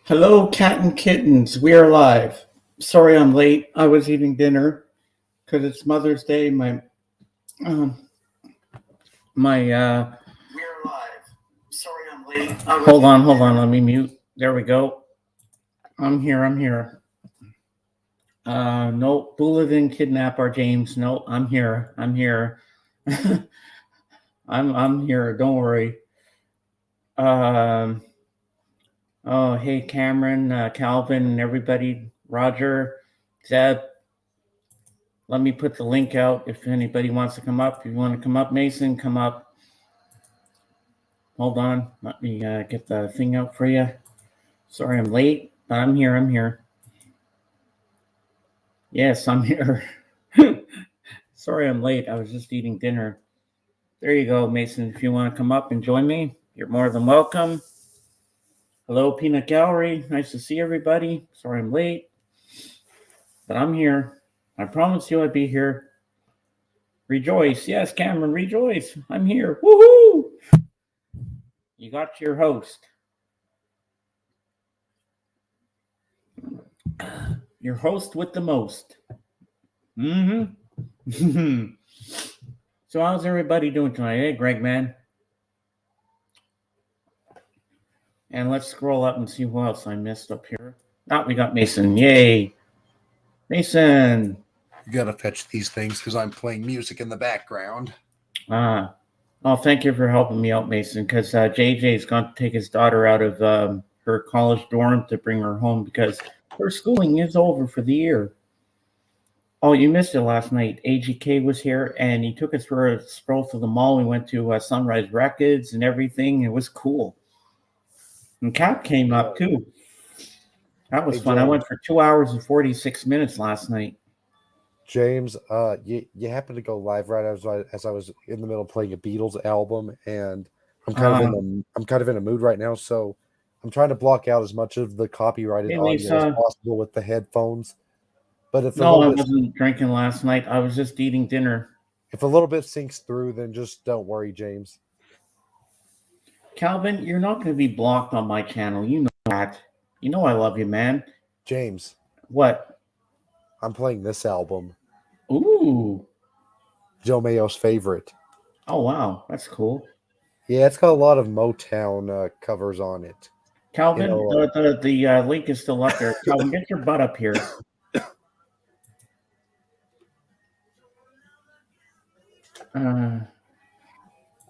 Hello, cat and kittens. We are live. Sorry I'm late. I was eating dinner because it's Mother's Day. Um, my. We are live. Sorry I'm late. Hold on. Let me mute. There we go. I'm here. No, Bula didn't kidnap our James. No, I'm here. I'm here. Don't worry. Um. Oh, hey, Cameron, Calvin, and everybody. Roger, Zeb. Let me put the link out if anybody wants to come up. If you want to come up, Mason, come up. Hold on. Let me get the thing out for you. Sorry I'm late, but I'm here. Yes, I'm here. Sorry I'm late. I was just eating dinner. There you go, Mason. If you want to come up and join me, you're more than welcome. Hello, Peanut Gallery. Nice to see everybody. Sorry I'm late, but I'm here. I promised you I'd be here. Rejoice. Yes, Cameron, rejoice. I'm here. Woohoo! You got your host. Your host with the most. Mm-hmm. So how's everybody doing tonight? Hey, Greg, man. And let's scroll up and see who else I missed up here. We got Mason. Yay. Mason. You gotta fetch these things because I'm playing music in the background. Oh, thank you for helping me out, Mason, because JJ's going to take his daughter out of her college dorm to bring her home because her schooling is over for the year. Oh, you missed it last night. AGK was here, and he took us for a stroll through the mall. We went to Sunrise Records and everything. It was cool. And Cap came up, too. That was fun. James. I went for 2 hours and 46 minutes last night. James, you happened to go live right as I was in the middle of playing a Beatles album, and I'm kind of in a mood right now, so I'm trying to block out as much of the copyrighted audio as possible with the headphones. But if I wasn't drinking last night. I was just eating dinner. If a little bit sinks through, then just don't worry, James. Calvin, you're not going to be blocked on my channel. You know that. You know I love you, man. James. What? I'm playing this album. Ooh. Joe Mayo's favorite. Oh, wow. That's cool. Yeah, it's got a lot of Motown covers on it. Calvin, the link is still up there. Calvin, get your butt up here.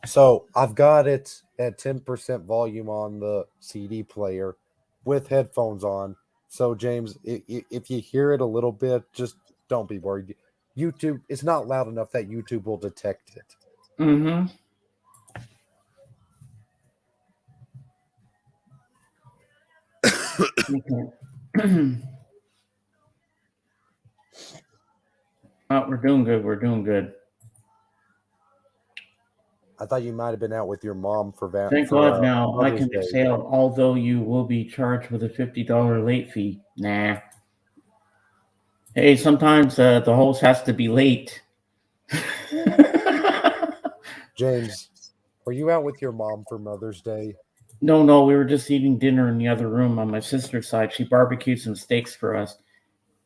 So I've got it at 10% volume on the CD player with headphones on. So James, if you hear it a little bit, just don't be worried. YouTube, it's not loud enough that YouTube will detect it. Mm-hmm. Okay. We're doing good. I thought you might have been out with your mom for that. Thank God now I can exhale, although you will be charged with a $50 late fee. Nah. Hey, sometimes the host has to be late. James, were you out with your mom for Mother's Day? No, we were just eating dinner in the other room on my sister's side. She barbecued some steaks for us.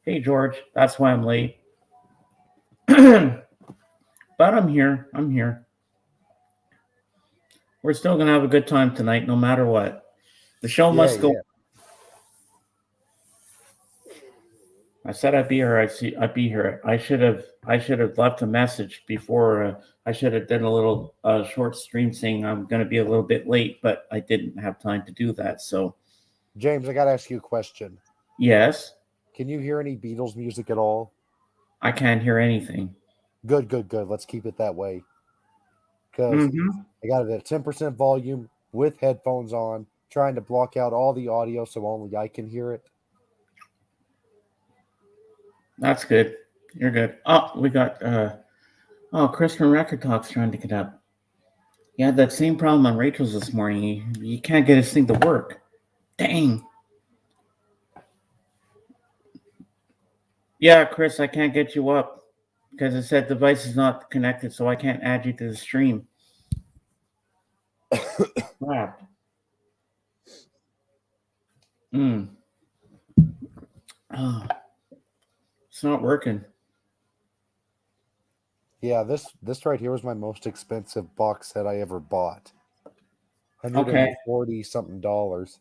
Hey, George, that's why I'm late. But I'm here. We're still going to have a good time tonight, no matter what. The show must go. Yeah. I said I'd be here. I'd be here. I should have left a message before. I should have done a little short stream saying I'm going to be a little bit late, but I didn't have time to do that. So, James, I got to ask you a question. Yes. Can you hear any Beatles music at all? I can't hear anything. Good. Let's keep it that way. Because I got it at 10% volume with headphones on, trying to block out all the audio so only I can hear it. That's good. You're good. Oh, we got Chris from Record Talk's trying to get up. He had that same problem on Rachel's this morning. You can't get his thing to work. Dang. Yeah, Chris, I can't get you up because it said device is not connected, so I can't add you to the stream. Crap. Mm. Oh, it's not working. Yeah, this right here was my most expensive box set I ever bought. Okay. $140 something dollars.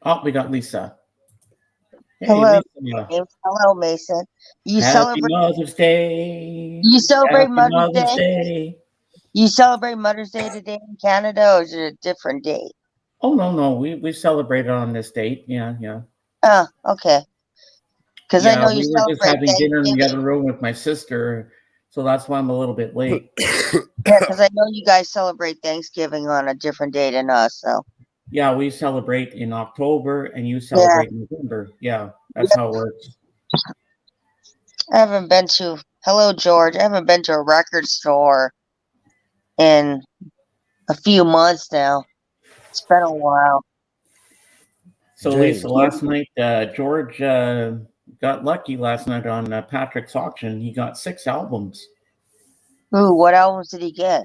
Oh, we got Lisa. Hey, Hello, Lisa. James. Hello, Mason. You Happy celebrate Mother's Day. you celebrate Happy Mother's Mother's Day? Day. You celebrate Mother's Day today in Canada, or is it a different date? Oh, no. We celebrated on this date. Yeah. Oh, okay. Because I Yeah, know you we were just celebrate having dinner in the Thanksgiving. other room with my sister. So that's why I'm a little bit late. Yeah, because I know you guys celebrate Thanksgiving on a different date than us. So Yeah, we celebrate in October and you yeah, celebrate in November. Yeah, that's how it works. I haven't been to. Hello, George. I haven't been to a record store in a few months now. It's been a while. So, James, Lisa, last night, George got lucky last night on Patrick's auction. He got 6 albums. Ooh, what albums did he get?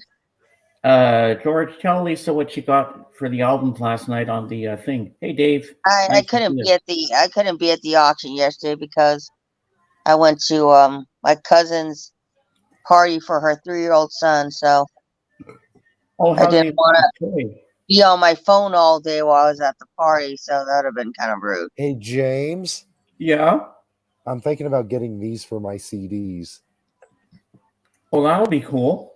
George, tell Lisa what you got for the albums last night on the thing. Hey, Dave. I Nice to see couldn't you. be at the auction yesterday because I went to my cousin's party for her 3-year-old son, so Oh, I how did didn't he want to play? be on my phone all day while I was at the party, so that would have been kind of rude. hey James, Yeah. I'm thinking about getting these for my CDs Well, that'll be cool.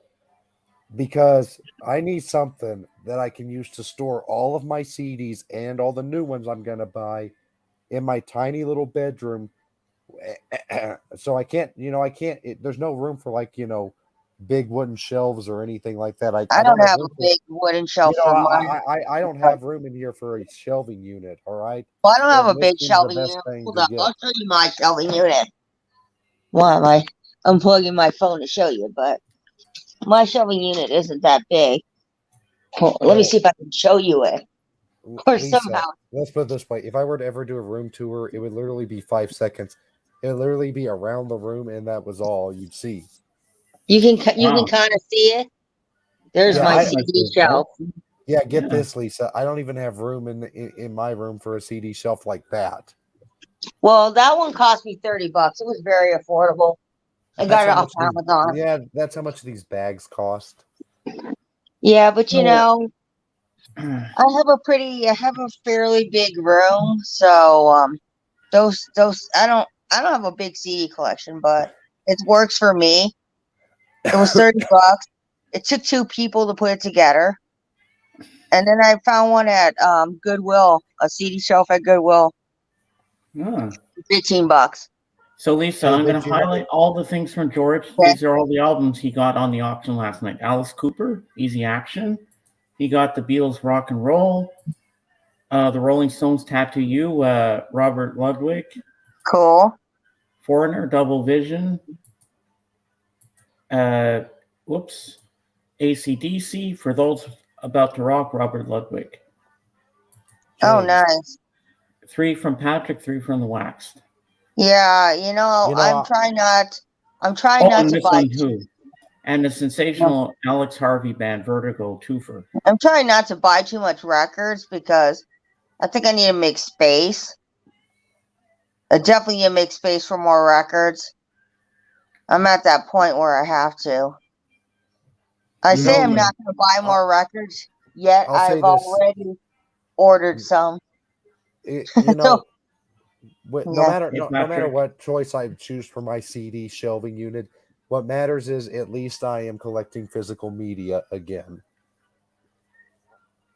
because I need something that I can use to store all of my CDs and all the new ones I'm gonna buy in my tiny little bedroom. So I can't, there's no room for big wooden shelves or anything like that. I I don't don't have have a room for, big wooden shelf for mine. I don't have room in here for a shelving unit. All right. Well, I don't have And a this big seems the shelving best unit. thing Hold to up, get. I'll show you my shelving unit. Why am I unplugging my phone to show you? But my shelving unit isn't that big. Let me see if I can show you it. Or Lisa, somehow. let's put it this way. If I were to ever do a room tour, it would literally be 5 seconds. It would literally be around the room, and that was all you'd see. You can Wow. kind of see it. There's Yeah, my I- CD shelf. Yeah, get Yeah. this, Lisa. I don't even have room in my room for a CD shelf like that. Well, that one cost me $30. It was very affordable. I That's got it how off much Amazon. Yeah, that's how much these bags cost. Yeah, but you So- know, I have a fairly big room, so those I don't have a big CD collection, but it works for me. It was $30. It took 2 people to put it together. And then I found one at Goodwill, a CD shelf at Goodwill, Yeah. $15. So, Lisa, Hey, I'm going did to you know- highlight all the things from George. Okay. These are all the albums he got on the auction last night. Alice Cooper, Easy Action. He got the Beatles Rock and Roll. The Rolling Stones Tattoo You, Robert Ludwig. Cool. Foreigner, Double Vision. Whoops. AC/DC, For Those About to Rock, Robert Ludwig. Oh, James, nice. 3 from Patrick, 3 from the Waxed. Yeah, I'm trying not And to this buy one too. And the sensational Alex Harvey band, Vertigo, twofer. I'm trying not to buy too much records because I think I need to make space. I definitely need to make space for more records. I'm at that point where I have to. I You say know, I'm not going to buy more records yet. I'll say I've this. already ordered some. You So, know, no yeah. matter Hey, no matter Patrick. what choice I choose for my CD shelving unit, what matters is at least I am collecting physical media again.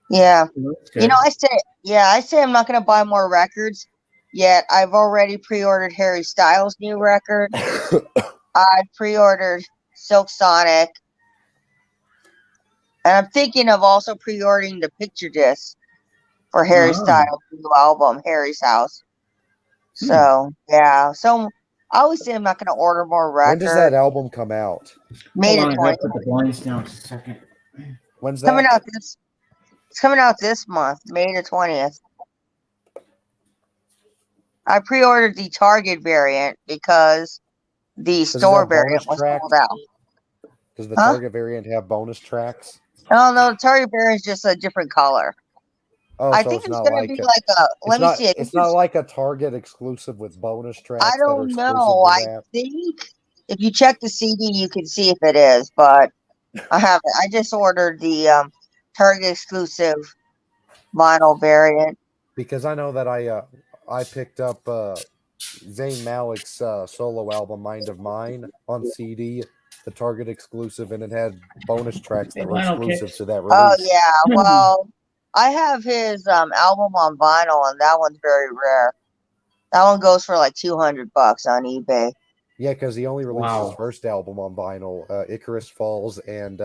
Yeah. That's good. I say I'm not going to buy more records yet. I've already pre-ordered Harry Styles' new record. I pre-ordered Silk Sonic. And I'm thinking of also pre-ordering the picture disc for Harry Styles' new album, Harry's House. So, yeah. So, I always say I'm not going to order more When does that records. album come out? May Hold the on, I 20th. gotta put the blinds down just a second. When's Coming that? out it's coming out this month, May the 20th. I pre-ordered the Target variant because the it store have bonus variant was tracks? sold out. Does the Huh? Target variant have bonus tracks? Oh no, the Target variant is just a different color. Oh, I so think it's it's not gonna like be like a. Let me see. I think it's not like a Target exclusive with bonus I tracks that are don't exclusive know. to I that. think if you check the CD, you can see if it is, but I haven't. I just ordered the Target exclusive vinyl variant. Because I know that I picked up Zayn Malik's solo album Mind of Mine on CD, the Target exclusive, and it had bonus tracks Hey, that were vinyl exclusive kicks. to that Oh release. yeah. Well, I have his album on vinyl, and that one's very rare. That one goes for like $200 on eBay. Yeah, because he only released his Wow. first album on vinyl, Icarus Falls, and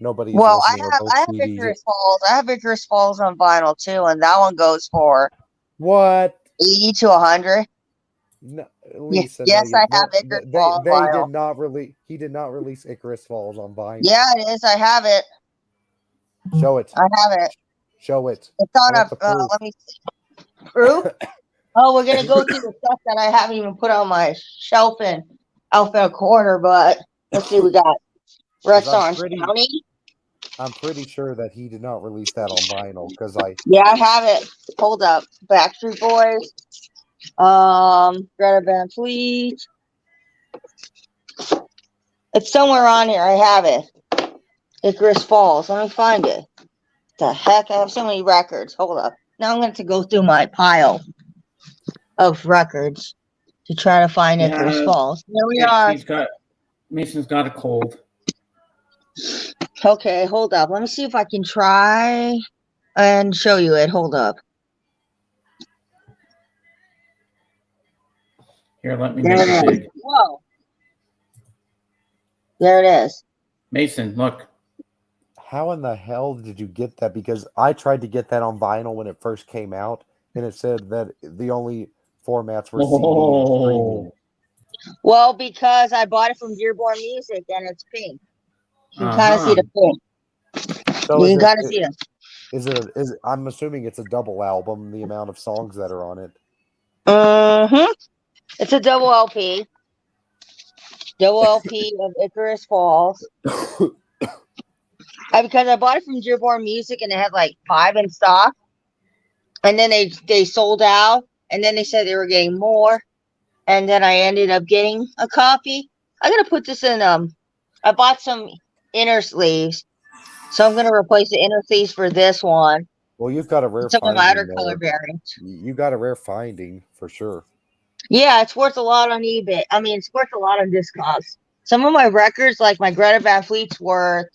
Nobody Is Well, Listening are both I have CDs. Icarus Falls. I have Icarus Falls on vinyl too, and that one goes for What? 80 to 100. No, Lisa, no, Yes, you I have no. Icarus Falls They vinyl. did not release. He did not release Icarus Falls on vinyl. Yeah, it is. I have it. Show it. I have it. Show it. It's on I want the a. proof. Let me see. Proof. Oh, we're gonna go through the stuff that I haven't even put on my shelf in out in a corner. But let's see. We got 'Cause Rest Orange County. I'm pretty sure that he did not release that on vinyl because Yeah, I have it. Hold up. Backstreet Boys. Greta Van Fleet. It's somewhere on here. I have it. Icarus Falls. Let me find it. The heck? I have so many records. Hold up. Now I'm going to have to go through my pile of records to try to find Icarus Yeah, Falls. Here we are. Mason's got a cold. Okay, hold up. Let me see if I can try and show you it. Hold up. Here, let me There make it it is. big. Whoa. There it is. Mason, look. how in the hell did you get that? Because I tried to get that on vinyl when it first came out, and it said that the only formats were CD and streaming. Well, because I bought it from Dearborn Music and it's pink. You can kind of see Uh-huh. the pink. So You can kind of see it. is it? I'm assuming it's a double album. The amount of songs that are on it. Mm-hmm. It's a double LP. Double LP of Icarus Falls. Because I bought it from Dearborn Music and they had like 5 in stock. And then they sold out. And then they said they were getting more. And then I ended up getting a copy. I'm gonna put this in I bought some inner sleeves. So I'm gonna replace the inner sleeves for this one. Well, you've got a rare Some of my finding other color there. variants. You got a rare finding for sure. Yeah, it's worth a lot on eBay. I mean, it's worth a lot on Discogs. Some of my records, like my Greta Van Fleet's worth.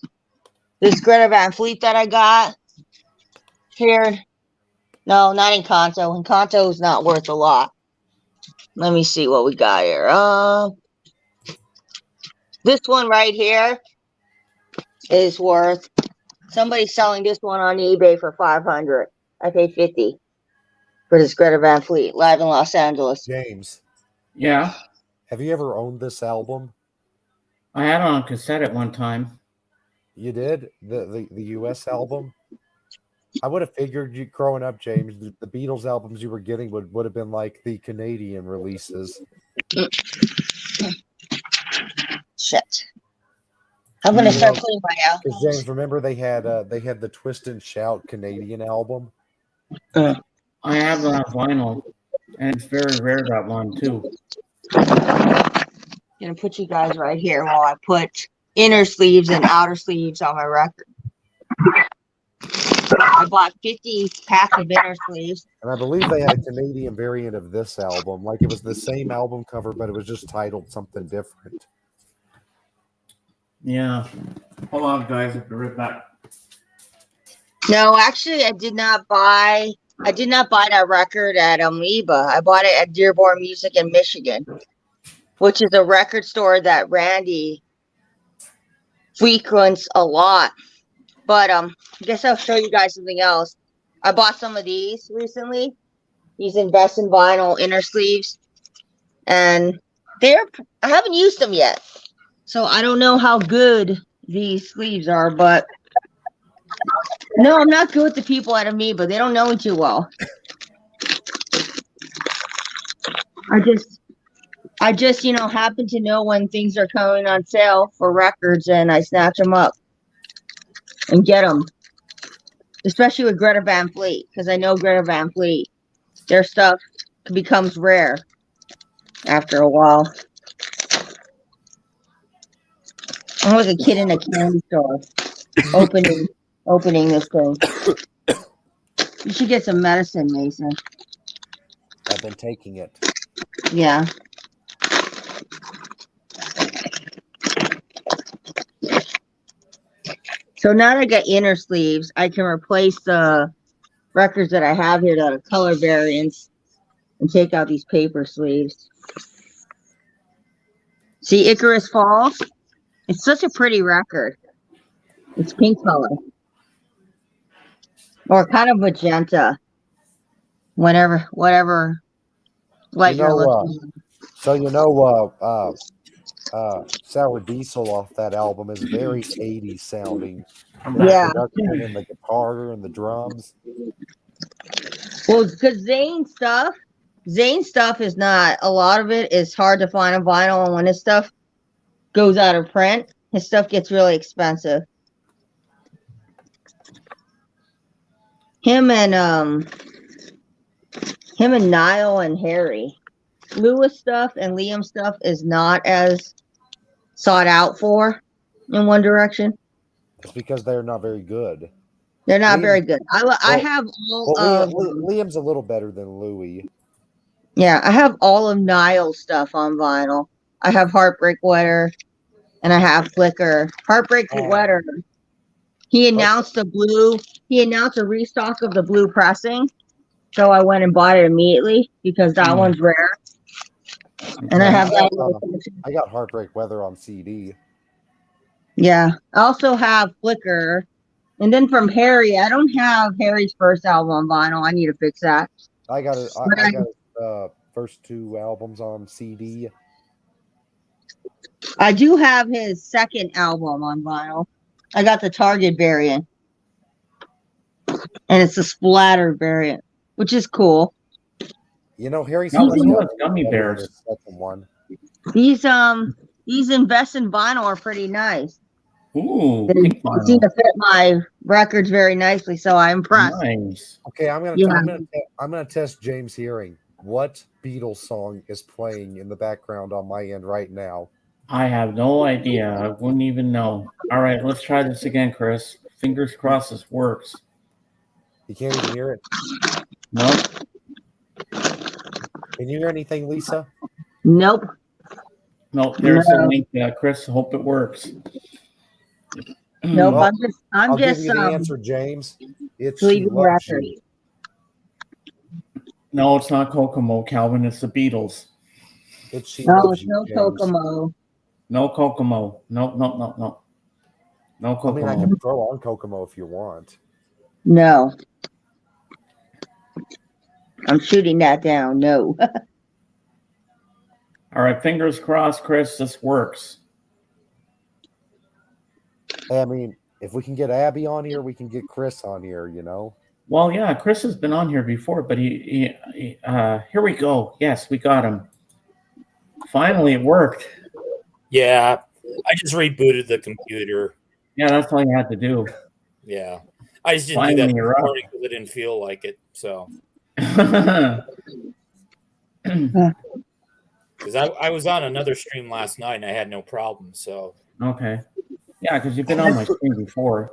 This Greta Van Fleet that I got here. No, not in Kanto. Encanto is not worth a lot. Let me see what we got here. This one right here is worth. Somebody's selling this one on eBay for $500. I paid $50 for this Greta Van Fleet live in Los Angeles. James, Yeah, have you ever owned this album? I had it on cassette at one time. You did the U.S. album. I would have figured you growing up, James, the Beatles albums you were getting would have been like the Canadian releases. Shit. I'm gonna You start know, putting my because James, remember they had the Twist and Shout Canadian album. I have it on vinyl, and it's very rare, that one, too. Gonna put you guys right here while I put inner sleeves and outer sleeves on my record. I bought 50 packs of inner sleeves. And I believe they had a Canadian variant of this album. Like it was the same album cover, but it was just titled something different. Yeah. Hold on, guys. I'll be right back. No, actually, I did not buy that record at Amoeba. I bought it at Dearborn Music in Michigan, which is a record store that Randy frequents a lot. But I guess I'll show you guys something else. I bought some of these recently. These Invest in Vinyl inner sleeves, and I haven't used them yet, so I don't know how good these sleeves are. But no, I'm not good with the people at Amoeba. They don't know me too well. I just happen to know when things are coming on sale for records, and I snatch them up and get them. especially with Greta Van Fleet, because I know Greta Van Fleet, their stuff becomes rare after a while. I'm like a kid in a candy store opening this thing. You should get some medicine, Mason. I've been taking it. Yeah. So now that I got inner sleeves, I can replace the records that I have here that are color variants and take out these paper sleeves. See, Icarus Falls? It's such a pretty record. It's pink color. Or kind of magenta. Whatever light you're looking at. So Sour Diesel off that album is very 80s sounding. Yeah. The production and the guitar and the drums. Well, because Zane stuff is not, a lot of it is hard to find on vinyl, and when his stuff goes out of print, his stuff gets really expensive. Him and Niall and Harry. Lewis stuff and Liam stuff is not as sought out for in One Direction. It's because they're not very good. They're not very good. I have all of Liam's a little better than Louis. Yeah, I have all of Niall's stuff on vinyl. I have Heartbreak Wetter and I have Flicker. Heartbreak Wetter. He announced a restock of the blue pressing. So I went and bought it immediately because that one's rare. And I have that. I got Heartbreak Weather on CD. Yeah. I also have Flicker. And then from Harry, I don't have Harry's first album on vinyl. I need to fix that. I got it. I got his first two albums on CD. I do have his second album on vinyl. I got the Target variant. And it's a splatter variant, which is cool. You know, Harry's gummy bears. One. These Invest in vinyl are pretty nice. Ooh, they seem to fit my records very nicely, so I'm impressed. Nice. Okay, I'm gonna test James' hearing. What Beatles song is playing in the background on my end right now? I have no idea. I wouldn't even know. All right, let's try this again, Chris. Fingers crossed this works. You can't even hear it. Nope. Can you hear anything, Lisa? Nope. Nope. There's a link. Chris, hope it works. Nope. Well, I'm just give you the answer, James. It's She Loves You. No, it's not Kokomo, Calvin. It's the Beatles. It's She No, Loves it's You, no James. Kokomo. No Kokomo. No. No Kokomo. I mean, I can throw on Kokomo if you want. No. I'm shooting that down. No. All right, fingers crossed, Chris. This works. I mean, if we can get Abby on here, we can get Chris on here, you know? Well, yeah, Chris has been on here before, but he here we go. Yes, we got him. Finally, it worked. Yeah, I just rebooted the computer. Yeah, that's all you had to do. Yeah, I just didn't Finally, do that you're up. because I didn't feel like it. So, because I was on another stream last night and I had no problem. So, okay. Yeah, because you've been on my screen before.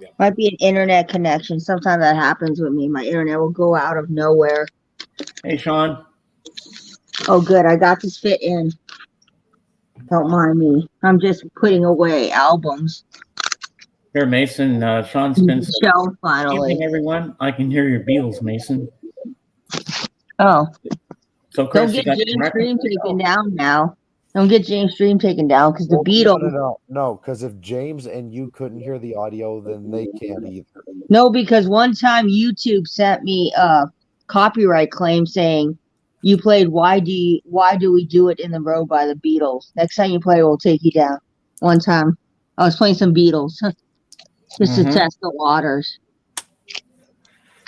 Yeah. Might be an internet connection. Sometimes that happens with me. My internet will go out of nowhere. Hey, Sean. Oh, good. I got this fit in. Don't mind me. I'm just putting away albums. Here, Mason. Sean's been Show finally. evening, everyone. I can hear your Beatles, Mason. Oh. So, Chris, Don't get James Stream taken down now. Don't get James Stream taken down because the Beatles. No, because if James and you couldn't hear the audio, then they can't either. No, because one time YouTube sent me a copyright claim saying you played Why Do We Do It in the Road by the Beatles. Next time you play, we'll take you down. One time I was playing some Beatles just to test the waters.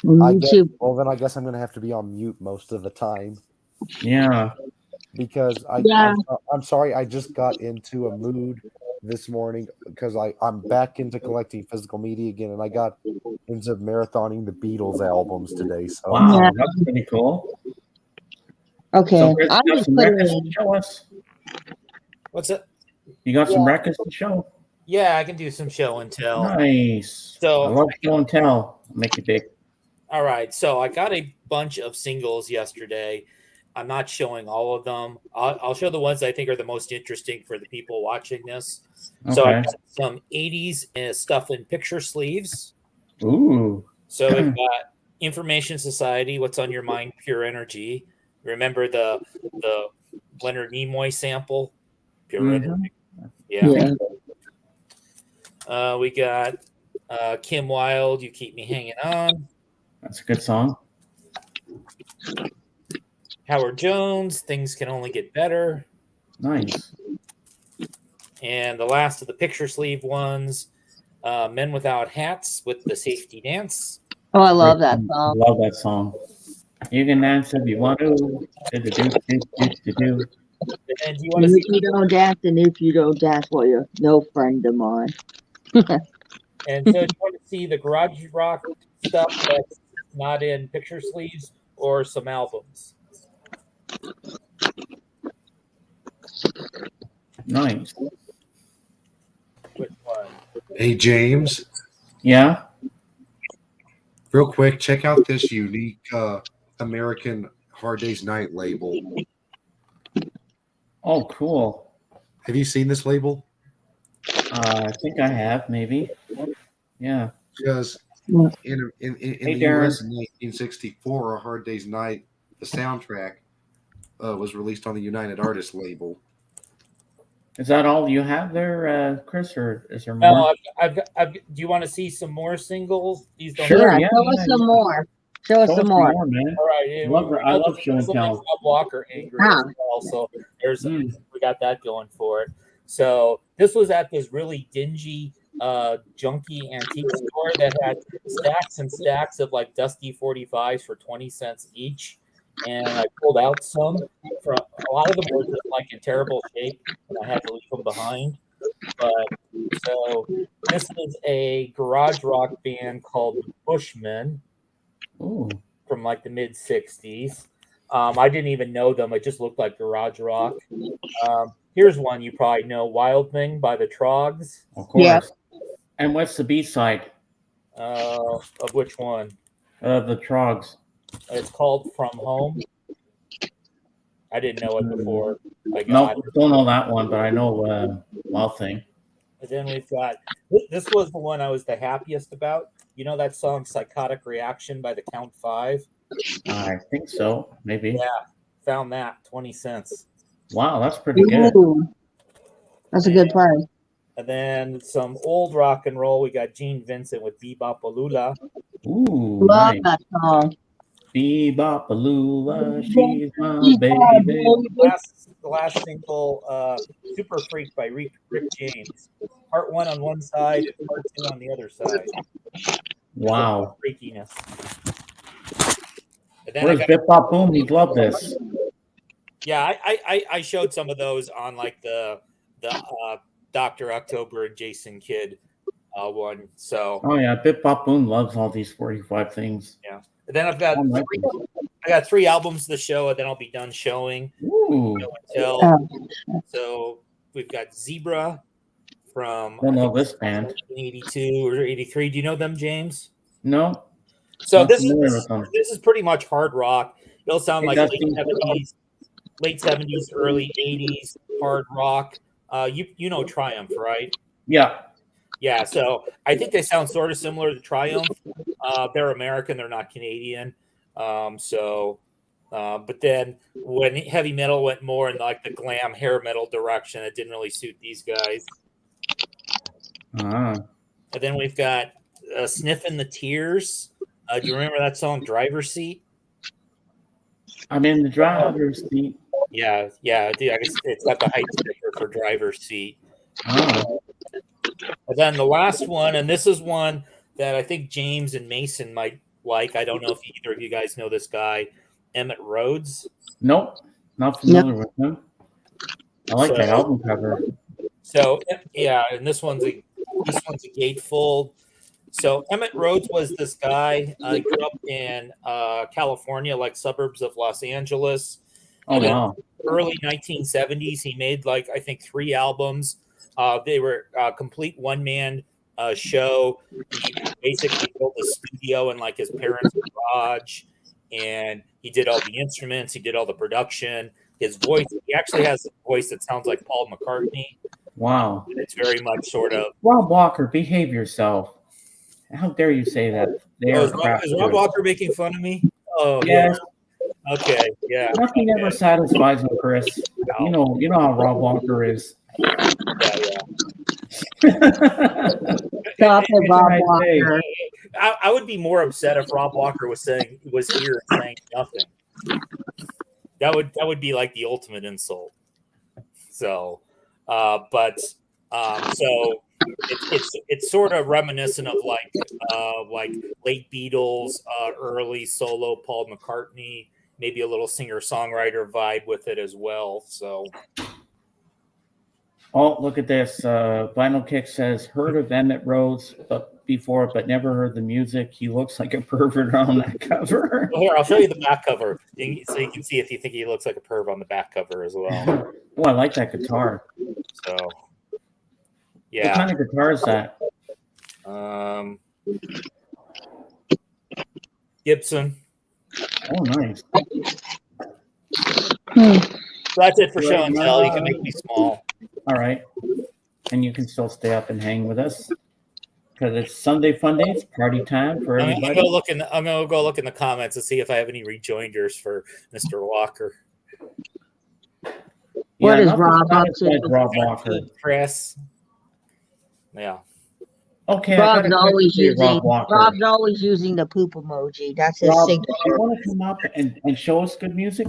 Then I guess I'm going to have to be on mute most of the time. Yeah. Because I'm sorry, I just got into a mood this morning because I'm back into collecting physical media again, and I got into marathoning the Beatles albums today. So Wow, Yeah. that's pretty cool. Okay, So, Chris, I'm you got just some putting records in. to show us? What's it? You got some records to show? Yeah, I can do some show and tell. Nice. So- I love show and tell. Make it big. All right, so I got a bunch of singles yesterday. I'm not showing all of them. I'll show the ones I think are the most interesting for the people watching this. So Okay. I've got some 80s stuff in picture sleeves. Ooh. So we've got Information Society, What's on Your Mind, Pure Energy. Remember the Leonard Nimoy sample? Pure Mhm. Energy. Yeah. Yeah. We got Kim Wilde, You Keep Me Hanging On. That's a good song. Howard Jones, Things Can Only Get Better. Nice. And the last of the picture sleeve ones, Men Without Hats with the Safety Dance. Oh, I love that I song. love that song. You can dance if you want to. Do. And do you want to And see? if you don't dance, and if you don't dance, well, you're no friend of mine. And so, do you want to see the garage rock stuff that's not in picture sleeves, or some albums? Nice. Which one? Hey, James, Yeah. real quick, check out this unique American Hard Day's Night label. Oh, cool. Have you seen this label? I think I have, maybe. Yeah. Because Yeah. in Hey, the Darren. U.S. in 1964, A Hard Day's Night, the soundtrack was released on the United Artists label. Is that all you have there, Chris, or is there No, more? I've. Do you want to see some more singles? These don't. Sure, Yeah, show us some more. Show us Show some us more. man. All right. I love show and Rob tell. Walker angry Ah. as well. So there's Mm. we got that going for it. So this was at this really dingy junky antique store that had stacks and stacks of like dusty 45s for 20 cents each. And I pulled out some from a lot of them were just like in terrible shape and I had to leave them behind. But so this is a garage rock band called the Bushmen Ooh. from like the mid 60s. I didn't even know them. It just looked like garage rock. Here's one you probably know, Wild Thing by the Trogs. Of course. Yeah. And what's the B side? Of which one? The Trogs. It's called From Home. I didn't know it before I got No, it. don't know that one, but I know Wild Thing. And then we've got, this was the one I was the happiest about. You know that song Psychotic Reaction by the Count 5? I think so, maybe. Yeah, found that, 20 cents. Wow, that's pretty good. Ooh. That's a good price. And then some old rock and roll. We got Gene Vincent with Bebop Alula. Ooh, Love nice. that song. Bebop-a-lula, she's my baby. The last single, Super Freak by Rick James. Part 1 on one side and part 2 on the other side. Wow. Freakiness. And then Where's Bip Bop Boom? He'd love this. yeah, I showed some of those on like the Dr. October and Jason Kidd one. So Oh yeah, Bip Bop Boom loves all these 45 things. yeah. And then I've got I like I got 3 albums to show, and then I'll be done showing. Ooh, Until, so we've got Zebra from don't know this band. 1982 or 83. Do you know them, James? No. So Not this familiar is with them. this is pretty much hard rock. It'll sound like It late does 70s, early 80s hard rock. You know Triumph, right? Yeah. Yeah, so I think they sound sort of similar to Triumph. They're American, they're not Canadian. But then when heavy metal went more in like the glam hair metal direction, it didn't really suit these guys. Ah. And then we've got Sniffing the Tears. Do you remember that song, Driver's Seat? I'm in the driver's seat. Yeah. I guess it's got the height sticker for Driver's Seat. Ah. And then the last one, and this is one that I think James and Mason might like. I don't know if either of you guys know this guy, Emmett Rhodes. Nope. Not familiar with him. I like that album cover. So yeah, and this one's a gatefold. So Emmett Rhodes was this guy. He grew up in California, like suburbs of Los Angeles. Oh And in wow. early 1970s, he made like I think 3 albums. They were complete one-man show. He basically built a studio in like his parents' garage, and he did all the instruments. He did all the production. His voice, he actually has a voice that sounds like Paul McCartney. Wow. It's very much sort of. Rob Walker, behave yourself. How dare you say that? They Oh, are is crap Rob too. Walker making fun of me? Oh, Yes. yeah. Okay. Yeah. Nothing okay. ever satisfies him, Chris. You know how Rob Walker is. Yeah. Stop it, Rob What can I say? Walker. I would be more upset if Rob Walker was here and saying nothing. That would be like the ultimate insult. So, so it's sort of reminiscent of like late Beatles, early solo Paul McCartney, maybe a little singer-songwriter vibe with it as well. So. Oh, look at this. Vinyl Kick says, heard of Emmett Rhodes before, but never heard the music. He looks like a pervert on that cover. Well, here, I'll show you the back cover so you can see if you think he looks like a perv on the back cover as well. Oh, I like that guitar. So, What yeah. kind of guitar is that? Gibson. Oh, nice. So that's it for show and tell. You can make me small. All right. And you can still stay up and hang with us because it's Sunday Funday. It's party time for I'm everybody. gonna go look in the comments and see if I have any rejoinders for Mr. Walker. What is nothing Rob up satisfies to? Rob Walker. Chris. Yeah. Okay, Rob's I always gotta say Rob Walker. Rob's always using the poop emoji. That's his Rob, signature. you want to come up and show us good music?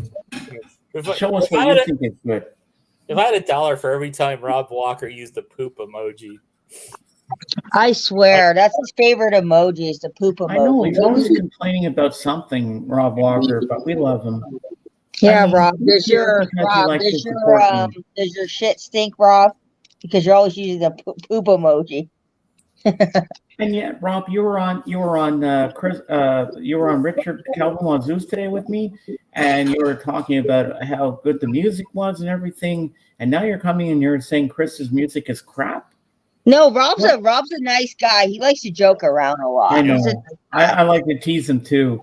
If Show us I what had you a- think is good. If I had $1 for every time Rob Walker used the poop emoji. I swear, that's his favorite emoji is the poop emoji. I know he's always complaining about something, Rob Walker, but we love him. Yeah, I mean, Rob. he's here because he likes to support me. Does your shit stink, Rob? Because you're always using the poop emoji. And yet, Rob, you were on Richard Calvin on Zeus today with me, and you were talking about how good the music was and everything. And now you're coming and you're saying Chris's music is crap. No, Rob's a nice guy. He likes to joke around a lot. I know. I like to tease him too.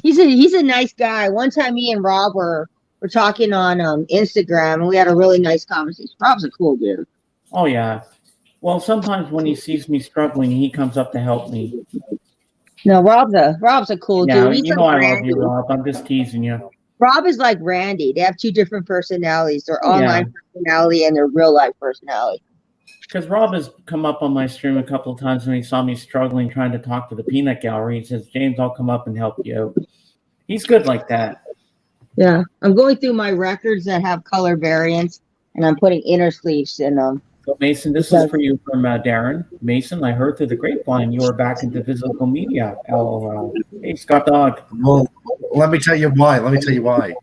He's a nice guy. One time, me and Rob were talking on Instagram, and we had a really nice conversation. Rob's a cool dude. Oh yeah. Well, sometimes when he sees me struggling, he comes up to help me. No, Rob's a cool Yeah, dude. you know I love you, Rob. I'm just teasing you. Rob is like Randy. They have two different personalities. Their online personality and their real life personality. Because Rob has come up on my stream a couple of times when he saw me struggling trying to talk to the peanut gallery. He says, James, I'll come up and help you out. He's good like that. Yeah. I'm going through my records that have color variants, and I'm putting inner sleeves in them. So, Mason, this is for you from Darren. Mason, I heard through the grapevine you were back into physical media. LOL. Hey, Scott Dog. Well, let me tell you why.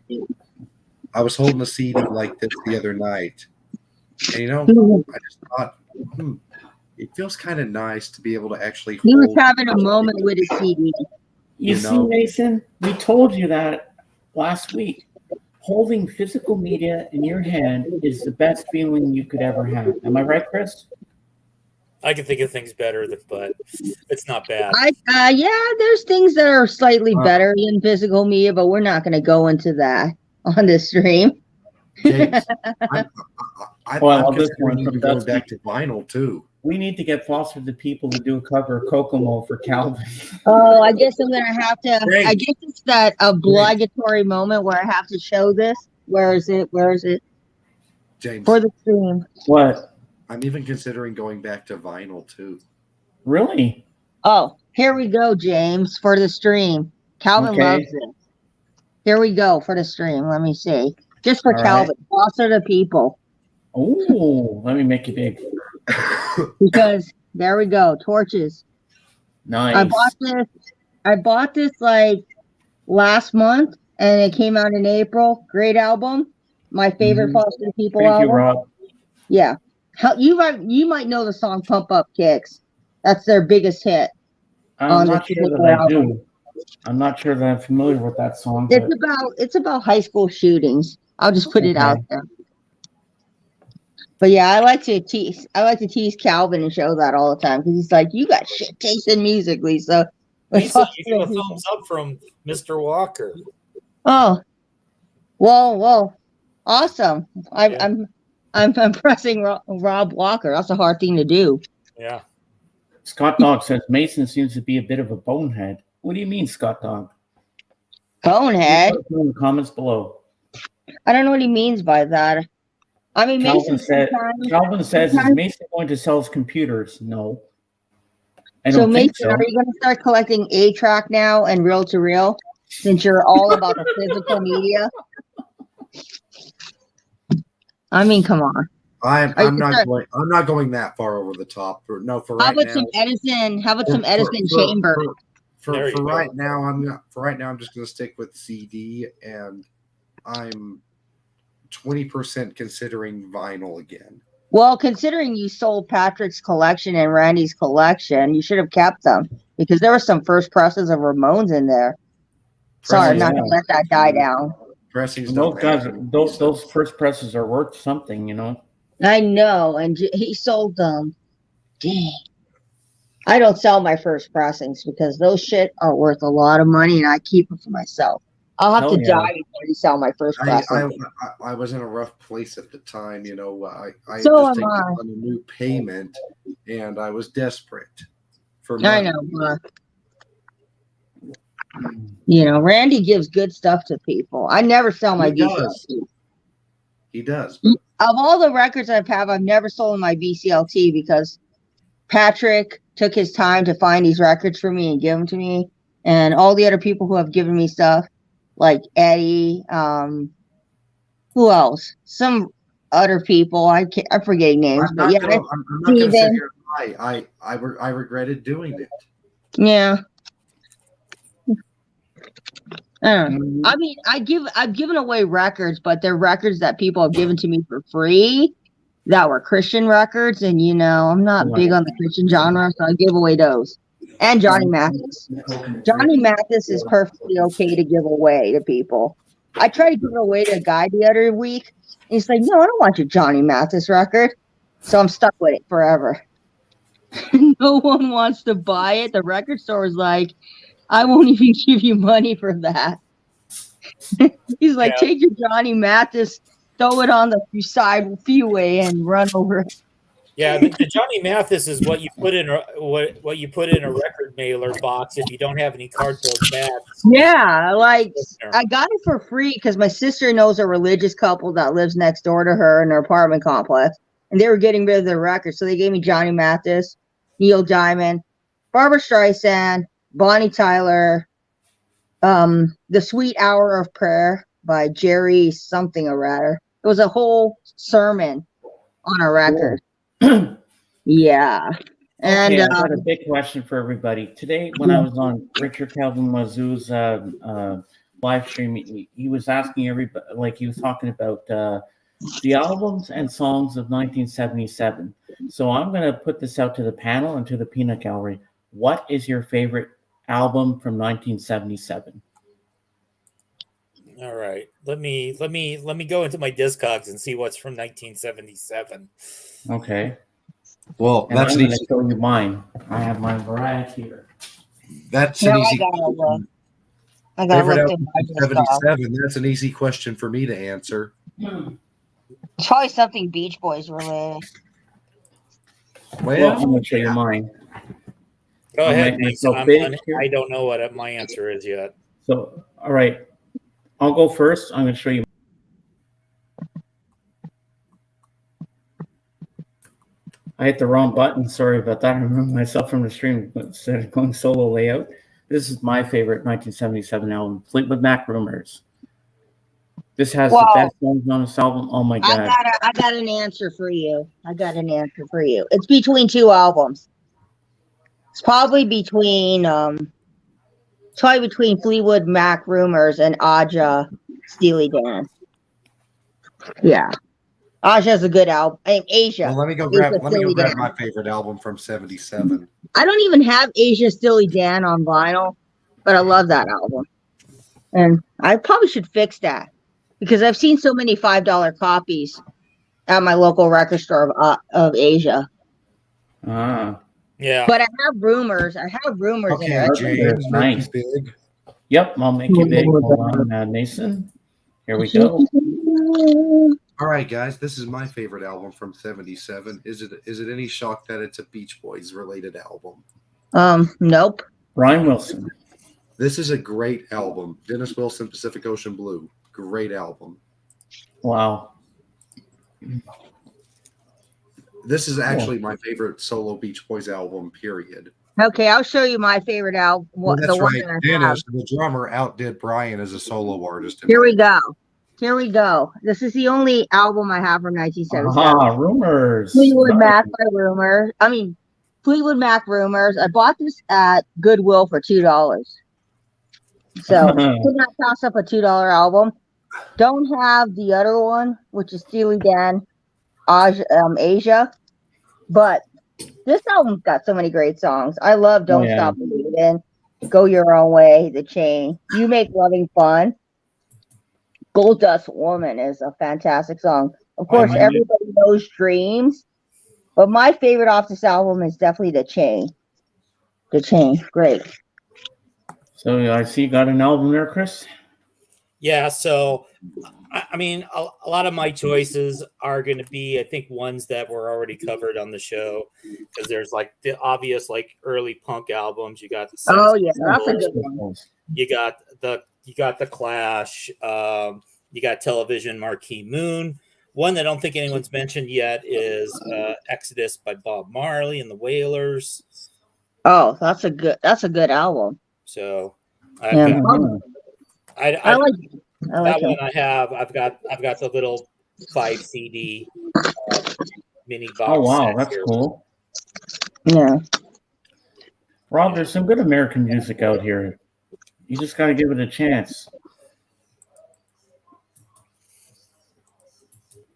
I was holding a CD like this the other night. And, I just thought, it feels kind of nice to be able to actually He was hold. having a moment with his CD. You see, Mason, we told you that last week. Holding physical media in your hand is the best feeling you could ever have. Am I right, Chris? I can think of things better, but it's not bad. There's things that are slightly better than physical media, but we're not going to go into that on the stream. James, I'm love this considering one from even going Dusty. back to vinyl too. We need to get Foster the People to do a cover of Kokomo for Calvin. Oh, I guess I'm gonna have to. Great. I guess it's that obligatory moment where I have to show this. Where is it? James, For the stream. What? I'm even considering going back to vinyl too. Really? Oh, here we go, James, for the stream. Calvin loves it. Here we go for the stream. Let me see. Just for All Calvin. Foster the People. Oh, let me make you big. Because there we go. Torches. Nice. I bought this like last month, and it came out in April. Great album. My favorite Foster the People Thank album. you, Rob. Yeah. You might know the song "Pump Up Kicks." That's their biggest hit I'm on not the sure that I do. I'm not sure that I'm familiar with that song. But It's about high school shootings. I'll just put it out okay. there. But yeah, I like to tease Calvin and show that all the time because he's like, "You got shit taste in music, Lisa." Lisa, you get a thumbs up from Mr. Walker. Oh, well, awesome. Yeah. I'm pressing Rob Walker. That's a hard thing to do. Yeah. Scott Dog says Mason seems to be a bit of a bonehead. What do you mean, Scott Dog? Bonehead. Let us know in the comments below. I don't know what he means by that. I mean, Calvin says, is Mason going to sell his computers? No. I don't think so. Are you going to start collecting A-Track now and reel to reel since you're all about the physical media? I mean, come on. I'm not going that far over the top. For right now. How about some Edison Chamber? For right now, I'm just going to stick with CD, and I'm 20% considering vinyl again. Well, considering you sold Patrick's collection and Randy's collection, you should have kept them because there were some first presses of Ramones in there. Sorry, I'm not going to let that die down. Pressings those first presses are worth something, you know. I know, and he sold them. Dang. I don't sell my first pressings because those shit are worth a lot of money, and I keep them for myself. I'll have to die before you sell my first pressing. I was in a rough place at the time, you know. I so just am I. on a new payment, and I was desperate for money. I know, but Randy gives good stuff to people. I never sell my VCLT. He does. Of all the records I've never sold my VCLT because Patrick took his time to find these records for me and give them to me, and all the other people who have given me stuff. Like Eddie, who else? Some other people. I'm forgetting names, but yeah. I'm not going to sit here and lie. I regretted doing it. Yeah. I mean, I've given away records, but they're records that people have given to me for free that were Christian records, and I'm not big on the Christian genre, so I give away those. And Johnny Mathis. Johnny Mathis is perfectly okay to give away to people. I tried to give it away to a guy the other week. And he's like, "No, I don't want your Johnny Mathis record." So I'm stuck with it forever. No one wants to buy it. The record store is like, "I won't even give you money for that." He's like, "Take your Johnny Mathis, throw it on the side freeway, and run over it." Yeah, the Johnny Mathis is what you put in what you put in a record mailer box if you don't have any cardboard bags. Yeah, like I got it for free because my sister knows a religious couple that lives next door to her in her apartment complex, and they were getting rid of their records, so they gave me Johnny Mathis, Neil Diamond, Barbra Streisand, Bonnie Tyler, The Sweet Hour of Prayer by Jerry something or rather. It was a whole sermon on a record. Yeah. And I got a big question for everybody. Today, when I was on Richard Calvin Wazoo's live stream, he was asking everybody, like he was talking about the albums and songs of 1977. So I'm going to put this out to the panel and to the peanut gallery. What is your favorite album from 1977? All right. Let me go into my Discogs and see what's from 1977. Okay. Well, and that's I'm going to show you mine. I have my variety here. That's an easy. I got favorite album 77. That's an easy question for me to answer. It's probably something Beach Boys related. Well, I'm going to show you mine. Go ahead, Mason. I don't know what my answer is yet. So, all right. I'll go first. I'm going to show you. I hit the wrong button. Sorry about that. I removed myself from the stream instead of going solo layout. This is my favorite 1977 album, Fleetwood Mac Rumors. This has the best songs on this album. Oh my God. I got an answer for you. It's between two albums. It's probably between Fleetwood Mac Rumors and Aja Steely Dan. Yeah. Asia's a good album. Asia. Well, let me go Asia grab Steely Dan. my favorite album from '77. I don't even have Asia Steely Dan on vinyl, but I love that album. And I probably should fix that because I've seen so many $5 copies at my local record store of Asia. Ah, Yeah. But I have rumors. I have rumors in Okay, it. James, make Nice. it big. yep, I'll make you big. Hold on, Mason. Here we go. All right, guys, this is my favorite album from '77. Is it any shock that it's a Beach Boys related album? Nope. Brian Wilson. This is a great album. Dennis Wilson, Pacific Ocean Blue. Great album. Wow. This is actually my favorite solo Beach Boys album, period. Okay, I'll show you my favorite album. Well, The that's one right. that I have. Dennis, the drummer, outdid Brian as a solo artist. Here we go. Here we go. This is the only album I have from 1977. Ah, rumors. Fleetwood Mac by Rumors. Fleetwood Mac Rumors. I bought this at Goodwill for $2. So could not pass up a $2 album. Don't have the other one, which is Steely Dan, Asia. But this album's got so many great songs. I love Don't Stop Believing, Go Your Own Way, The Chain, You Make Loving Fun. Gold Dust Woman is a fantastic song. Of course, everybody knows Dreams. But my favorite off this album is definitely The Chain. The Chain, great. So I see you got an album there, Chris? Yeah, so I mean, a lot of my choices are going to be, I think, ones that were already covered on the show, because there's like the obvious like early punk albums. You got the that's a good one. You got the Clash. You got Television Marquee Moon. One that I don't think anyone's mentioned yet is Exodus by Bob Marley and the Wailers. Oh, that's a good album. So I like that one. I've got the little 5 CD mini box. Oh wow, that's cool. Yeah, Rob, there's some good American music out here. You just got to give it a chance.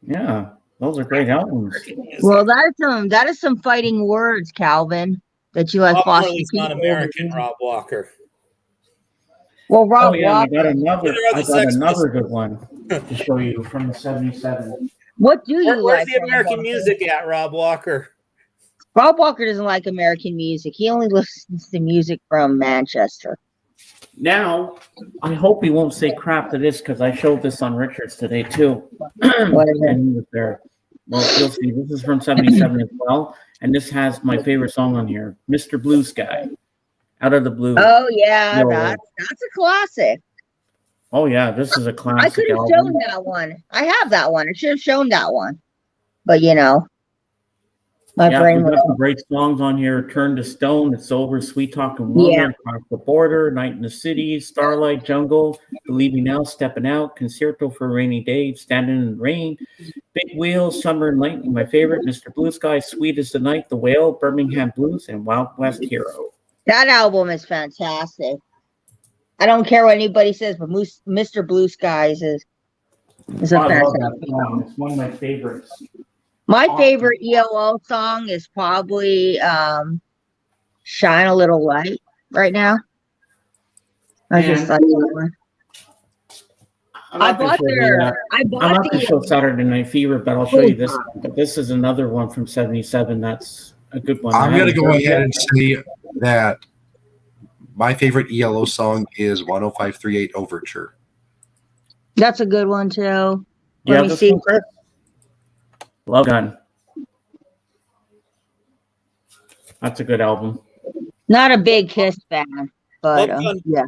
Yeah, those are great albums. Well, that is some fighting words, Calvin, that you like. Bob Marley's not American, Rob Walker. Well, Rob Walker. I got another good one to show you from the '77. What do you like? Where's the American music at, Rob Walker? Rob Walker doesn't like American music. He only listens to music from Manchester. Now, I hope he won't say crap to this, because I showed this on Richards today too. What is it? And he was there. Well, you'll see. This is from '77 as well, and this has my favorite song on here, "Mr. Blue Sky," Out of the Blue. Oh yeah, that's a classic. Oh yeah, this is a classic. I could have shown that one. I have that one. I should have shown that one, but my brain was. Some great songs on here. "Turn to Stone," "It's Over," "Sweet Talking Woman," "Across the Border," "Night in the City," "Starlight," "Jungle," "Believe Me Now," "Stepping Out," "Concerto for a Rainy Day," "Standing in the Rain," "Big Wheels," "Summer and Lightning," my favorite, "Mr. Blue Sky," "Sweet as the Night," "The Whale," "Birmingham Blues," and "Wild West Hero." That album is fantastic. I don't care what anybody says, but Mr. Blue Skies is a fantastic song. It's one of my favorites. My favorite ELO song is probably "Shine a Little Light" right now. I just like that one. I'm not to show Saturday Night Fever, but I'll show you this one. But this is another one from '77. That's a good one. I'm going to go ahead and say that my favorite ELO song is 10538 Overture. That's a good one too. Let me see. Love Gun. That's a good album. Not a big Kiss fan, but yeah.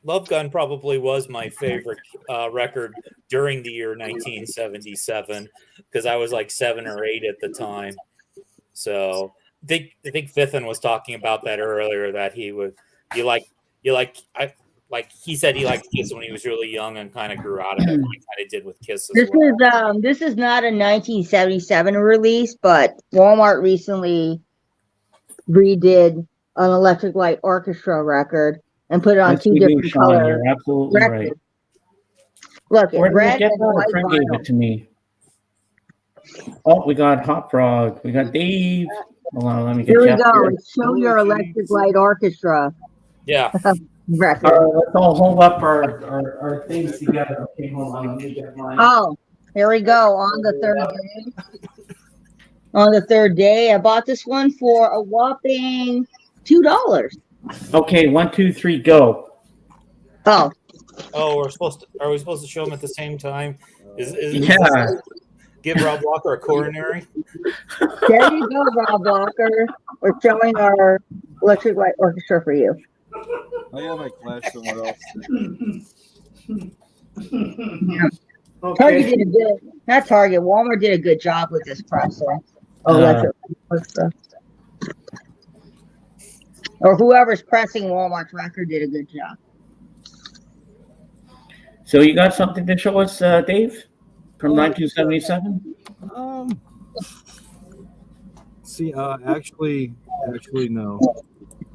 Love Gun probably was my favorite record during the year 1977, because I was like 7 or 8 at the time. So I think Fithin was talking about that earlier, that he said he liked Kiss when he was really young and kind of grew out of it. He kind of did with Kiss as well. This is not a 1977 release, but Walmart recently redid an Electric Light Orchestra record and put it on 2 different colors. You're absolutely right. Look, Where did red you get and that? white A friend vinyl. gave it to me. Oh, we got Hot Frog. We got Dave. Hold on, let me get Here we you up go. here. Show Your Electric Light Orchestra Yeah. record. All right, let's all hold up our things together. Okay, hold on. Let me get mine. Oh, here we go. On the third day. On the third day, I bought this one for a whopping $2. Okay, 1, 2, 3, go. Oh, Oh, are we supposed to show them at the same time? Is Yeah. this give Rob Walker a coronary? there you go, Rob Walker. We're showing our Electric Light Orchestra for you. I got my Clash somewhere else. Target did a good, not Target, Walmart did a good job with this process. Electric Light Orchestra. Or whoever's pressing Walmart's record did a good job. So you got something to show us, Dave, from 1977? See, actually, no.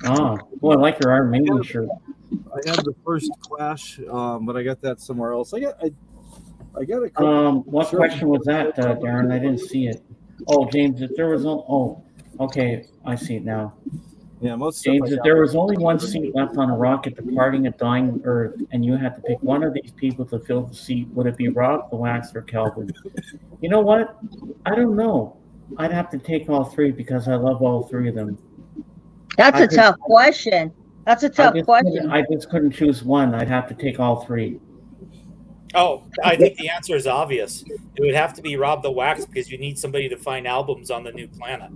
Oh, boy, I like your Iron Maiden shirt. I had the first Clash, but I got that somewhere else. I got a couple. What question was that, Darren? I didn't see it. Oh, James, if there was okay, I see it now. Yeah, most stuff James, I if got. there was only one seat left on a rocket departing a dying Earth, and you had to pick one of these people to fill the seat, would it be Rob, the Wax, or Calvin? You know what? I don't know. I'd have to take all three because I love all three of them. That's a tough question. That's a tough question. I just couldn't choose one. I'd have to take all three. Oh, I think the answer is obvious. It would have to be Rob the Wax because you need somebody to find albums on the new planet.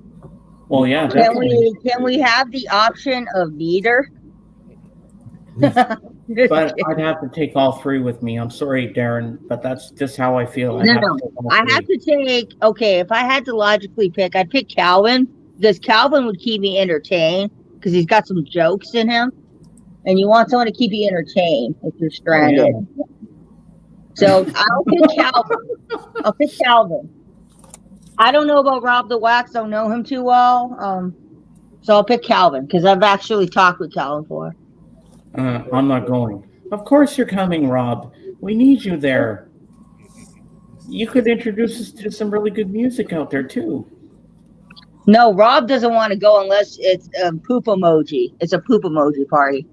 Well, yeah, Can definitely. we have the option of neither? But I'd have to take all three with me. I'm sorry, Darren, but that's just how I feel. No. I have to take, okay, if I had to logically pick, I'd pick Calvin because Calvin would keep me entertained because he's got some jokes in him. And you want someone to keep you entertained if you're stranded. Oh, yeah. So I'll pick Calvin. I don't know about Rob the Wax. Don't know him too well. So I'll pick Calvin because I've actually talked with Calvin before. I'm not going. Of course you're coming, Rob. We need you there. You could introduce us to some really good music out there too. No, Rob doesn't want to go unless it's a poop emoji. It's a poop emoji party.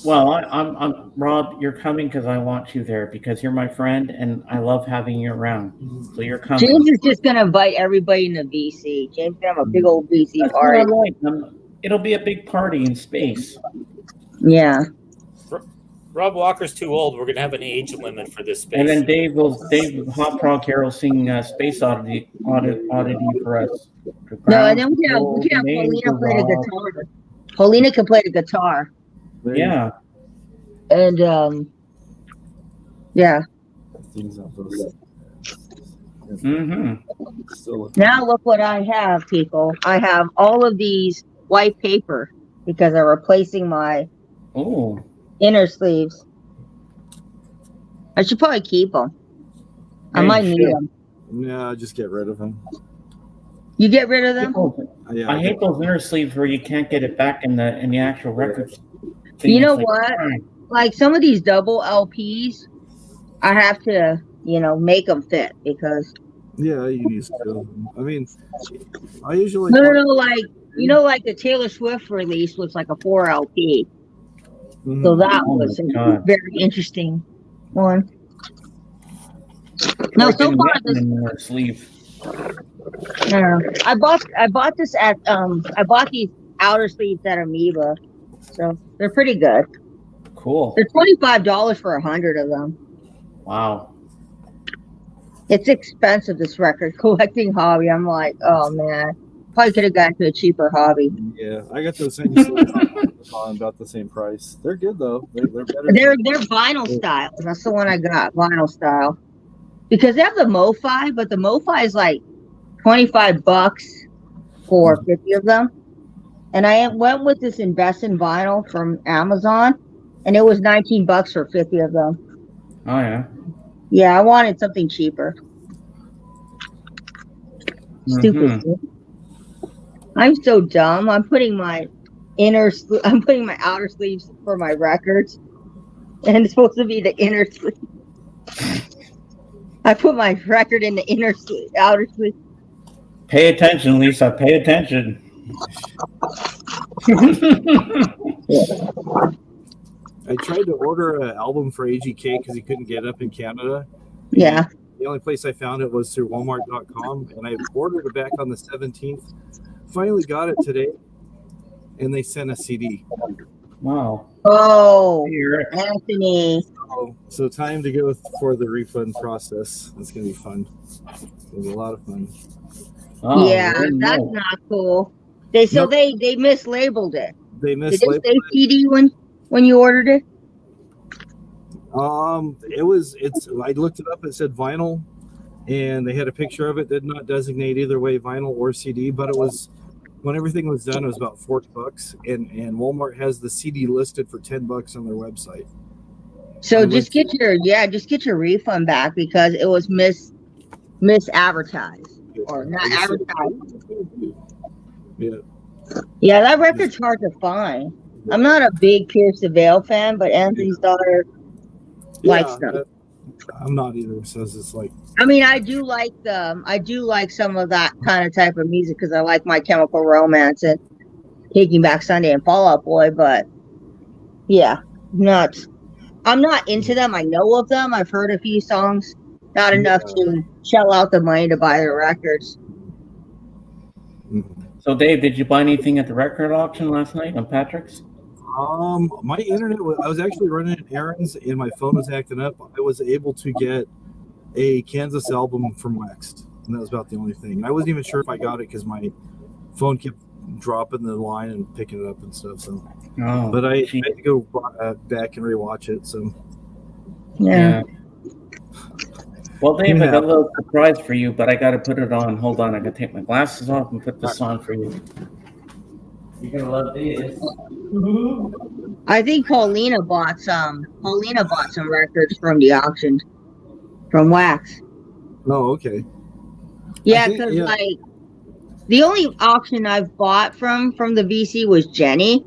Well, I'm Rob. You're coming because I want you there because you're my friend and I love having you around. So you're coming. James is just gonna invite everybody into VC. James gonna have a big old VC That's party. what I like. It'll be a big party in space. Yeah. Rob Walker's too old. We're going to have an age limit for this space. And then Dave Hot Frog here will sing Space Oddity for us. No, and then we can have Paulina play the guitar. Paulina can play the guitar. Yeah. And yeah. Things not those. Mm-hmm. Now look what I have, people. I have all of these white paper because I'm replacing my inner sleeves. I should probably keep them. I might need them. Yeah, just get rid of them. You get rid of them? Yeah, I hate those inner sleeves where you can't get it back in the actual records. You know what? Like some of these double LPs, I have to, make them fit because. Yeah, you use to. I mean, I usually. No, like like the Taylor Swift release was like a 4 LP. Mm-hmm. So that was a very interesting one. No, so far this sleeve. I bought this at I bought these outer sleeves at Amoeba, so they're pretty good. Cool. They're $25 for 100 of them. Wow. It's expensive, this record collecting hobby. I'm like, oh man, probably could have gotten to a cheaper hobby. Yeah, I got those same sleeves on about the same price. They're good though. They're better. They're vinyl style. That's the one I got, vinyl style. Because they have the MoFi, but the MoFi is like $25 for 50 of them. And I went with this Invest in Vinyl from Amazon, and it was $19 for 50 of them. Oh yeah. Yeah, I wanted something cheaper. Stupid. I'm so dumb. I'm putting my outer sleeves for my records, and it's supposed to be the inner sleeve. I put my record in the inner sleeve, outer sleeve. Pay attention, Lisa. Pay attention. I tried to order an album for AGK because he couldn't get it up in Canada. Yeah. The only place I found it was through Walmart.com, and I ordered it back on the 17th. Finally got it today, and they sent a CD. Wow. Oh, Here. Anthony. So time to go for the refund process. It's gonna be fun. It's gonna be a lot of fun. Oh, Yeah, very that's nice. not cool. They Nope. they mislabeled it. They Did mislabeled they say it. CD when you ordered it? I looked it up. It said vinyl, and they had a picture of it. Did not designate either way vinyl or CD, but it was when everything was done. It was about $40, and Walmart has the CD listed for $10 on their website. So just get your refund back because it was misadvertised or not advertised. Yeah. Yeah, that record's hard to find. I'm not a big Pierce the Veil fan, but Anthony's daughter likes them. I'm not either. So it's just like, I mean, I do like some of that kind of type of music because I like My Chemical Romance and Taking Back Sunday and Fall Out Boy. But yeah, I'm not into them. I know of them. I've heard a few songs. Not enough to shell out the money to buy their records. So, Dave, did you buy anything at the record auction last night on Patrick's? my internet I was actually running errands and my phone was acting up. I was able to get a Kansas album from Waxed, and that was about the only thing. And I wasn't even sure if I got it because my phone kept dropping the line and picking it up and stuff. So, but I had to go back and rewatch it. So, Yeah. Well, Dave, I got a little surprise for you, but I got to put it on. Hold on, I got to take my glasses off and put this on for you. You're gonna love this. I think Paulina bought some records from the auction from Wax. Oh, okay. Yeah, because like the only auction I've bought from the VC was Jenny.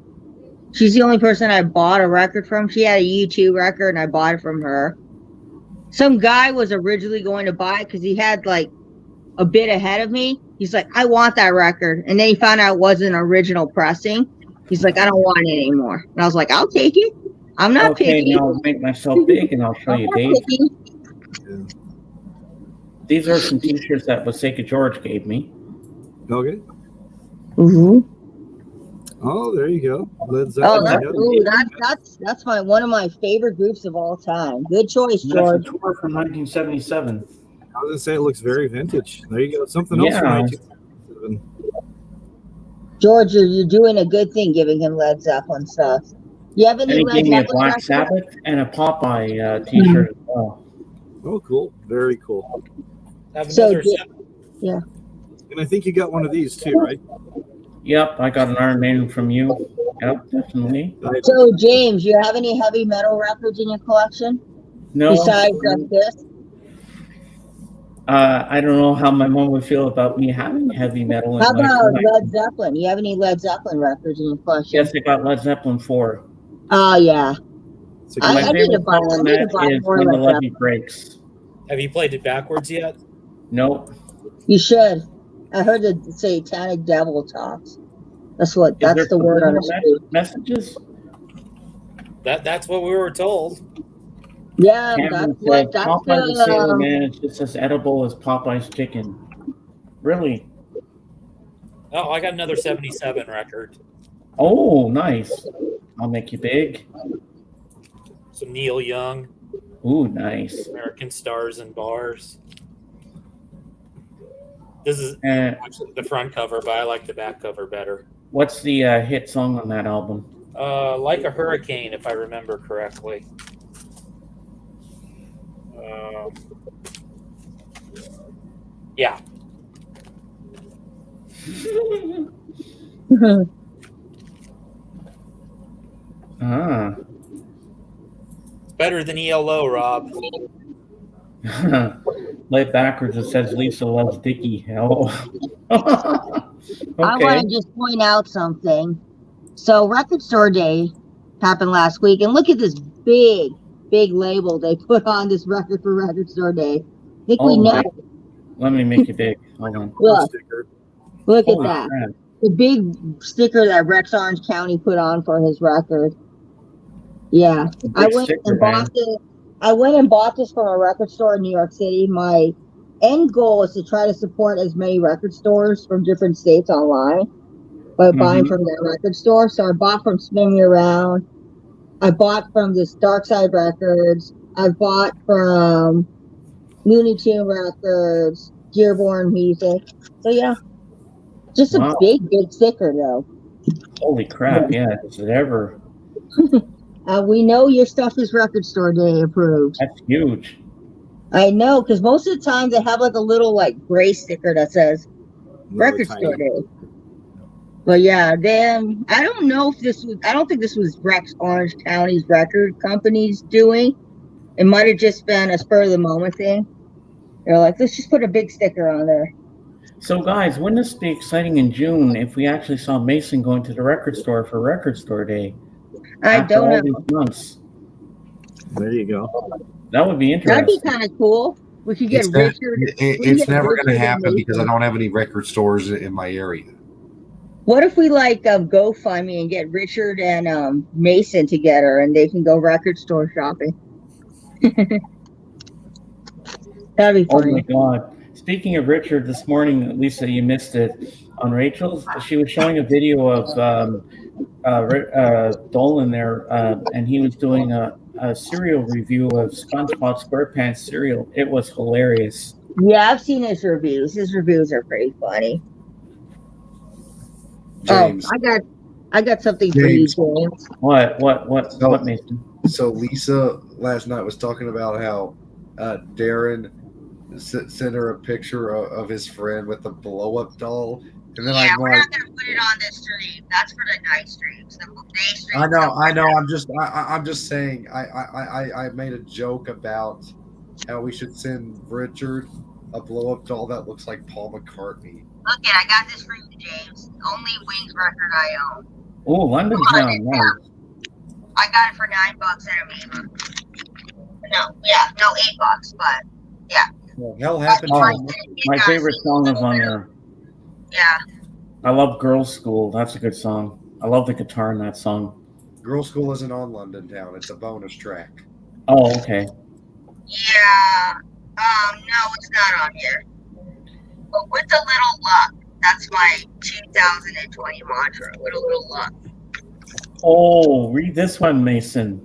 She's the only person I bought a record from. She had a U2 record and I bought it from her. Some guy was originally going to buy it because he had like a bit ahead of me. He's like, I want that record. And then he found out it wasn't original pressing. He's like, I don't want it anymore. And I was like, I'll take it. I'm not picky. Now I'll make myself big and I'll show you, Dave. These are some t-shirts that Wasaka George gave me. Okay. Mm-hmm. Oh, there you go. That's one of my favorite groups of all time. Good choice, George. That's a tour from 1977. I was gonna say it looks very vintage. There you go. Something else from 1977. George, you're doing a good thing giving him Led Zeppelin stuff. You have any and he Led gave me a Zeppelin Black Sabbath and a Popeye t-shirt as well. Oh, cool. Very cool. Yeah. And I think you got one of these too, right? Yep, I got an Iron Maiden from you. Yep, definitely. So, James, you have any heavy metal records in your collection? No. Besides this? I don't know how my mom would feel about me having heavy metal. How about Led Zeppelin? You have any Led Zeppelin records in your collection? Yes, I got Led Zeppelin 4. Oh, yeah. My favorite song on that is When the Levee Breaks. Have you played it backwards yet? Nope. You should. I heard the satanic devil talks. That's the word on the street. Messages? That's what we were told. Yeah, Popeye's a sailor man. It's just as edible as Popeye's chicken. Really? Oh, I got another 77 record. Oh, nice. I'll make you big. Some Neil Young. Ooh, nice. American Stars and Bars. This is actually the front cover, but I like the back cover better. What's the hit song on that album? Like a Hurricane, if I remember correctly. Yeah. It's better than ELO, Rob. Play it backwards. It says Lisa loves Dickie. Oh. Okay. I want to just point out something. So Record Store Day happened last week, and look at this big label they put on this record for Record Store Day. think we Oh know. my! Let me make it big. Hold on. Look, Sticker. look at Holy that. crap! The big sticker that Rex Orange County put on for his record. Yeah, A I big went sticker, and man. bought this. I went and bought this from a record store in New York City. My end goal is to try to support as many record stores from different states online by buying Mhm. from their record store. So I bought from Spin Me Around. I bought from this Dark Side Records. I bought from Looney Tune Records, Dearborn Music. So yeah, just a Wow! big sticker though. Holy crap! Yeah, is it ever? We know your stuff is record store day approved. That's huge. I know, because most of the time they have like a little like gray sticker that says Really record tiny. store day. But yeah, then I don't know if this was. I don't think this was Rex Orange County's record company's doing. It might have just been a spur of the moment thing. They're like, let's just put a big sticker on there. So, guys, wouldn't this be exciting in June if we actually saw Mason going to the record store for Record Store Day I after don't all know. these months? There you go. That would be That'd be interesting. kind of cool. We could get It's, not, Richard. it's never going to Richard and happen because I Mason. don't have any record stores in my area. What if we like GoFundMe and get Richard and Mason together and they can go record store shopping? That'd be Oh my funny. God! Speaking of Richard, this morning, Lisa, you missed it on Rachel's. She was showing a video of Dolan there, and he was doing a cereal review of SpongeBob SquarePants cereal. It was hilarious. Yeah, I've seen his reviews. His reviews are pretty funny. James. Oh, I got something for you, James. James. What, Mason? So Lisa last night was talking about how Darren sent her a picture of his friend with the blow-up doll, and then Yeah, I'm we're like, not gonna put it on this stream. That's for the night streams. The day streams. I know. I'm just saying. I made a joke about how we should send Richard a blow-up doll that looks like Paul McCartney. Look it, I got this for you, James. Only Wings record I own. Oh, London Town. Nice. I got it for $9 at Amoeba. No, $8, but yeah. Well, hell happened Oh, to him. my favorite song is on there. Yeah. I love Girls School. That's a good song. I love the guitar in that song. Girl School isn't on London Town. It's a bonus track. Oh, okay. Yeah. No, it's not on here. But with a little luck, that's my 2020 mantra. With a little luck. Oh, read this one, Mason.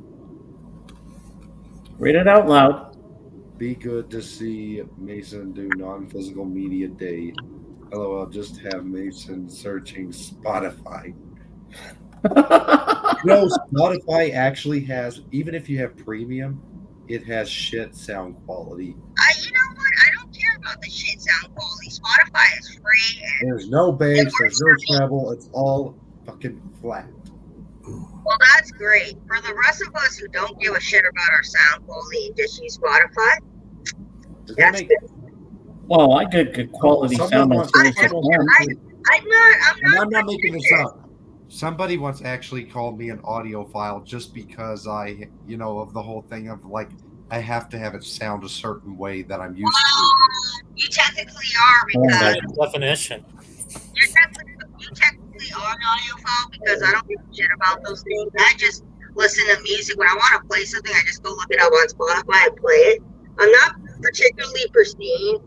Read it out loud. Be good to see Mason do non-physical media day. LOL, just have Mason searching Spotify. No, Spotify actually has, even if you have premium, it has shit sound quality. You know what? I don't care about the shit sound quality. Spotify is free. There's no bass, there's no treble, it's all fucking flat. Well, that's great. For the rest of us who don't give a shit about our sound quality and just use Spotify, Does that that's make good. Well, I get good quality sound on Sirius XM. I'm not making this up. Somebody once actually called me an audiophile just because I, of the whole thing of like, I have to have it sound a certain way that I'm used to. You technically are because Definition. you technically are an audiophile because I don't give a shit about those things. I just listen to music. When I want to play something, I just go look it up on Spotify and play it. I'm not particularly pristine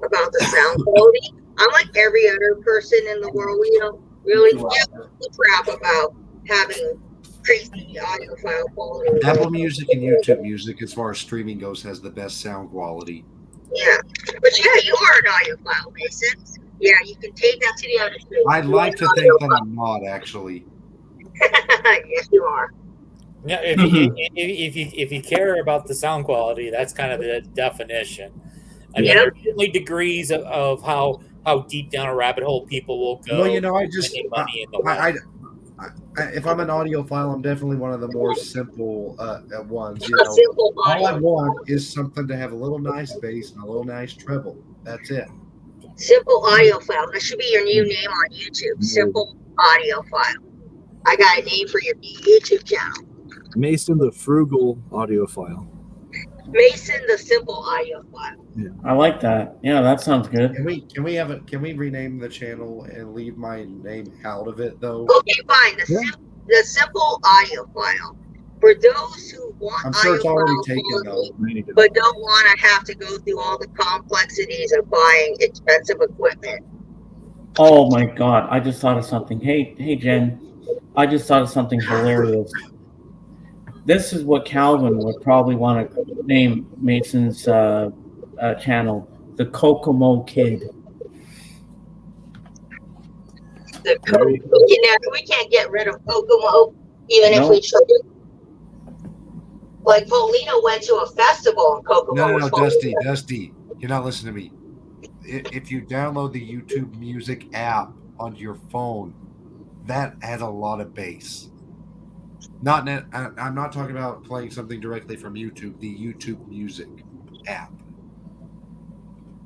about the sound quality. I'm like every other person in the world. We don't really give a crap about having crazy audiophile quality. Apple Music and YouTube Music, as far as streaming goes, has the best sound quality. Yeah, but yeah, you are an audiophile, Mason. Yeah, you can take that to the other stream. I'd like to think that I'm not, actually. Yes, you are. Yeah, if you care about the sound quality, that's kind of the definition. I mean, there's certainly degrees of how deep down a rabbit hole people will go. Well, I just, money in the web. if I'm an audiophile, I'm definitely one of the more simple ones. Simple All I audio. want is something to have a little nice bass and a little nice treble. That's it. Simple audiophile. That should be your new name on YouTube. Simple audiophile. I got a name for your YouTube channel. Mason the frugal audiophile. Mason the Simple Audiophile. I like that. Yeah, that sounds good. Can we rename the channel and leave my name out of it though? Okay, fine. The Simple Audiophile. For those who want I'm sure it's already audiophile taken though. quality, but don't want to have to go through all the complexities of buying expensive equipment. Oh my God! I just thought of something. Hey, Jen. I just thought of something hilarious. This is what Calvin would probably want to name Mason's channel, the Kokomo Kid. We can't get rid of Kokomo, even if we tried. Like Paulina went to a festival and Kokomo. No, Dusty, you're not listening to me. If you download the YouTube Music app onto your phone, that has a lot of bass. I'm not talking about playing something directly from YouTube. The YouTube Music app.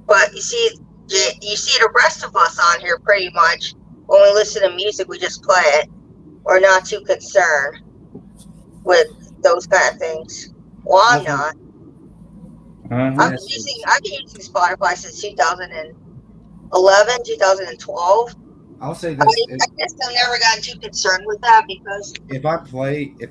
But you see the rest of us on here pretty much. When we listen to music, we just play it. We're not too concerned with those kind of things. Well, I'm not. I've been using Spotify since 2011, 2012. I'll say this. I guess I've never gotten too concerned with that because if I'm playing a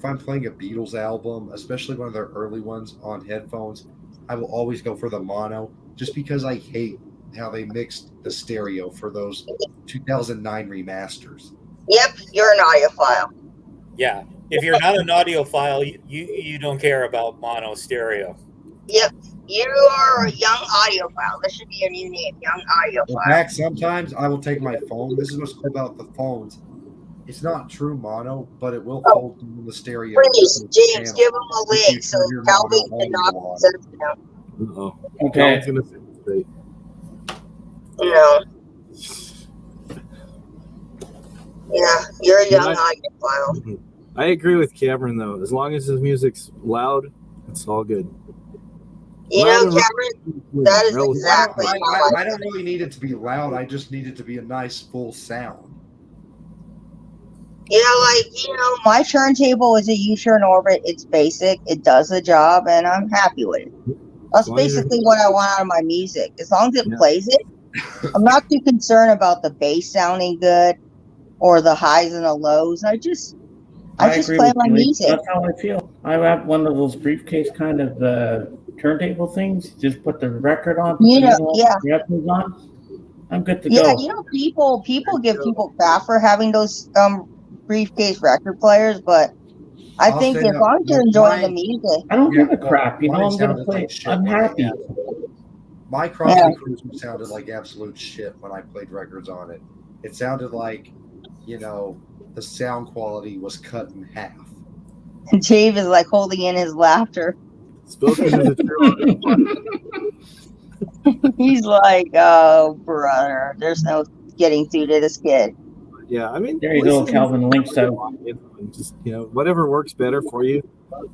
Beatles album, especially one of their early ones on headphones, I will always go for the mono, just because I hate how they mixed the stereo for those 2009 remasters. Yep, you're an audiophile. Yeah, if you're not an audiophile, you don't care about mono stereo. Yep, you are a young audiophile. This should be your new name, young audiophile. In fact, sometimes I will take my phone. This is what's cool about the phones. It's not true mono, but it will fold in the stereo. Please, James, give him a link so Calvin can knock himself down. Uh-oh. Okay. No. Yeah, you're a young audiophile. I agree with Cameron though. As long as his music's loud, it's all good. You know, Cameron, that is exactly how I don't really need it to be loud. I just need it to be a nice full sound. My turntable is a U-turn orbit. It's basic. It does the job, and I'm happy with it. That's basically what I want out of my music. As long as it plays it, I'm not too concerned about the bass sounding good or the highs and the lows. I just play my music. That's how I feel. I have one of those briefcase kind of turntable things. Just put the record on. Headphones on. I'm good to go. Yeah, people give people crap for having those briefcase record players, but I think as long as you're enjoying the music, I don't give a crap. I'm gonna play. I'm happy. My Crosby Cruiser sounded like absolute shit when I played records on it. It sounded like, the sound quality was cut in half. Dave is like holding in his laughter. He's like, oh, brother, there's no getting through to this kid. Yeah, I mean, there you go, Calvin. Links out. Just whatever works better for you.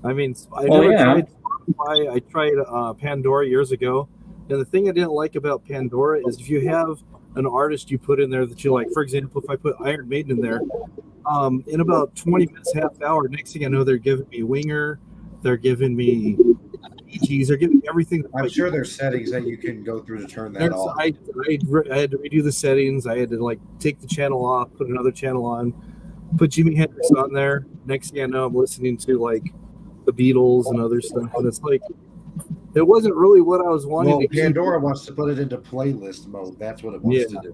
I mean, I tried Spotify. I tried Pandora years ago, and the thing I didn't like about Pandora is if you have an artist you put in there that you like. For example, if I put Iron Maiden in there, in about 20 minutes, half hour, next thing I know, they're giving me Winger, they're giving me EGs, they're giving me everything. I'm sure there's settings that you can go through to turn that off. I had to redo the settings. I had to take the channel off, put another channel on, put Jimi Hendrix on there. Next thing I know, I'm listening to the Beatles and other stuff, and it's it wasn't really what I was wanting to Pandora wants to put it into playlist mode. That's what it wants to do.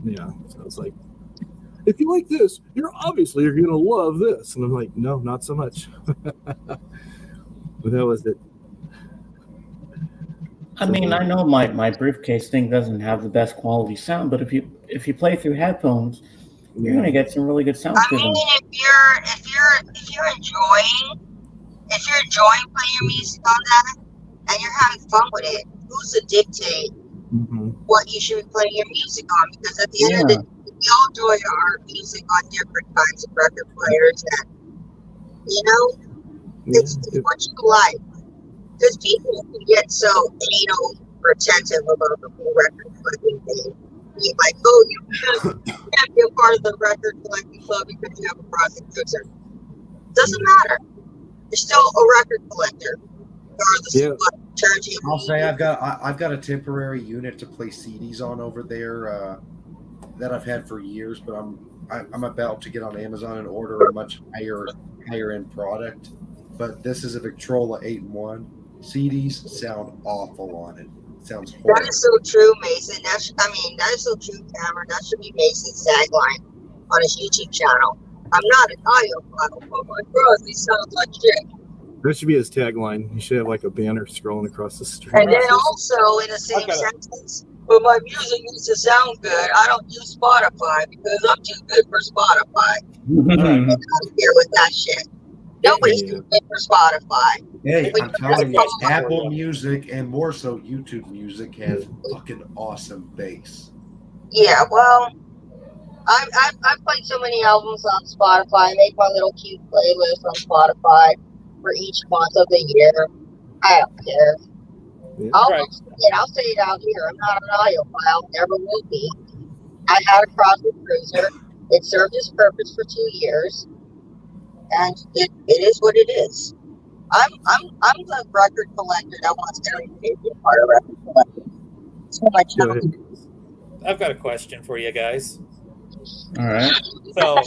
Yeah. So it's if you like this, you're going to love this. And I'm like, no, not so much. But that was it. I mean, I know my briefcase thing doesn't have the best quality sound, but if you play through headphones, you're gonna get some really good sound. I mean, if you're enjoying playing your music on that and you're having fun with it, who's to dictate what you should be playing your music on? Because at the end of the day, we all enjoy our music on different kinds of record players, and it's what you like. Because people can get so retentive about the whole record collecting thing. You're like, oh, you can't be a part of the record collecting club because you have a Crosby Cruiser. Doesn't matter. You're still a record collector. regardless Yeah. of what turntable. I'll say I've got a temporary unit to play CDs on over there that I've had for years, but I'm about to get on Amazon and order a much higher end product. But this is a Victrola 8-in-1. CDs sound awful on it. Sounds That horrible. is so true, Mason. That is so true, Cameron. That should be Mason's tagline on his YouTube channel. I'm not an audiophile, but my brothers sounds like shit. That should be his tagline. He should have like a banner scrolling across the street. And then also in the same sentence, but my music needs to sound good. I don't use Spotify because I'm too good for Spotify. Get out of here with that shit. Nobody's too good for Spotify. Hey, But I'm telling you, that's Apple Music and more so YouTube Music has fucking awesome bass. Yeah, well, I've played so many albums on Spotify. I make my little cute playlist on Spotify for each month of the year. I don't care. Yeah. I'll say it out here. I'm not an audiophile. Never will be. I had a Crosby Cruiser. It served its purpose for 2 years, and it is what it is. I'm the record collector that wants everything to be part of record collecting. It's what my Go channel. ahead. I've got a question for you guys. All right. So,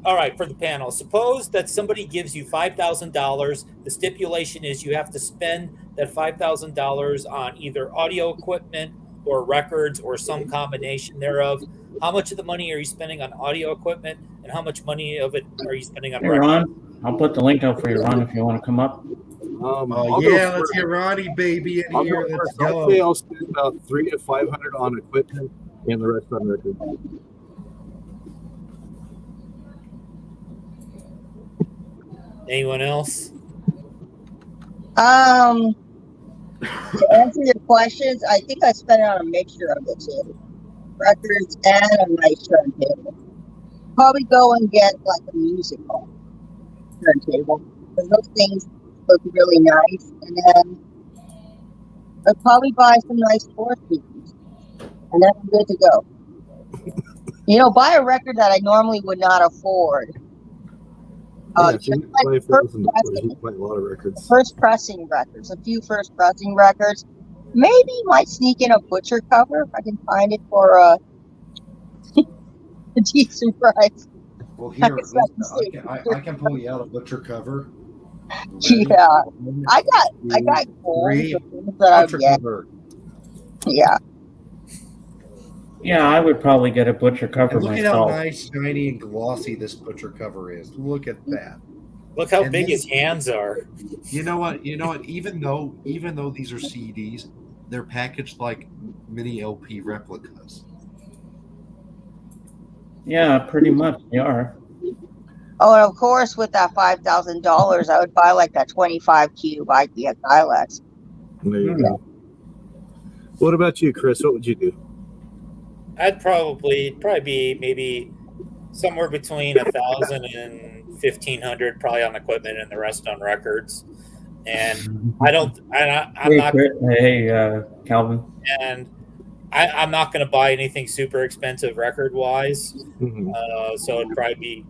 all right, for the panel, suppose that somebody gives you $5,000. The stipulation is you have to spend that $5,000 on either audio equipment or records or some combination thereof. How much of the money are you spending on audio equipment, and how much money of it are you spending on Hey, records? Ron, I'll put the link out for you, Ron, if you want to come up. I'll Oh go yeah, let's first. get Ronnie baby in I'll here. go Let's first. I'll say go. I'll spend about $300 to $500 on equipment and the rest on record. Anyone else? To answer your questions, I think I spent it on a mixture of the two, records and a nice turntable. Probably go and get like a musical turntable because those things look really nice, and then I'd probably buy some nice floor speakers, and then I'm good to go. Buy a record that I normally would not afford. If you buy $5,000, you buy a lot of records. First pressing records, a few first pressing records. Maybe might sneak in a butcher cover if I can find it for a decent price. Well, here, listen, I can pull you out a butcher cover. Yeah, I got gold Three that I butcher get. cover. Yeah, Yeah, I would probably get a butcher cover And look at how myself. nice, shiny, and glossy this butcher cover is. Look at that. Look how And big then- his hands are. You know what? Even though these are CDs, they're packaged like mini LP replicas. Yeah, pretty much they are. Oh, and of course, with that $5,000, I would buy like that 25 cube IKEA Kylex. There you go. What about you, Chris? What would you do? I'd probably be maybe somewhere between 1,000 and 1,500, probably on equipment, and the rest on records. And I'm not. Hey, Calvin. And I'm not going to buy anything super expensive record wise. Mm-hmm. So it'd probably be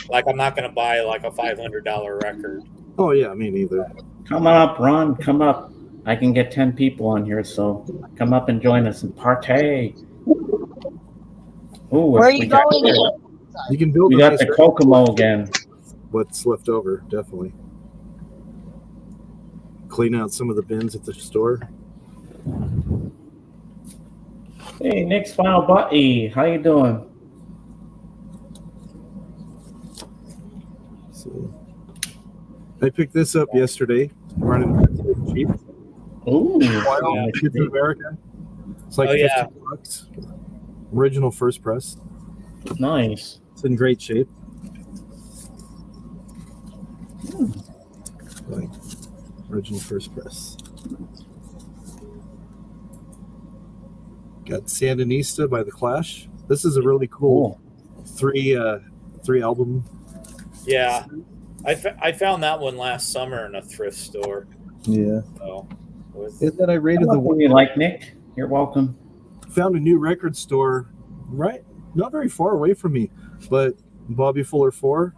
like I'm not going to buy like a $500 record. Oh yeah, me neither. Come on up, Ron. Come up. I can get 10 people on here, so come up and join us and partay. Ooh, Where are you going? You can build. We a got nice the record. Kokomo again. What's left over, definitely. Clean out some of the bins at the store. Hey, Nick's Final Butty. How you doing? So, I picked this up yesterday. Running cheap. Ooh. Wow, it's in America. It's like $50. Original first press. Nice. It's in great shape. Like, original first press. Got Sandinista by The Clash. This is a really cool three album. Yeah, I found that one last summer in a thrift store. Yeah. So, And then I rated the one. You like Nick? You're welcome. Found a new record store right not very far away from me, but Bobby Fuller 4,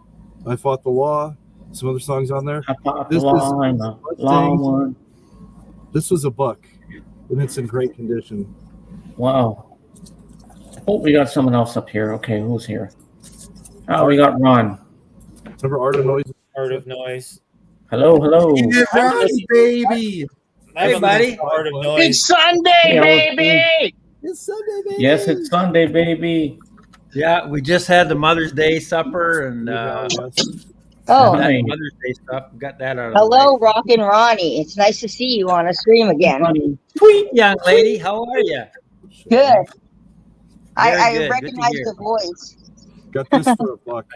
I Fought the Law, some other songs on there. I popped This the is line, a long one. This was a buck, and it's in great condition. Wow. Oh, we got someone else up here. Okay, who's here? Oh, we got Ron. Remember Art of Noise? Art of Noise. Hello, hello. baby. Hey, buddy. Art of Noise. It's Sunday, Hey, baby. It's Sunday, baby. Yes, it's Sunday, baby. Yeah, we just had the Mother's Day supper and Oh, Hi. Mother's Day stuff. Got that out of the hello, Rock and Ronnie. It's nice to see you on a stream again. Funny. way. Young lady, how are you? Good. I Very good. Good to recognize hear. the voice. Got this for a buck.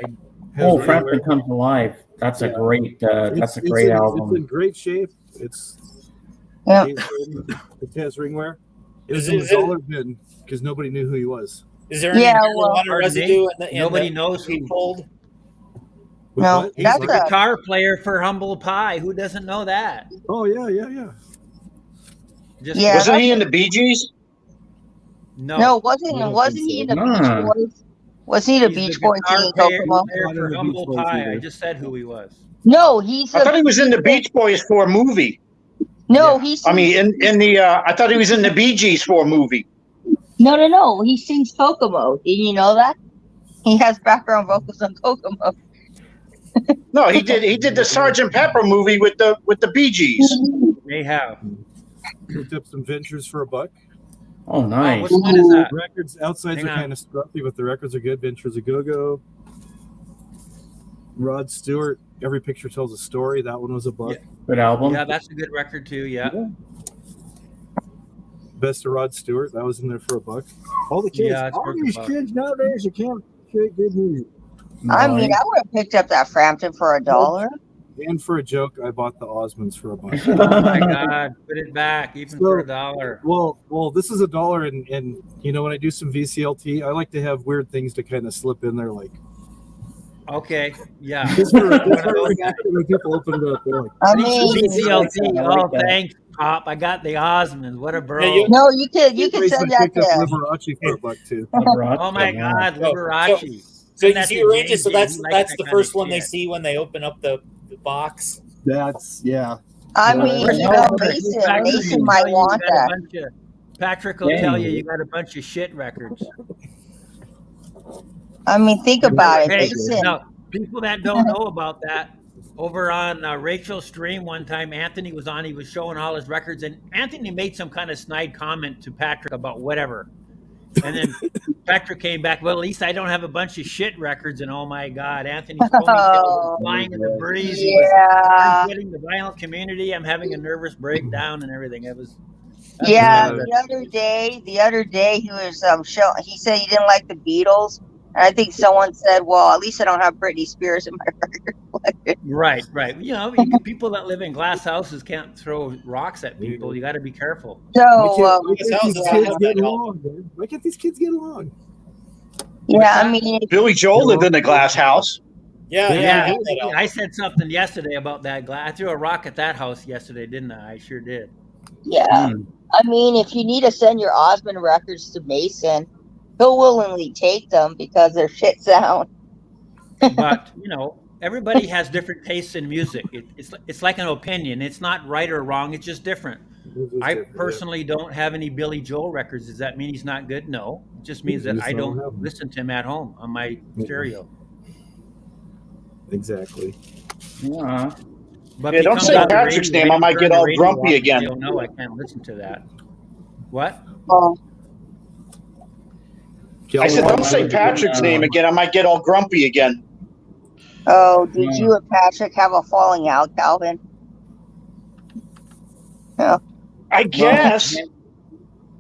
Oh, Has Frampton ringwear. Comes Alive. That's a great. That's a It's great in, album. It's in great shape. It's Yeah. it has ringwear. It Is was in it- the dollar bin because nobody knew who he was. Is there any Yeah, marijuana well- Pardon residue me? in Nobody the knows who. fold? With No, what? He's That's the a- guitar player for Humble Pie. Who doesn't know that? Oh yeah. Just Yeah. Wasn't he in the Bee Gees? No, wasn't I don't wasn't think he so. in the Nah. Beach Boys? Wasn't he the He's Beach Boys guitar singing player Kokomo? Not in for the Humble Beach Boys Pie. either. I just said who he was. No, he's. I thought he was in the Beach Boys for a movie. No, Yeah. he's. I mean, in the I thought he was in the Bee Gees for a movie. No. He sings Kokomo. Didn't you know that? He has background vocals on Kokomo. No, he did. He did the Sergeant Pepper movie with the Bee Gees. They have. Picked up some Ventures for a buck. Oh, Oh, nice. which one is that? Records outsides Hang are on. kind of scruffy, but the records are good. Ventures a go-go. Rod Stewart. Every picture tells a story. That one was a buck. Good album. Yeah, that's a good record too. Yeah. Best of Rod Stewart. That was in there for a buck. All the kids. Yeah, it's all worth a these buck. kids nowadays, you can't create good music. I mean, Nice. I would have picked up that Frampton for $1. And for a joke, I bought the Osmonds for a buck. Oh my God! Put it back, even for $1. Well, this is $1, and you know when I do some VCLT, I like to have weird things to kind of slip in there, like Okay. Yeah. just for One of those guys. when people open it up, they're like, I Thanks for mean, VCLT. I like Oh, that. thanks, Pop. I got the Osmonds. What a bro. Yeah, you- no, you could Grace, send I that picked up to. Liberace for a buck too. Oh my Yeah. God, Liberace. So you That's see, a Regis, so JJ. that's He likes that's that the kind of first one they shit. see when they open up the box. That's yeah. I Yeah. mean, First you of know, all, Mason Patrick will might tell you want got a that. bunch of- Patrick will tell you got a bunch of shit records. I mean, think about it, Hey, Mason. now, people that don't know about that, over on Rachel's stream one time, Anthony was on. He was showing all his records, and Anthony made some kind of snide comment to Patrick about whatever. And then Patrick came back. Well, at least I don't have a bunch of shit records. And oh my God, Anthony's ponytail was flying in the breeze. He was Yeah, getting the violent community. I'm having a nervous breakdown and everything. It was. that was yeah. another- The other day, he was show. He said he didn't like the Beatles, and I think someone said, "Well, at least I don't have Britney Spears in my record collection." Right. You know, people that live in glass houses can't throw rocks at people. You got to be careful. So, Why This can't house these is kids not get that along, man? Why can't these kids get along? yeah, I mean, Billy Joel lived in the glass house. Yeah, Yeah, yeah. I said something yesterday about that glass. I threw a rock at that house yesterday, didn't I? I sure did. yeah. Hmm. I mean, if you need to send your Osmond records to Mason, he'll willingly take them because they're shit sound. But you know, everybody has different tastes in music. It's like an opinion. It's not right or wrong. It's just different. I personally don't have any Billy Joel records. Does that mean he's not good? No. It just means that Just I don't don't have them. listen to him at home on my stereo. Exactly. Yeah. But Yeah, if he don't comes say on the Patrick's radio, name. I might turn get the all radio grumpy off, again. they'll know I can't listen to that. What? Oh, I said, don't say Patrick's name again. I might get all grumpy again. oh, did you and Patrick have a falling out, Calvin? I guess.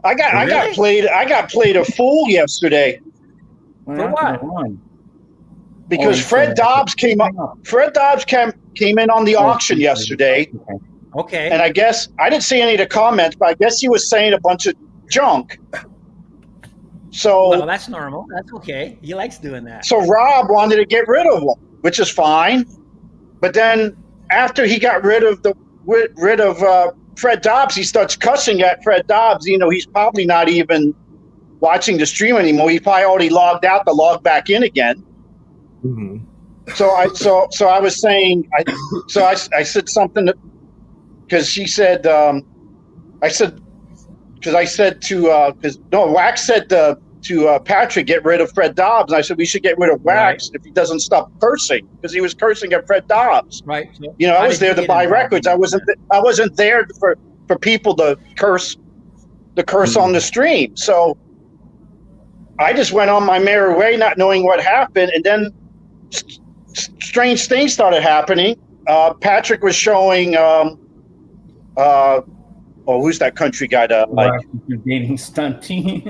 I got played a fool yesterday What For happened what? to Ron? because Oh, Fred Dobbs came up. Fred Dobbs came in on the auction yesterday, Okay. and I guess I didn't see any of the comments, but I guess he was saying a bunch of junk. So Well, that's normal. That's okay. He likes doing that. So Rob wanted to get rid of him, which is fine. But then after he got rid of Fred Dobbs, he starts cussing at Fred Dobbs. You know, he's probably not even watching the stream anymore. He probably already logged out to log back in again. Mm-hmm. So I was saying I said something because she said I said to because no, Wax said to Patrick, get rid of Fred Dobbs. And I said we should get rid of Wax if he doesn't stop cursing, because he was cursing at Fred Dobbs. Right. So You know, I how was did you there to get buy involved records. in I wasn't there for people to curse on the stream. So I just went on my merry way, not knowing what happened, and then strange things started happening. Patrick was showing who's that country guy that like dating stunty.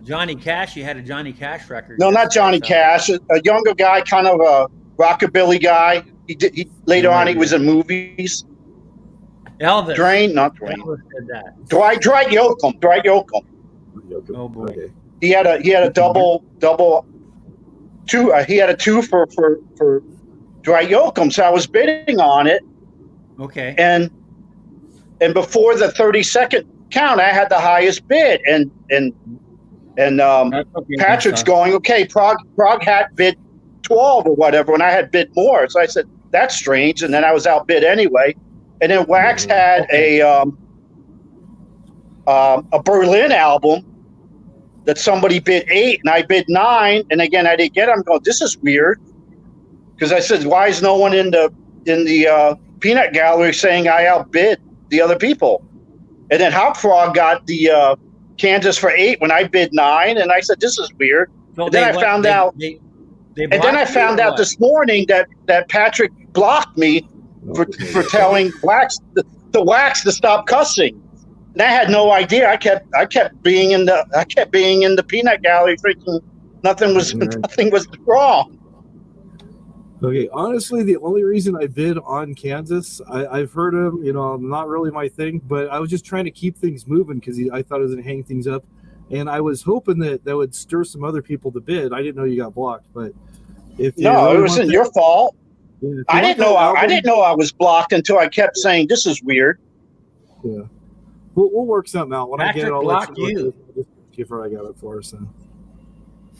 Johnny Cash? You had a Johnny Cash record. no, not Johnny Cash, a younger guy, kind of a rockabilly guy. He later on he was in movies. Elvis. Not Dwayne. Elvis did that. Dwight Yoakam. Oh boy. Okay. He had a double two. He had a two for Dwight Yoakam. So I was bidding on it, Okay. and before the 30-second count, I had the highest bid, and Patrick's going, okay, Prague had bid 12 or whatever, and I had bid more. So I said, that's strange, and then I was outbid anyway. And then Wax had a Berlin album that somebody bid 8 and I bid 9, and again I didn't get it. I'm going, this is weird, because I said, why is no one in the peanut gallery saying I outbid the other people? And then Hop Frog got the Kansas for 8 when I bid 9, and I said, this is weird. So and then I found out this morning that Patrick blocked me for telling Wax the Wax to stop cussing. And I had no idea. I kept being in the peanut gallery thinking nothing was wrong. Okay, honestly, the only reason I bid on Kansas, I've heard him, not really my thing, but I was just trying to keep things moving because I thought it was going to hang things up. And I was hoping that would stir some other people to bid. I didn't know you got blocked, but it wasn't your fault. I didn't know I was blocked until I kept saying this is weird. Yeah, we'll work something out when Patrick I get it. I'll blocked let you. Give her I got it for us. So.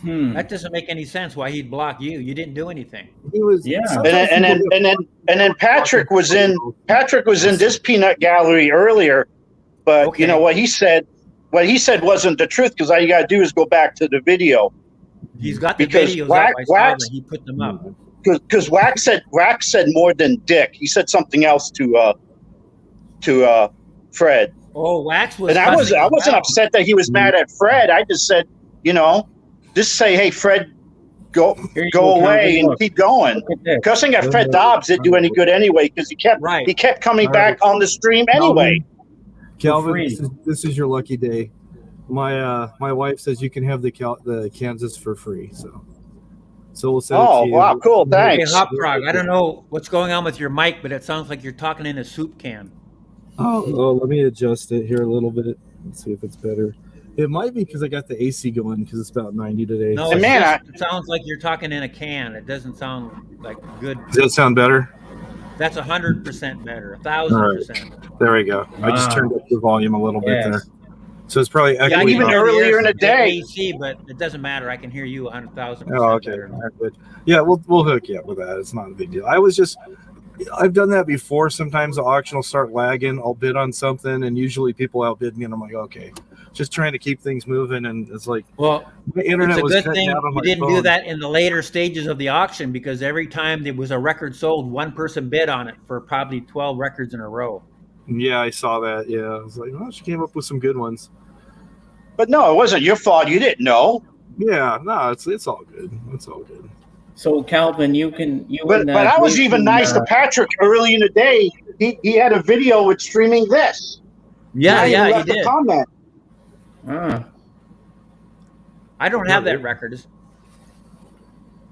That doesn't make any sense. Why he'd block you? You didn't do anything. He was, and then Patrick was in this peanut gallery earlier, but Okay. what he said wasn't the truth, because all you got to do is go back to the video. He's got the Because videos Wax- up. I saw Wax- that. He put them up. Because Wax said more than Dick. He said something else to Fred. Oh, Wax was. And I cussing as wasn't well. upset that he was mad at Fred. I just said, just say, hey, Fred, go away and keep going. Cussing at Fred Dobbs didn't do any good anyway, because he kept coming back on the stream anyway. Calvin, this is your lucky day. My wife says you can have the Kansas for free, so we'll send it to you. Wow, cool, thanks. Hey, Hop Frog, I don't know what's going on with your mic, but it sounds like you're talking in a soup can. Oh, let me adjust it here a little bit. Let's see if it's better. It might be because I got the AC going, because it's about 90 today. No, it sounds like you're talking in a can. It doesn't sound like good. Does that sound better? That's 100% better. 1,000%. There we go. I just turned up the volume a little bit there. So it's probably Yeah, even earlier in the day. AC, but it doesn't matter. I can hear you 100,000%. Oh, okay. Better. Yeah, we'll hook you up with that. It's not a big deal. I've done that before. Sometimes the auction will start lagging. I'll bid on something, and usually people outbid me, and I'm like, okay, just trying to keep things moving. And it's like, well, the internet was it's a good thing you didn't do phone. that in the later stages of the auction, because every time there was a record sold, one person bid on it for probably 12 records in a row. Yeah, I saw that. Yeah, I was like, well, she came up with some good ones. But no, it wasn't your fault. You didn't know. Yeah, no, it's all good. It's all good. So Calvin, But I was even nice to Patrick early in the day. He had a video with streaming this. Yeah, he he left did. a comment. I don't have that record.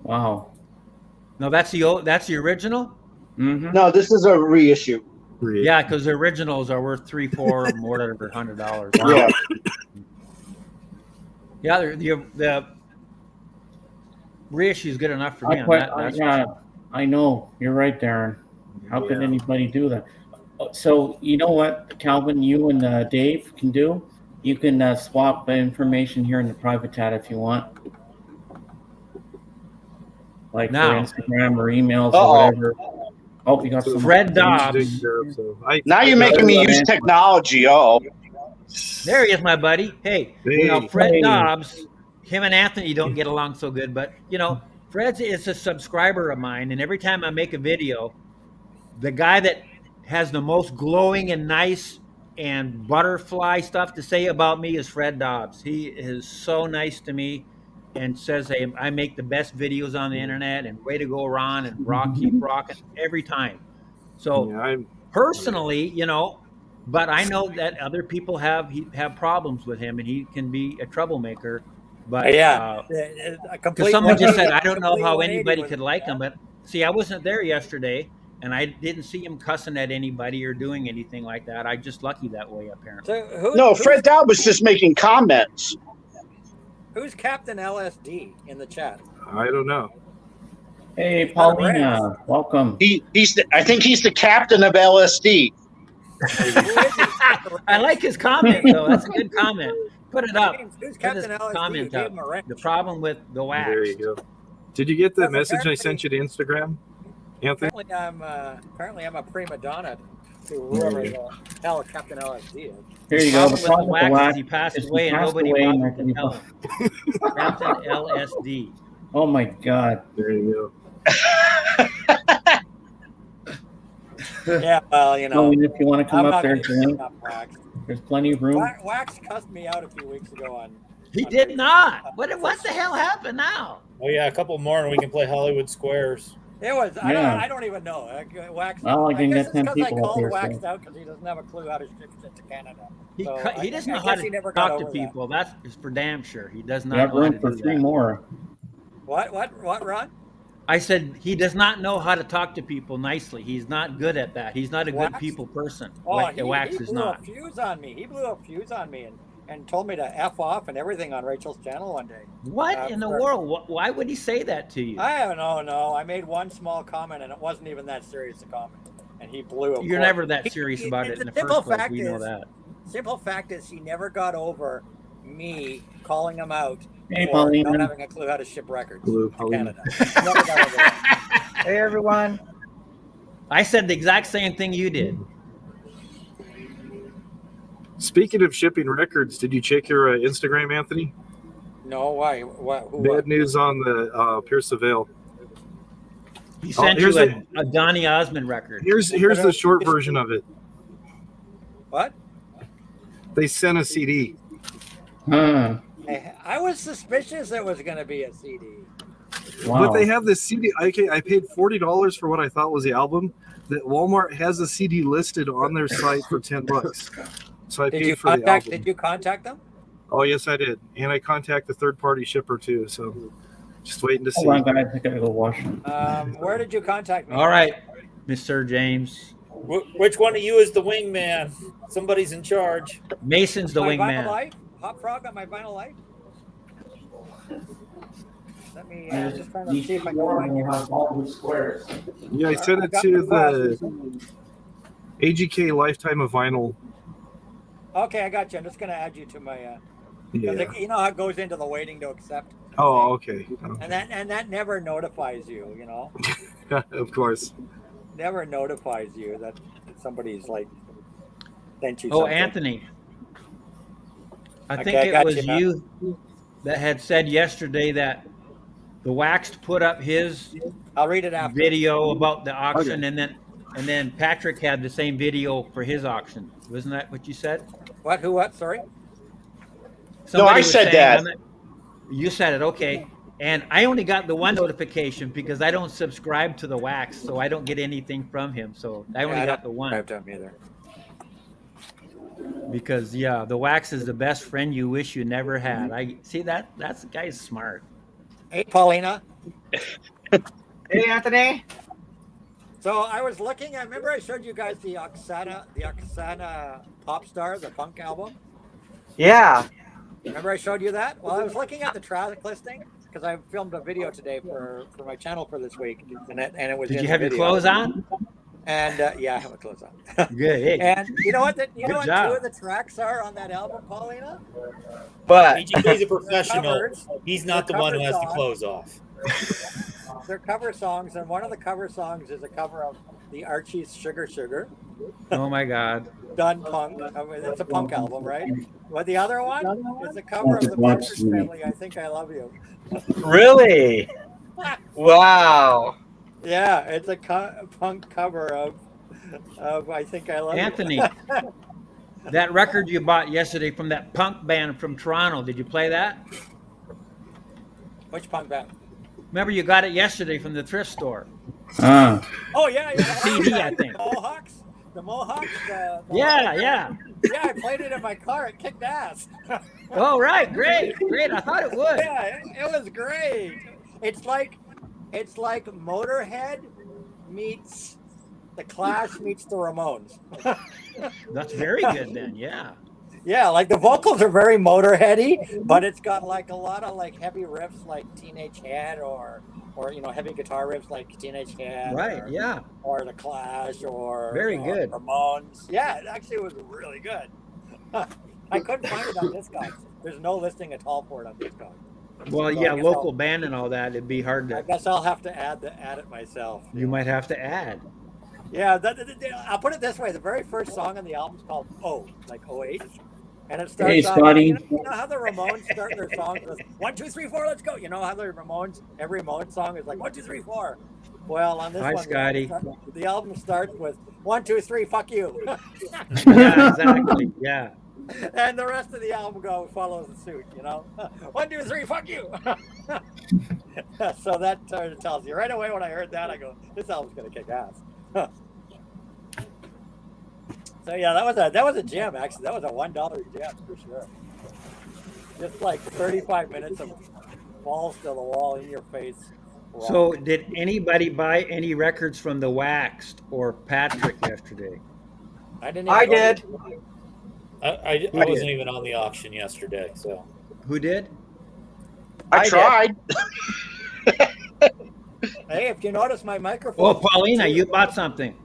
Wow. No, that's the original. Mm-hmm. No, this is a reissue. Yeah, because the originals are worth $300, $400, more than $100. Yeah. Yeah, the reissue is good enough for me. I know. You're right, Darren. How could anybody do that? So you know what, Calvin, you and Dave can do? You can swap information here in the private chat if you want. like Now. for Instagram or emails Uh-oh. or whatever. Hope you got So some. Fred I need to Dobbs. take care of, so Now you're making me use technology. Oh, There he is, my buddy. Hey, now Hey. Fred Hey. Dobbs, him and Anthony don't get along so good, but Fred is a subscriber of mine, and every time I make a video, the guy that has the most glowing and nice and butterfly stuff to say about me is Fred Dobbs. He is so nice to me and says, hey, I make the best videos on the internet, and way to go, Ron, and keep rocking every time. So Yeah, personally, but I know that other people have problems with him, and he can be a troublemaker. But Yeah, because someone just said, I don't know how anybody could like him, but see, I wasn't there yesterday, and I didn't see him cussing at anybody or doing anything like that. I just lucky that way, apparently. So no, Fred Dobb was just making comments. Who's Captain LSD in the chat? I don't know. Hey, Paulina, welcome. I think he's the captain of LSD. I like his comment, though. That's a good comment. Put it up. Who's Put his Captain LSD? comment Gave up. him a wrench. The problem with the wax. There you go. Did you get the Yes, message I sent you to Instagram, Anthony? Apparently I'm a prima donna to whoever the hell Captain LSD is. Here you The go. The problem with the problem with the wax wax is he passed is he away and passed nobody away and bothered to nobody tell him. Captain LSD. Oh my God. There you Yeah, well, Oh, and if you want to come I'm up not there, gonna Glenn, stop Wax. there's plenty of room. Wax cussed me out a few weeks ago on. He on did Facebook. not. What the hell happened now? Oh yeah, a couple more and we can play Hollywood Squares. It was. Yeah. I don't even know. Wax. Well, I can guess get 10 it's because I people up called here, Waxed so. out because he doesn't have a clue how to ship shit to Canada. He So he doesn't I know how guess he never to got talk to over that. people. That is for damn sure. He does You not have know how to room for do 3 that. more. What, Ron? I said he does not know how to talk to people nicely. He's not good at that. He's not a good Wax? people person. Oh, Wax he is blew not. a fuse on me. He blew a fuse on me and told me to F off and everything on Rachel's channel one day. What in the for- world? Why would he say that to you? I don't know. No, I made one small comment and it wasn't even that serious a comment. And he blew a You're cord. never that serious about it in the first place. We know that. Simple fact is he never got over me calling him out Hey, for Paulina. not having a clue how to ship records Hello, to Paulina. Canada. He never got over that. Hey everyone. I said the exact same thing you did. Speaking of shipping records, did you check your Instagram, Anthony? No, why? What? Who? Bad news on the Pierce the Veil. He sent here's you a Donny Osmond record. Here's the short version of it. What? They sent a CD. Huh. I was suspicious it was going to be a CD. Wow. But they have this CD. Okay, I paid $40 for what I thought was the album. That Walmart has a CD listed on their site for $10. So I Did paid you for the contact? album. Did you contact them? Oh yes, I did, and I contacted the third-party shipper too. So just waiting to see. Hold on, guys. I gotta go wash. Where did you contact me? All right, Mr. James. Which one of you is the wingman? Somebody's in charge. Mason's the My Vinyl wingman. Life? Hot Frog on my Vinyl Life? Let me just trying to see if I can find you. Yeah, I sent it got to the glasses. the AGK Lifetime of Vinyl. Okay, I got you. I'm just going to add you to my. 'Cause Yeah. you know how it goes into the waiting to accept, Oh, okay. and that never notifies you. You know, Of course. never notifies you that somebody's like sent you. Oh, something. Anthony. I Okay, think I it got was you. you that had said yesterday that the Waxed put up his I'll read it after. video about the auction, and then Patrick had the same video for his auction. Wasn't that what you said? What? Who? What? Sorry. Somebody I was said saying- that. You said it, okay. And I only got the one notification because I don't subscribe to the Wax, so I don't get anything from him. So I only got the one. I've done either. Because the Wax is the best friend you wish you never had. I see that's the guy's smart. Hey, Paulina. Hey Anthony. So I was looking. I remember I showed you guys the Oksana Pop Star, the funk album. Yeah. Remember I showed you that? Well, I was looking at the track listing because I filmed a video today for my channel for this week, and it was. Did in you the have your video. clothes on? And yeah, I have my clothes on. Good. Hey. And you know what? Good Two job. of the tracks are on that album, Paulina. But AGK's a professional. Covers. He's not the The one who has covers the on. clothes off. they're cover songs, and one of the cover songs is a cover of the Archies' "Sugar Sugar," Oh my God. done punk. I mean, it's a punk album, right? But the other one is a cover That's of the watch Partridge me. Family. "I Think I Love You." Really? Wow. Yeah, it's a punk cover of "I Think I Love Anthony, You." that record you bought yesterday from that punk band from Toronto, did you play that? Which punk band? Remember, you got it yesterday from the thrift store. Ah, Oh yeah, yeah. CD, I think. The Mohawks. The Mohawks. Yeah, yeah. Yeah, I played it in my car. It kicked ass. Oh, right. Great. Great. I thought it would. Yeah, it was great. It's like Motorhead meets the Clash meets the Ramones. That's very good then. Yeah. Yeah, like the vocals are very Motorheady, but it's got like a lot of like heavy riffs like Teenage Head or heavy guitar riffs like Teenage Head. Right. Or, Yeah. or the Clash or Very good. Ramones. Yeah, it actually was really good. I couldn't find it on Discogs. There's no listing at all for it on Discogs. Well, So yeah, I guess local band and all that. It'd be hard I to. guess I'll have to add it myself. You might have to add. Yeah, I'll put it this way: the very first song on the album is called "Oh," like OH, and it starts Hey, off. Scotty. You know how the Ramones start their songs with 1, 2, 3, 4, let's go. You know how the Ramones, every Ramones song is like 1, 2, 3, 4. Well, on this Hi, one, Scotty. the album starts with 1, 2, 3, fuck you, Yeah, exactly. Yeah. and the rest of the album follows the suit. 1, 2, 3, fuck you. So that tells you right away. When I heard that, I go, this album's gonna kick ass. So yeah, that was a gem. Actually, that was a $1 gem for sure. Just like 35 minutes of balls to the wall in your face. rock. So, did anybody buy any records from the Waxed or Patrick yesterday? I didn't. I even go did. to- I wasn't even on the auction yesterday, so Who did? I I did. tried. Hey, if you notice my microphone. Oh, Paulina, you bought something.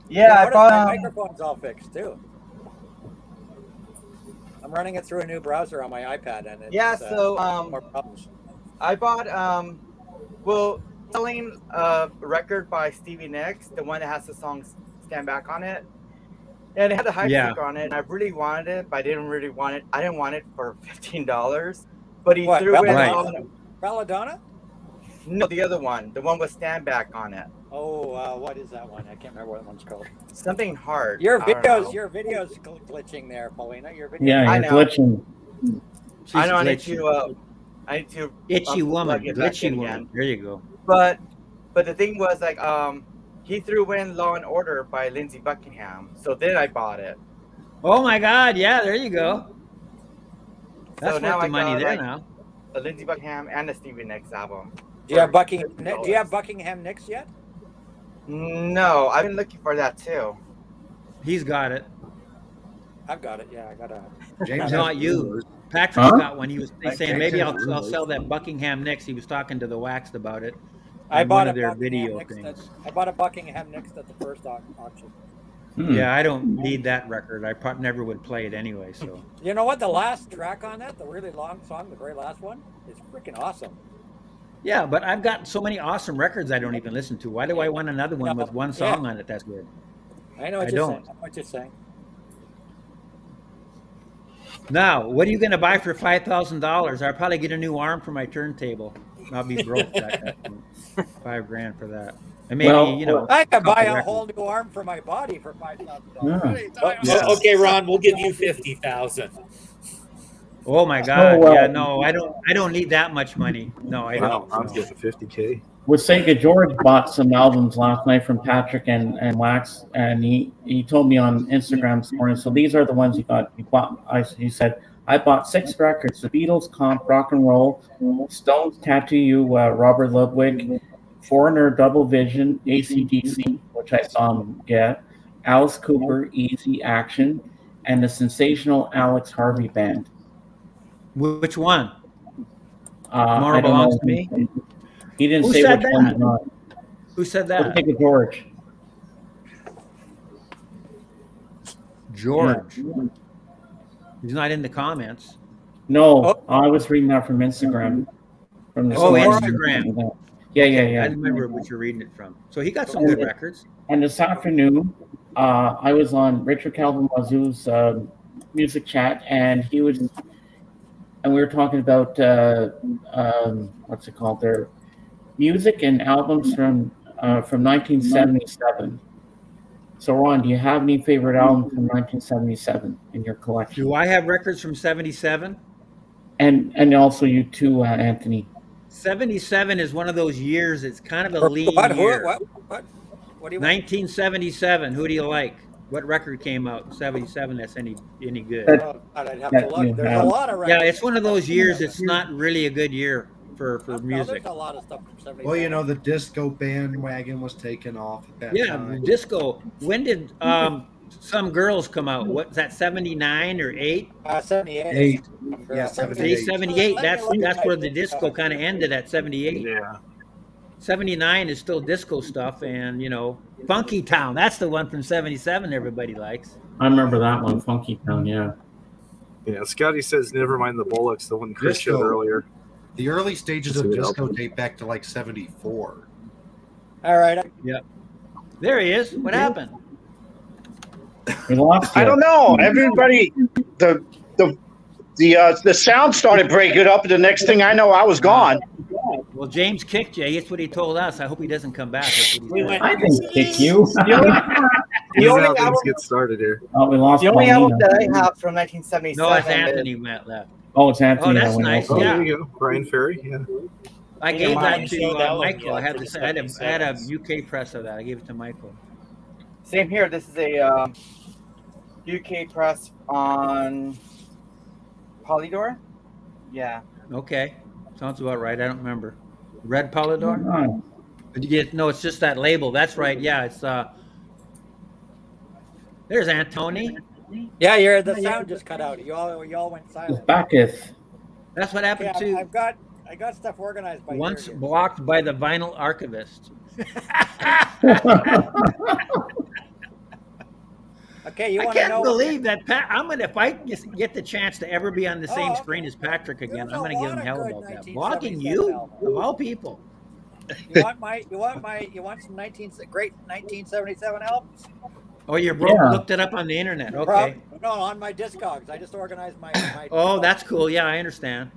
Yeah, I my bought. microphone's all fixed too. I'm running it through a new browser on my iPad, and it's Yeah, so more problems. I bought selling a record by Stevie Nicks, the one that has the song "Stand Back" on it, and it had the hype Yeah. sticker on it. And I really wanted it, but I didn't really want it. I didn't want it for $15, but he What, threw in Right. Belladonna? no, the other one, the one with "Stand Back" on it. Oh, what is that one? I can't remember what that one's called. Something hard. Your I don't know. video's glitching there, Paulina. Your video. yeah, I you're know. glitching. She's I know. glitchy. I need to. Itchy woman. plug it back Glitchy in woman. again. There you go. But the thing was like he threw in "Law and Order" by Lindsey Buckingham, so then I bought it. Oh my God. Yeah, there you go. That's So now worth the I money got, there like, now. The Lindsey Buckingham and the Stevie Nicks album. Do you have for Do $50. you have Buckingham Nicks yet? No, I've been looking for that too. He's got it. I've got it. Yeah, I got a. James Not has you. rumors. Patrick's Huh? got one. He was saying maybe I'll James. sell that Buckingham Nicks. He was talking to the Waxed about it. I on bought one a of their Buckingham video Nicks things. I bought a Buckingham Nicks at the first auction. Yeah, I don't need that record. I probably never would play it anyway. So You know what? The last track on that, the really long song, the very last one, is freaking awesome. yeah, but I've got so many awesome records I don't even listen to. Why do I want another one with one song on it that's good? I know what I you're don't. saying. I know what you're saying. Now, what are you going to buy for $5,000? I'll probably get a new arm for my turntable. I'll be broke. That $5,000 for that. And maybe Well, I could buy a records. whole new arm for my body for $5,000. Yeah. What are you talking Yeah. about? Okay, Ron, we'll give you 50,000. Oh my God! So, Yeah, no, I don't need that much money. No, I Wow, don't. I'm No. getting 50K. With Sega George bought some albums last night from Patrick and Wax, and he told me on Instagram this morning. So these are the ones he got. He said I bought 6 records: the Beatles, Comp, Rock and Roll, Stones, Tattoo You, Robert Ludwig, Foreigner, Double Vision, AC/DC, which I saw him get, Alice Cooper, Easy Action, and the sensational Alex Harvey Band. Which one? I don't Belongs know. to Me? He didn't Who say said which one's that? not. Who said Let's that? take a George. George. He's not in the comments. No, I was reading that from Instagram. from the Oh, store. Instagram. Yeah, I remember what you're reading it from. So he got some good records. And this afternoon, I was on Richard Calvin Wazoo's music chat, and we were talking about what's it called? Their music and albums from 1977. So, Ron, do you have any favorite albums from 1977 in your collection? Do I have records from 77? And also you too, Anthony. 77 is one of those years. It's kind of a lean What? year. What do you want? 1977. Who do you like? What record came out in 77 that's any good? Oh, God, I'd have to look. There's a lot of records. Yeah, it's one of those years. It's not really a good year for music. There's a lot of stuff from 77. Well, you know, the disco bandwagon was taken off at that Yeah, time. disco. When did Some Girls come out? What was that? 79 or 8? 78. Yeah, 78. 78. That's where the disco kind of ended at 78. Yeah. 79 is still disco stuff, and Funky Town. That's the one from 77 everybody likes. I remember that one, Funky Town. Yeah. Yeah. Scotty says, "Never mind the Bullocks." The one Chris Disco. showed earlier. The early stages That's of a good disco album. date back to like 74. All right. Yeah. There he is. What happened? We lost you. I don't know. Everybody, the sound started breaking up. The next thing I know, I was gone. Well, James kicked you. That's what he told us. I hope he doesn't come back. That's what he said. I didn't kick you. This is only how things album- get started here. Oh, we lost The only Paulina. album that I have from 1977. No, it's is- Anthony went left. Oh, it's Anthony. Oh, that's that went nice. over. Oh, Yeah. there you go. Brian Ferry. Yeah. I Yeah, gave mine that showed to that one, Michael. yeah, I had for I had a 77s. UK press of that. I gave it to Michael. Same here. This is a UK press on Polydor. Yeah. Okay. Sounds about right. I don't remember. Red Polydor? Oh, No, it's just that label. That's right. Yeah, it's there's Antony. Yeah, the sound just cut out. You all went it's silent. Bacchus. That's what happened Okay, to I got stuff organized by once year. blocked by the vinyl archivist. Okay, you I want to can't know? believe that Pat. If I get the chance to ever be on the same okay. screen as Patrick again, There's I'm a going to give him lot of hell good about that. 1977 Blocking you albums. of all people. You want some great 1977 albums? Oh, you Yeah. looked it up on the internet. Okay. No, on my Discogs. I just organized my Oh, that's cool. Yeah, I understand.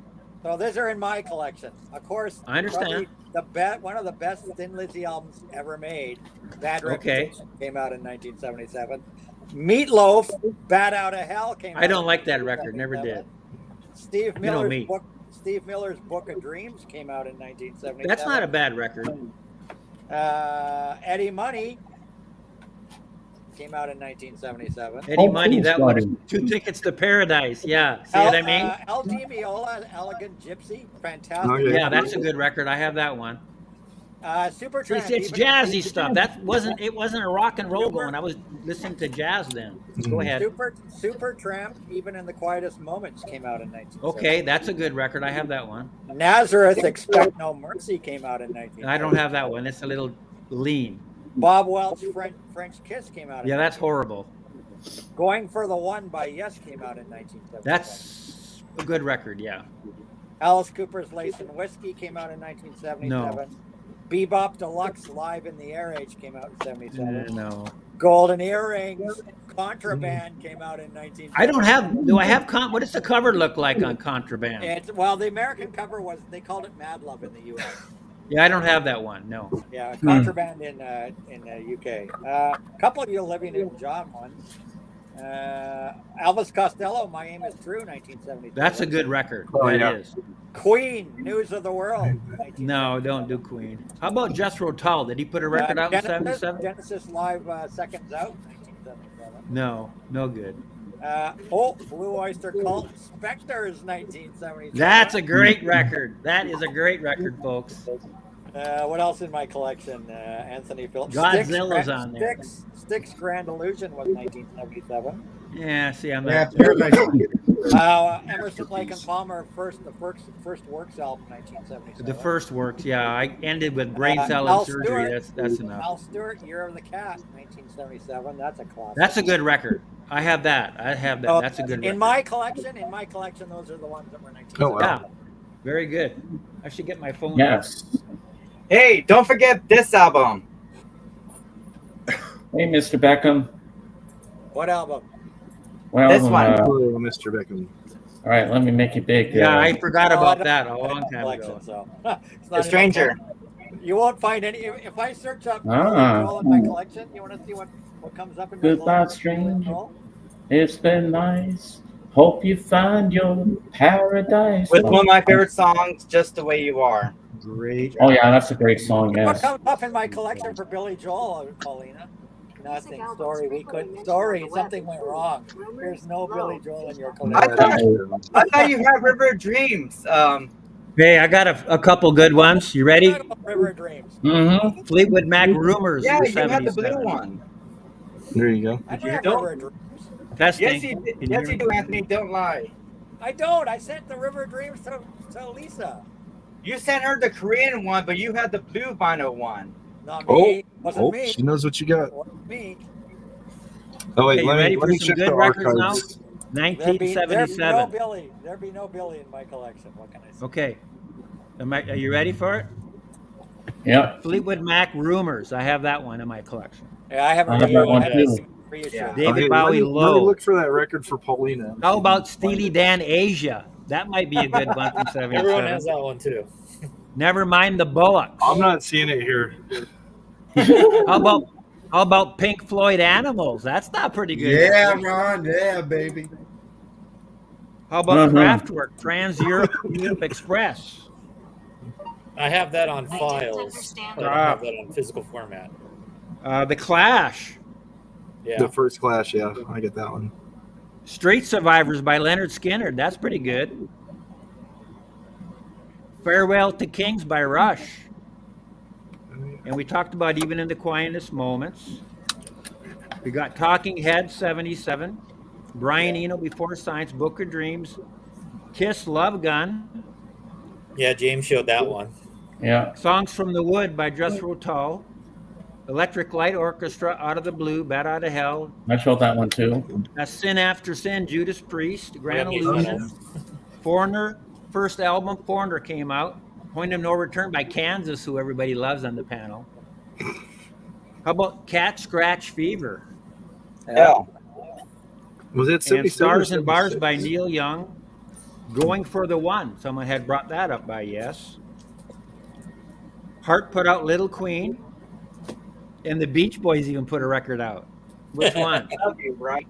So these are in my collection. Of course, I understand. probably one of the best Thin Lizzy albums ever made. Bad Okay. Reputation came out in 1977. Meatloaf, Bat Out of Hell came out. I don't in like that record. Never did. 1977. You know me. Steve Miller's Book of Dreams came out in 1977. That's not a bad record. Eddie Money came out in 1977. Eddie Money, that Scotty. was 2 Tickets to Paradise. Yeah. See what I mean? El Di Meola, Elegant Gypsy, fantastic. Okay. Yeah, that's a good record. I have that one. Super See, Tramp. it's jazzy stuff. It wasn't a rock and roll going. I was listening to jazz then. Go ahead. Super Tramp, Even in the Quietest Moments came out in 1977. Okay, that's a good record. I have that one. Nazareth, Expect No Mercy came out in 1977. I don't have that one. It's a little lean. Bob Welch, French Kiss came out in Yeah, that's horrible. Going for the One by Yes came out in 1977. That's a good record, yeah. Alice Cooper's Lace and Whiskey came out in 1977. No. Bebop Deluxe Live in the Air Age came out in 77. No. Golden Earrings, Contraband came out in 1977. I don't have. Do I have what does the cover look like on Contraband? The American cover they called it Mad Love in the U.S. Yeah, I don't have that one. No. Yeah, Contraband in the UK. A couple of you living in John ones. Elvis Costello, My Aim Is True, 1977. That's a good record. Oh, That yeah. is. Queen, News of the World. No, don't do Queen. How about Jethro Tull? Did he put a record out in 77? Genesis Live Seconds Out, 1977. No, no good. Blue Oyster Cult, Spectres, 1977. That's a great record. That is a great record, folks. What else in my collection? Anthony Phillips. Godzilla's on there. Styx Grand Illusion was 1977. Yeah, see, I'm Yeah, not. Paradise. Emerson, Lake and Palmer, the first Works album, 1977. The first works, yeah. I ended with brain Al salad surgery. Stewart. That's enough. Al Stewart, Year of the Cat, 1977. That's a classic. That's a good record. I have that. That's a good record. In my collection, those are the ones that were 1977. Oh, wow. Yeah. Very good. I should get my phone. Yes. Hey, don't forget this album. Hey, Mr. Beckham. What album? Well, This one. Hello, Mr. Beckham. all right, let me make it big. Yeah, I forgot Oh, I about don't that a have long any time collection, ago. So it's not The in my Stranger. collection. You won't find any. If I search up Billy Ah. Joel in my collection, you want to see what comes up in my Goodbye, collection? stranger. Joel? It's been nice. Hope you find your paradise. With one of my favorite songs, Just the Way You Are. Great. Oh yeah, that's a great song. What Yes. comes up in my collection for Billy Joel, Paulina? Nothing. Story. Story. Something went wrong. There's no Billy Joel in your I collection. thought you had River of Dreams. Hey, I got a couple good ones. You ready? River of Dreams. Mm-hmm. Fleetwood Mac Rumors. Yeah, was you had the blue 77. one. There you go. I don't You have don't? River of Dreams. Testing. Yes, you did. Can Yes, hear you me? do, Anthony. Don't lie. I don't. I sent the River of Dreams to Lisa. You sent her the Korean one, but you had the blue vinyl one. Not Oh, me. Wasn't me. she knows what you got. Wasn't me. Oh wait, Okay, you let ready me for some check good the records now? archives. There be no 1977. Billy. There be no Billy in my collection. What can I say? Okay. Are you ready for it? Yep. Fleetwood Mac Rumors. I have that one in my collection. Yeah, I haven't I have that one too. reissued. Yeah. David Okay, Bowie, let me Low. look for that record for Paulina. How about Steely Dan Asia? That might be a good one from Everyone has 77. that one too. Never mind the Bullocks. I'm not seeing it here. How about Pink Floyd Animals? That's not pretty good. Yeah, record. Ron. Yeah, baby. How about Mhm. Kraftwerk, Trans Europe Express? I have that on files. I don't have that on physical format. The Clash, Yeah. The First Clash, yeah, I get that one. Street Survivors by Leonard Skinner. That's pretty good. Farewell to Kings by Rush. And we talked about Even in the Quietest Moments. We got Talking Heads 77. Brian Eno, Before Science, Book of Dreams. Kiss, Love Gun. Yeah, James showed that one. Yeah. Songs from the Wood by Jethro Tull. Electric Light Orchestra, Out of the Blue, Bat Out of Hell. I showed that one too. Sin After Sin, Judas Priest, Grand Yeah, Illusion. Foreigner, first album, Foreigner came out. Point of No Return by Kansas, who everybody loves on the panel. How about Cat Scratch Fever? Yeah. Was it And 77 or Stars and Bars 76? by Neil Young. Going for the One. Someone had brought that up by Yes. Heart put out Little Queen. And the Beach Boys even put a record out. Which one? Love you, right?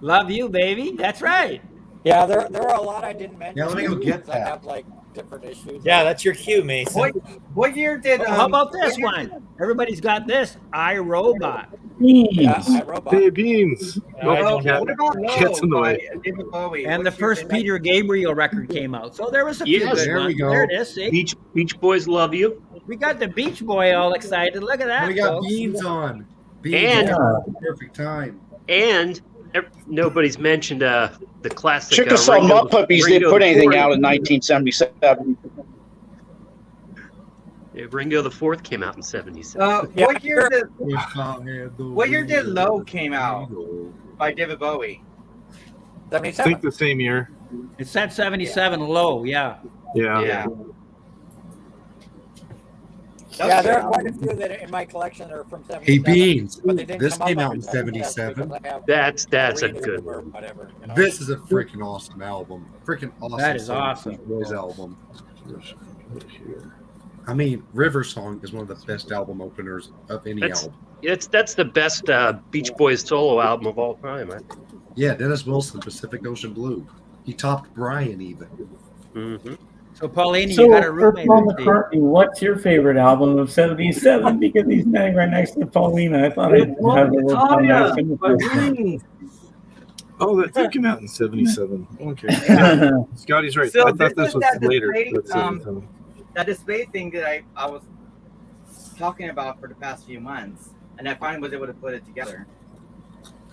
Love You, baby. That's right. Yeah, there are a lot I didn't mention. Yeah, let me go get I that. have like different issues. Yeah, that's your cue, Mason. What year did? How about this one? Everybody's got this. I, Robot. Yeah, I Robot. Hey, Beans. I Nope, don't cat- have What about cat's Low in the by way. David Bowie? And What the year first did that- Peter Gabriel record came out. So there was a few Yes, good there we ones. go. There it is. See? Beach Boys love you. We got the Beach Boy all excited. Look at that, And we got folks. Beans on. Beans And- on at the perfect time. And nobody's mentioned the classic. Chickasaw Ringo- Mutt Puppies didn't Ringo put the anything Fourth. out in 1977. Yeah, Ringo the Fourth came out in '77. Yeah, What year did If I had the What year did will, Low came out? Ringo. by David Bowie? I 77. think the same year. It said 77 low. Yeah. Yeah. Yeah. Yeah, there are quite a few that are in my collection that are from 77. Hey, Beans. But they didn't This come came up out on in 77. because I have That's a reading good or one. whatever. You know? This is a freaking awesome album. Freaking awesome. That is 70s awesome. Boys album. I mean, River Song is one of the best album openers of any That's- album. That's the best Beach Boys solo album of all time. Yeah, Dennis Wilson, Pacific Ocean Blue. He topped Brian even. Mm-hmm. So, Paulina, So, you got a for roommate. Paul I see. McCartney, what's your favorite album of '77? Because he's standing right next to Paulina. I thought I'd have a little fun asking the Oh, that did come out in '77. Okay. question. Scotty's right. So I thought this this is was that later. display, but 77. That display thing that I was talking about for the past few months, and I finally was able to put it together.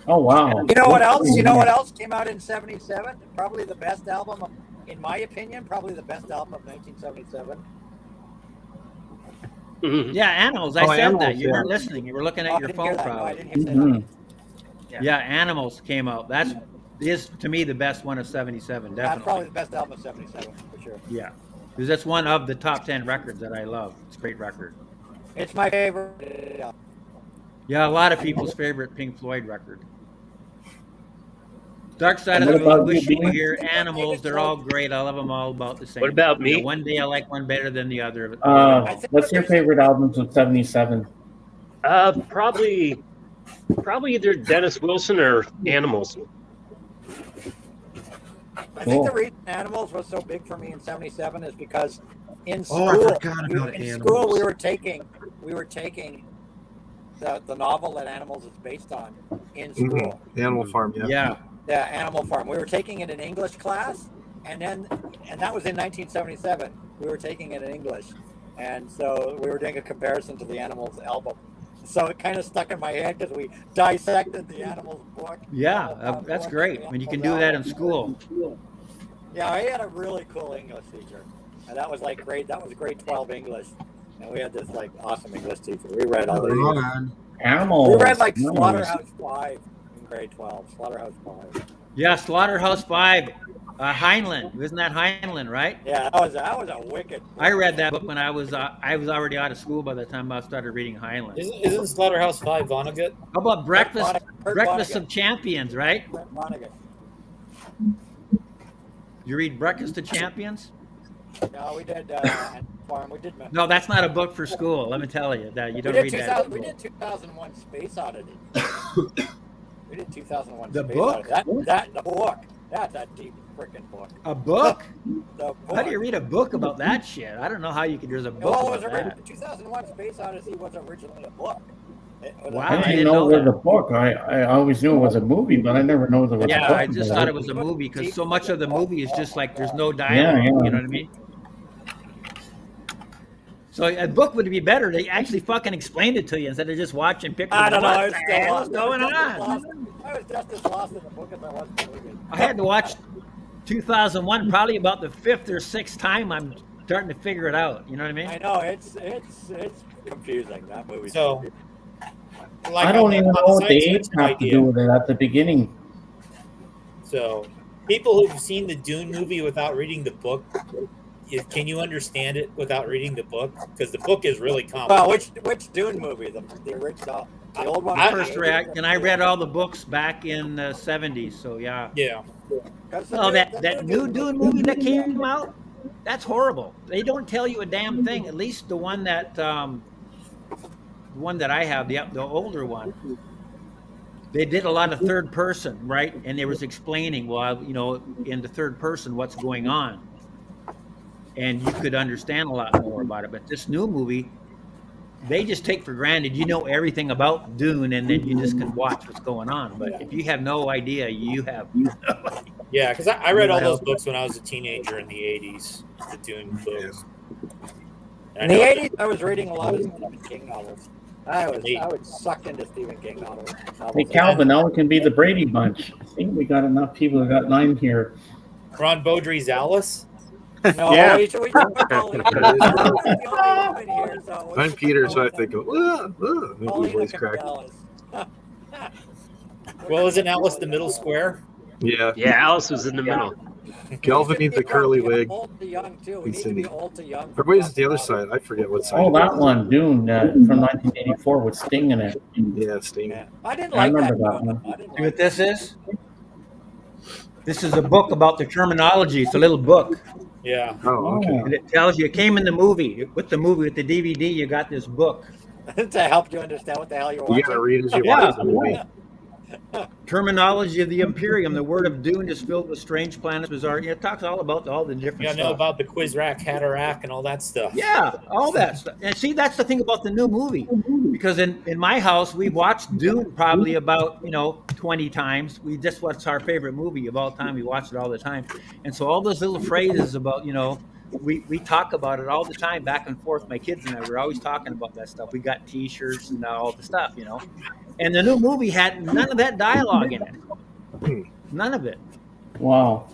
Oh wow! You know what else? You know what else came out in 77? Probably the best album, in my opinion, probably the best album of 1977. Mm-hmm. Yeah, Animals. I Oh, said Animals, that. You yeah. weren't listening. You were looking Oh, at I your didn't hear phone, that. No, I probably. didn't hear that. Mhm. Yeah, Animals came out. That's is to me the best one of '77. That's Definitely. probably the best album of '77 for sure. Yeah, because that's one of the top 10 records that I love. It's a great record. It's my favorite. Yeah. Yeah, a lot of people's favorite Pink Floyd record. Dark Side of What the Moon, about Wish you, You Were Dean? Here, Animals, they're all great. I love them all about the same. What about You know, me? one day I like one better than the other. What's your favorite albums of '77? Probably either Dennis Wilson or Animals. I think the reason Animals was so big for me in '77 is because in school, I forgot about Animals. we were taking the novel that Animals is based on in school. Animal Farm, yeah. Yeah, Animal Farm. We were taking it in English class, and that was in 1977. We were taking it in English, and so we were doing a comparison to the Animals album. So it kind of stuck in my head because we dissected the Animals book. Yeah, that's great when you can do that in school. Yeah, I had a really cool English teacher, and that was grade 12 English, and we had this awesome English teacher. We read all the Animals. We read Nice. Slaughterhouse 5 in grade 12. Slaughterhouse 5. Yeah, Slaughterhouse 5. Heinlein, isn't that Heinlein, right? Yeah, that was a wicked book. I read that book when I was already out of school by the time I started reading Heinlein. Isn't Slaughterhouse 5 Vonnegut? How about Breakfast Vonnegut. of Champions, right? Vonnegut. You read Breakfast of Champions? No, we did Farm. We did. No, that's not a book for school. Let me tell you that you don't read that. We did 2001: Space Oddity. We did 2001: The Space book? Oddity. The book. That's a deep freaking book. A book? The How do you read a book about that shit? I don't know how you could. There's a book Well, about that. 2001: Space Odyssey was originally a book. Wow, I didn't know it was a book. I always knew it was a movie, but I never knew there was a book. Yeah, I just thought it was a movie because so much of the movie is just there's no dialogue. Yeah. You know what I mean? So a book would be better. They actually fucking explained it to you instead of just watching pictures. I don't know. What the hell's going on? I was just as lost in the book as I was in the movie. I had to watch 2001 probably about the 5th or 6th time. I'm starting to figure it out. You know what I mean? I know it's confusing, that movie. So, I don't even know what the age have to do with it at the beginning. So, people who've seen the Dune movie without reading the book, can you understand it without reading the book? Because the book is really complex. Well, which Dune movie? The original, the old one. And I read all the books back in the 70s. So yeah. Yeah. Oh, that new Dune movie that came out, that's horrible. They don't tell you a damn thing. At least the one that I have, the older one. They did a lot of third person, right? And they was explaining, well, in the third person what's going on. And you could understand a lot more about it. But this new movie, they just take for granted you know everything about Dune, and then you just can watch what's going on. But if you have no idea, you have no idea. Yeah, because I read all those books when I was a teenager in the 80s, the Dune books. In the 80s, I was reading a lot of Stephen King novels. I was sucked into Stephen King novels. Hey, Calvin, now it can be the Brady Bunch. I think we got enough people who got 9 here. Ron Beaudry's Alice? No, Yeah. I'm Peter, so I think, my voice cracked. Well, isn't Alice the middle square? Yeah. Yeah, Alice was in the middle. Calvin needs the curly leg. Old to young, too. We And need to Cindy. be old to young. Everybody's at the other side. I forget what side. Oh, that one, Dune, from 1984 with Sting in it. Yeah, Sting. I didn't I like remember that. that one. I didn't See what this is? This is a book about the terminology. It's a little book. Yeah. Oh, okay. And it tells you, it came in the movie. With the DVD, you got this book. to help you understand what the hell you're watching. You gotta read as you Yeah. watch the movie. Terminology of the Imperium. The word of Dune is filled with strange planets, bizarre. It talks all about all the different You gotta know stuff. about the Quizrack, Hatterack, and all that stuff. Yeah, all that stuff. And see, that's the thing about the new movie. Because in my house, we watched Dune probably about, 20 times. That's what's our favorite movie of all time. We watch it all the time. And so all those little phrases about, we talk about it all the time, back and forth. My kids and I were always talking about that stuff. We got T-shirts and all the stuff, And the new movie had none of that dialogue in it. None of it. Wow.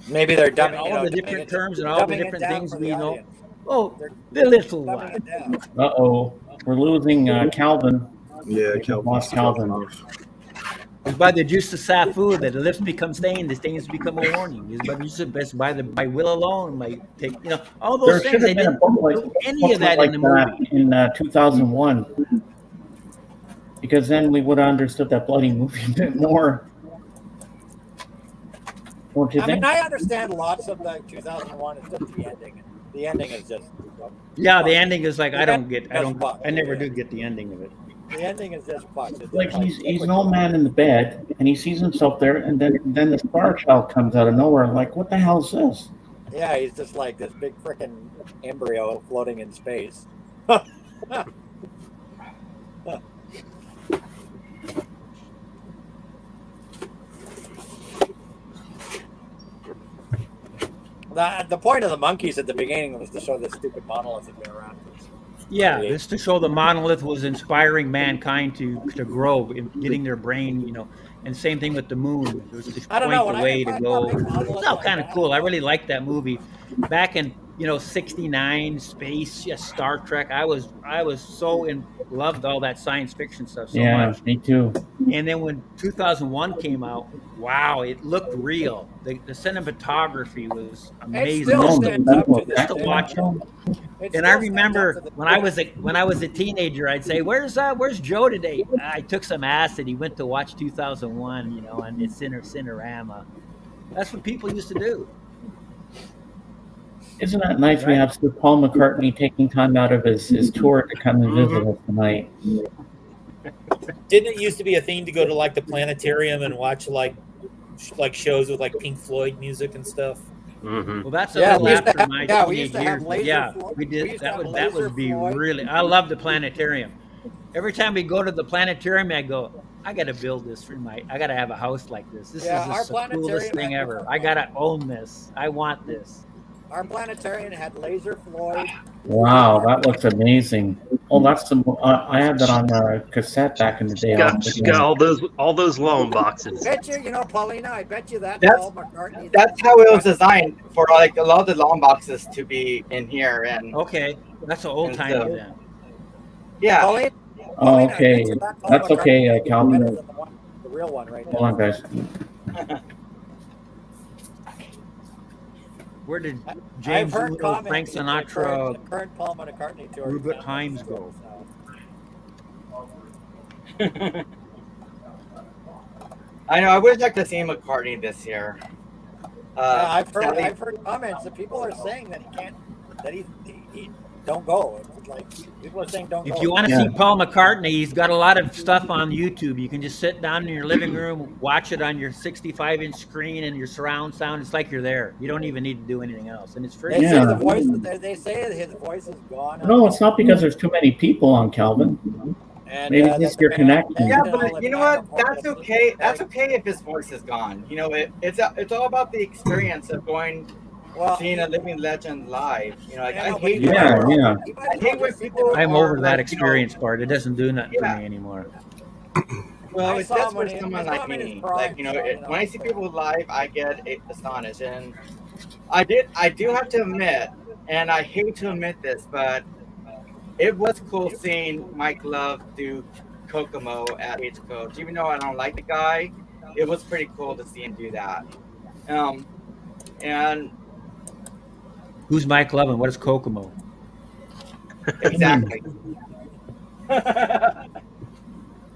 Maybe they're dumbing All the different terms and all the different things we know. Oh, They're the little dumbing one. it down. Uh-oh. We're losing Calvin. Yeah, We Calvin. lost Calvin. It's by the juice of safu that the lips become stained, the stains become a warning. It's by the juice of best by will alone. By take all those There things. should They have been a didn't booklet, do any of that like in the that movie. in 2001, because then we would have understood that bloody movie a bit more. Don't you I think? mean, I understand lots of the 2001. It's just the ending. The ending is just. Yeah, the ending is like The I don't ending get. I is don't. fucked. I never do get the ending of it. The ending is just fucked. It's Like just he's an old man in the bed, and he sees himself there, and then the star child comes out of nowhere. Like, what the hell is this? Yeah, he's just like this big freaking embryo floating in space. The point of the monkeys at the beginning was to show this stupid monolith had been around. Yeah, this to show the monolith was inspiring mankind to grow, getting their brain, and same thing with the moon. It was to I don't know, point when the I way to saw a go. big monolith It's all like kind of that, cool. I really liked that movie. Back in '69, space, Star Trek. I was so loved all that science fiction stuff so Yeah, much. me too. And then when 2001 came out, wow, it looked real. The cinematography was amazing. still Just stands up to just to this watch it. And I remember when I was a teenager, I'd say, "Where's Joe today?" I took some acid. He went to watch 2001, on the Cinerama. That's what people used to do. Isn't that nice? We have Sir Paul McCartney taking time out of his tour to come and visit us tonight. Didn't it used to be a thing to go to like the planetarium and watch like shows with like Pink Floyd music and stuff? Mm-hmm. Well, that's a Yeah, little we used to after have- my yeah, we teenage used to have years. laser Yeah, Floyd. we We did. used to That have would that laser would be Floyd. really. I love the planetarium. Every time we go to the planetarium, I go, I got to build this for I got to have a house like this. This Yeah, is our just the coolest planetarium thing had ever. different I got to own this. I want this. Our planetarium had laser Floyd. Wow, that looks amazing. Oh, that's some. I had that on cassette back in the day. Got all those loan boxes. Bet you, Paulina, I bet you that's That's- Paul McCartney. That's how it was designed for like a lot of the long boxes to be in here, and Okay, that's an old timey then. yeah, Paulina, Oh, I bet okay. you that Paul That's okay, McCartney is Calvin. better than the real one right Hold on, now. guys. Where did I've James heard Udo, comments Frank that the Sinatra, current Paul McCartney tour. Rupert Hines go? I know. I wish I could see McCartney this year. Yeah, I've sadly- heard comments that people are saying that he can't, that he don't go. It's like people are saying don't go. If you want to see Paul McCartney, he's got a lot of stuff on YouTube. You can just sit down in your living room, watch it on your 65-inch screen and your surround sound. It's like you're there. You don't even need to do anything else, and it's free. They say the voice. They say that his voice is gone. No, it's not because there's too many people on Calvin. And, Maybe that just the your band- connection. Yeah, and all but the you know backup what? That's vocals. okay. That's okay if his voice is gone. It's all about the experience of going, Well, seeing a living legend live. I Yeah, hate. Yeah, when- yeah. I hate when people. I'm are over that like, experience part. It doesn't do nothing Yeah. for me anymore. Well, I it's saw just him when for he- someone I saw like him in his me. prime, When I see people live, I get astonished, and I do have to admit, and I hate to admit this, but it was cool seeing Mike Love do Kokomo at Stagecoach. Even though I don't like the guy, it was pretty cool to see him do that. And Who's Mike Love and what is Kokomo? exactly.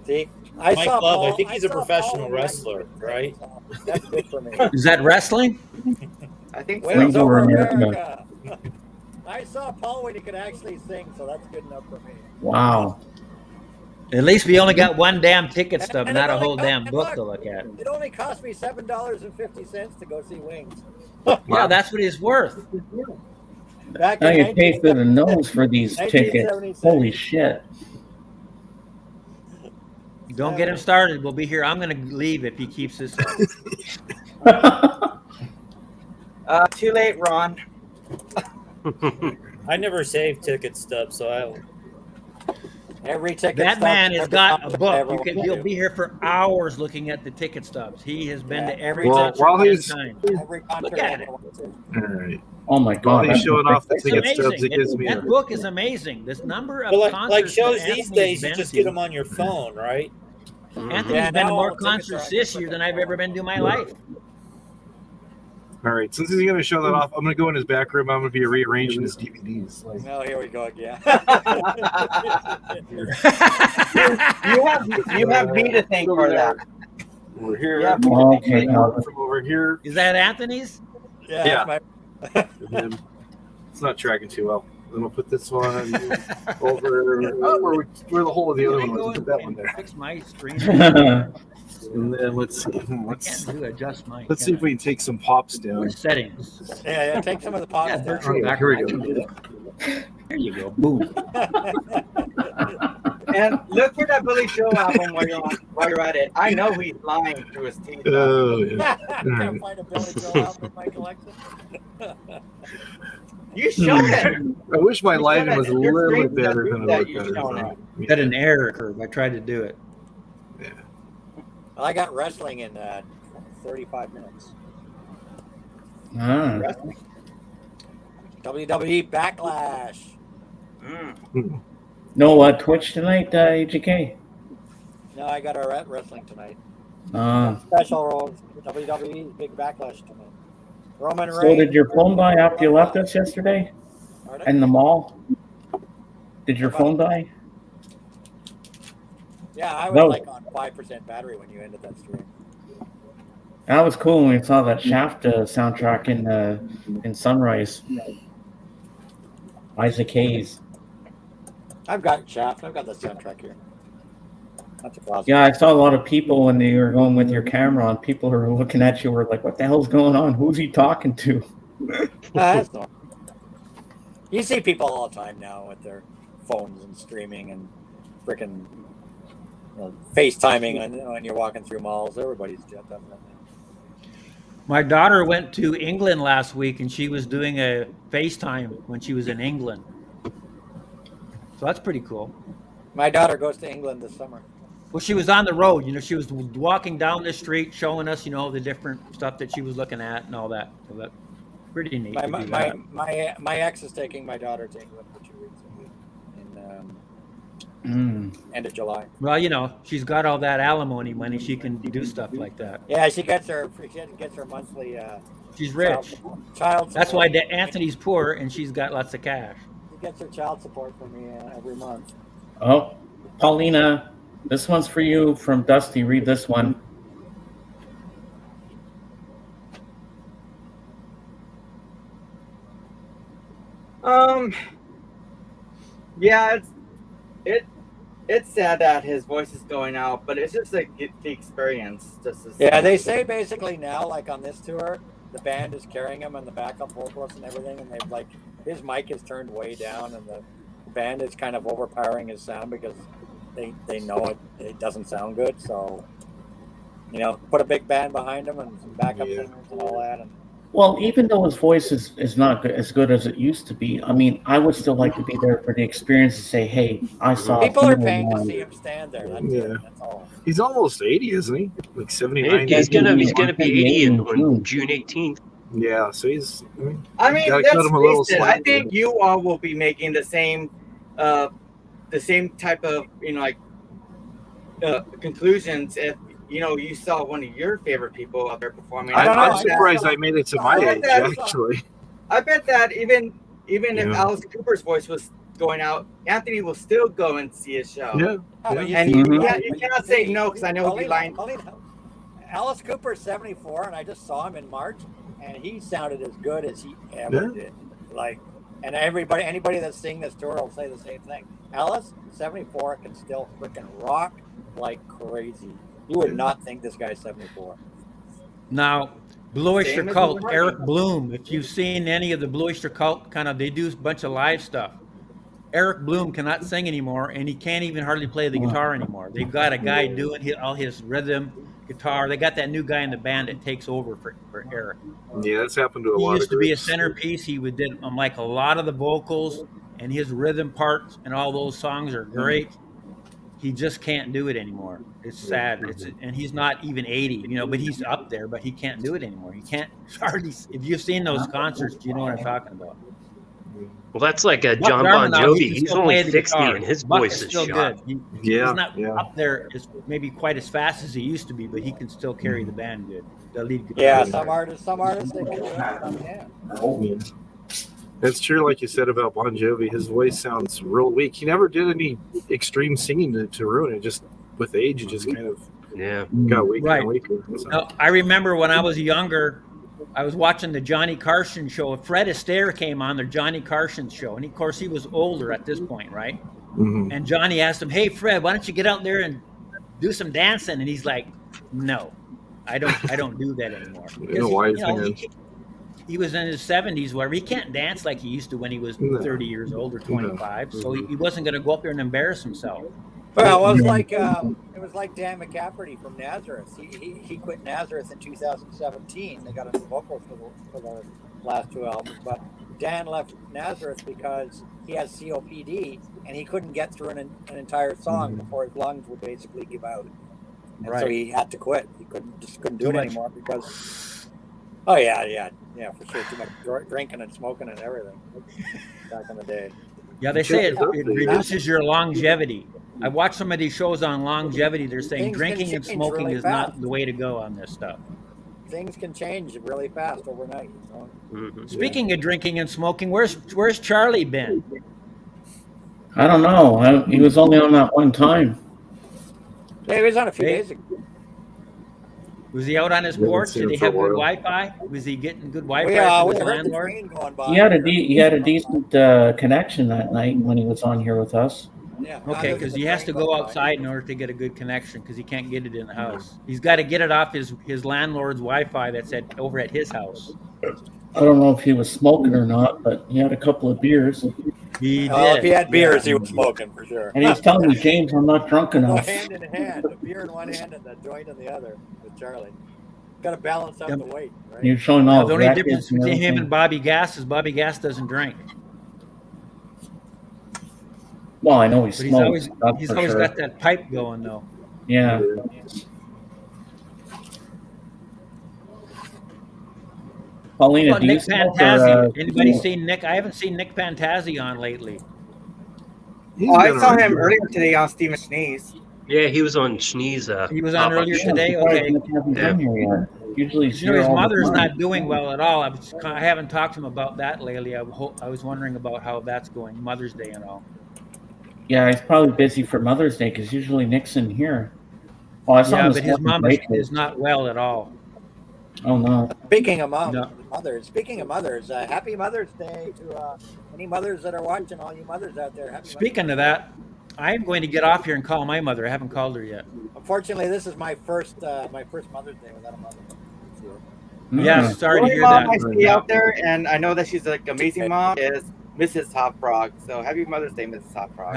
See, I Mike saw Love, Paul, I think he's a saw professional Paul wrestler, right? so that's good for me. Is that wrestling? I think Wings Wings so. over over America. America. I saw Paul when he could actually sing, so that's good enough for me. Wow. At least we only got one damn ticket stub, And not it a only whole cost- damn and book look, to look at. It only cost me $7.50 to go see Wings. Yeah, that's what it's worth. Back Now in you pay for the nose for these tickets. 1976. Holy shit. Don't get him started. We'll be here. I'm going to leave if he keeps this up. Too late, Ron. I never saved ticket stubs, so Every ticket That stub, man has every got a concert I book. ever You went can, to. you'll be here for hours looking at the ticket stubs. He has been to every Well, concert while one he's- time. Every concert Look at I it. ever went to. All right. Oh my While god. he's that's showing off the It's ticket stubs, amazing. it gives me That book is amazing. This number of but like concerts shows that these Anthony days, has you been just to- get them on your phone, right? Anthony's Yeah, been to now more all the tickets are concerts on this year than I've ever been to in my life. All right, since he's going to show that off, I'm going to go in his back room. I'm going to be rearranging his DVDs. Like, Oh, here we go again. you have me to thank for that. over here. Yeah. Okay, now From over here. Is that Anthony's? Yeah. And it's not tracking too well. Then we'll put this one over where the hole of the other one was. We'll put that one there. Fix my screen. And then let's see. Let's adjust mine. Let's see if we can take some pops down. Where's settings? Yeah, take some of the pops down. Virtual Okay, here we go. There you go. Boom. And look for that Billy Joel album while you're at it. I know he's lying through his teeth. Oh, yeah. Can't find a Billy Joel album in my collection. You showed it. I wish my lighting was a Your little screen bit better doesn't than that it you looked shown better. it. Had an error curve. I tried to do it. Yeah. Well, I got wrestling in 35 minutes. Ah. WWE Backlash. No Twitch tonight, AGK. No, I got our wrestling tonight. Uh, Special roles. WWE Big Backlash tonight. Roman so Reigns. did your phone die after you left us yesterday Pardon? in the mall? Did your phone die? Yeah, I was No. like on 5% battery when you ended that stream. That was cool when we saw that Shaft soundtrack in Sunrise. Isaac Hayes. I've got Shaft. I've got the soundtrack here. That's a classic. Yeah, I saw a lot of people when they were going with your camera on. People who were looking at you were like, "What the hell's going on? Who's he talking to?" That's normal. You see people all the time now with their phones and streaming and freaking FaceTiming when you're walking through malls. Everybody's doing that. My daughter went to England last week and she was doing a FaceTime when she was in England. So that's pretty cool. My daughter goes to England this summer. Well, she was on the road. She was walking down the street showing us, the different stuff that she was looking at and all that. So that's pretty neat. My ex is taking my daughter to England for 2 weeks in end of July. Well, she's got all that alimony money. She can do stuff like that. Yeah, she gets her monthly. She's rich. Child support. That's why Anthony's poor and she's got lots of cash. She gets her child support from me every month. Oh, Paulina, this one's for you from Dusty. Read this one. Yeah, it's sad that his voice is going out, but it's just the experience. Yeah, they say basically now, like on this tour, the band is carrying him and the backup vocalist and everything, and they've his mic is turned way down, and the band is kind of overpowering his sound because they know it doesn't sound good. So, put a big band behind him and some backup singers and all that. And Well, even though his voice is not as good as it used to be, I mean, I would still like to be there for the experience to say, "Hey, I saw." people are paying to see him stand there. That's all. He's almost 80, isn't he? Like 79. He's gonna be 80 on June 18th. Yeah, so he's. I mean, gotta let's cut him a little face it. I slack. think you all will be making the same type of conclusions if you saw one of your favorite people out there performing. I'm surprised I made it to my age. Actually, I bet that even if Alice Cooper's voice was going out, Anthony will still go and see his show. Yeah. And you cannot say no because I know he'll be lying. Alice Cooper's 74, and I just saw him in March, and he sounded as good as he ever did. And anybody that's seeing this tour will say the same thing. Alice, 74, can still freaking rock like crazy. You would not think this guy's 74. Now, Blue Oyster Cult, Eric Bloom. If you've seen any of the Blue Oyster Cult, they do a bunch of live stuff. Eric Bloom cannot sing anymore, and he can't even hardly play the guitar anymore. They've got a guy doing all his rhythm guitar. They got that new guy in the band that takes over for Eric. Yeah, that's happened to a lot of He used to be a groups. centerpiece. He did a lot of the vocals, and his rhythm parts and all those songs are great. He just can't do it anymore. It's sad. And he's not even 80, but he's up there, but he can't do it anymore. He can't hardly. If you've seen those concerts, you know what I'm talking about. Well, that's like a Buck John Bon Darmanow, he Jovi. can He's still only play the 60 guitar. and his Buck voice is is still shot. good. Yeah, He's not yeah. up there as maybe quite as fast as he used to be, but he can still carry the band good. The lead guitar. Yeah, some artists they can do it, some can't. It's true, like you said about Bon Jovi. His voice sounds real weak. He never did any extreme singing to ruin it. Just with age, it just kind of got weaker Right. and weaker. So. Now, I remember when I was younger, I was watching the Johnny Carson show. Fred Astaire came on the Johnny Carson show, and of course he was older at this point, right? Mhm. And Johnny asked him, "Hey, Fred, why don't you get out there and do some dancing?" And he's like, "No, I don't do that anymore." Because he was in his 70s, where he can't dance like he used to when he was 30 years old or 25. So he wasn't going to go up there and embarrass himself. Well, it was like Dan McCafferty from Nazareth. He quit Nazareth in 2017. They got a new vocal for the last two albums, but Dan left Nazareth because he has COPD and he couldn't get through an entire song before his lungs would basically give out, and so he had to quit. He couldn't do it anymore because. Oh yeah, for sure. Too much drinking and smoking and everything back in the day. Yeah, they say it reduces your longevity. I watched some of these shows on longevity. They're saying drinking and smoking really is not the way to go on this stuff. Things can change really fast overnight. Speaking of drinking and smoking, where's Charlie been? I don't know. He was only on that one time. Yeah, he was on a few days ago. Was he out on his porch? Did he have good Wi-Fi? Was he getting good Wi-Fi from his landlord? He had a decent connection that night when he was on here with us. Yeah. Okay, because he has to go outside in order to get a good connection because he can't get it in the house. He's got to get it off his landlord's Wi-Fi that's over at his house. I don't know if he was smoking or not, but he had a couple of beers. He did. If he had beers, he was smoking for sure. And he's telling me, James, I'm not drunk enough. Hand in hand, a beer in one hand and the joint in the other with Charlie. Got to balance out the weight, right? You're showing all the only difference between him and Bobby Gass is Bobby Gass doesn't drink. Well, I know he smokes. He's always got that pipe going, though. Yeah. Paulina, do Nick you smoke Pantazzi? Anybody seen Nick? I haven't seen Nick Pantazzi on lately. I saw him earlier today on Steven Schnee's. Yeah, he was on Schnee's. He was on earlier today. Okay. Usually, his mother's not doing well at all. I haven't talked to him about that lately. I was wondering about how that's going, Mother's Day and all. Yeah, he's probably busy for Mother's Day because usually Nick's in here. Oh, I saw yeah, him but his mom is not well at all. Oh no! Speaking of mothers, happy Mother's Day to any mothers that are watching. All you mothers out there. Speaking of that, I'm going to get off here and call my mother. I haven't called her yet. Unfortunately, this is my first Mother's Day without a mother. Yeah, sorry to hear mom that. I see out there, and I know that she's like amazing mom. Is Mrs. Hot Frog. So happy Mother's Day, Mrs. Hot Frog.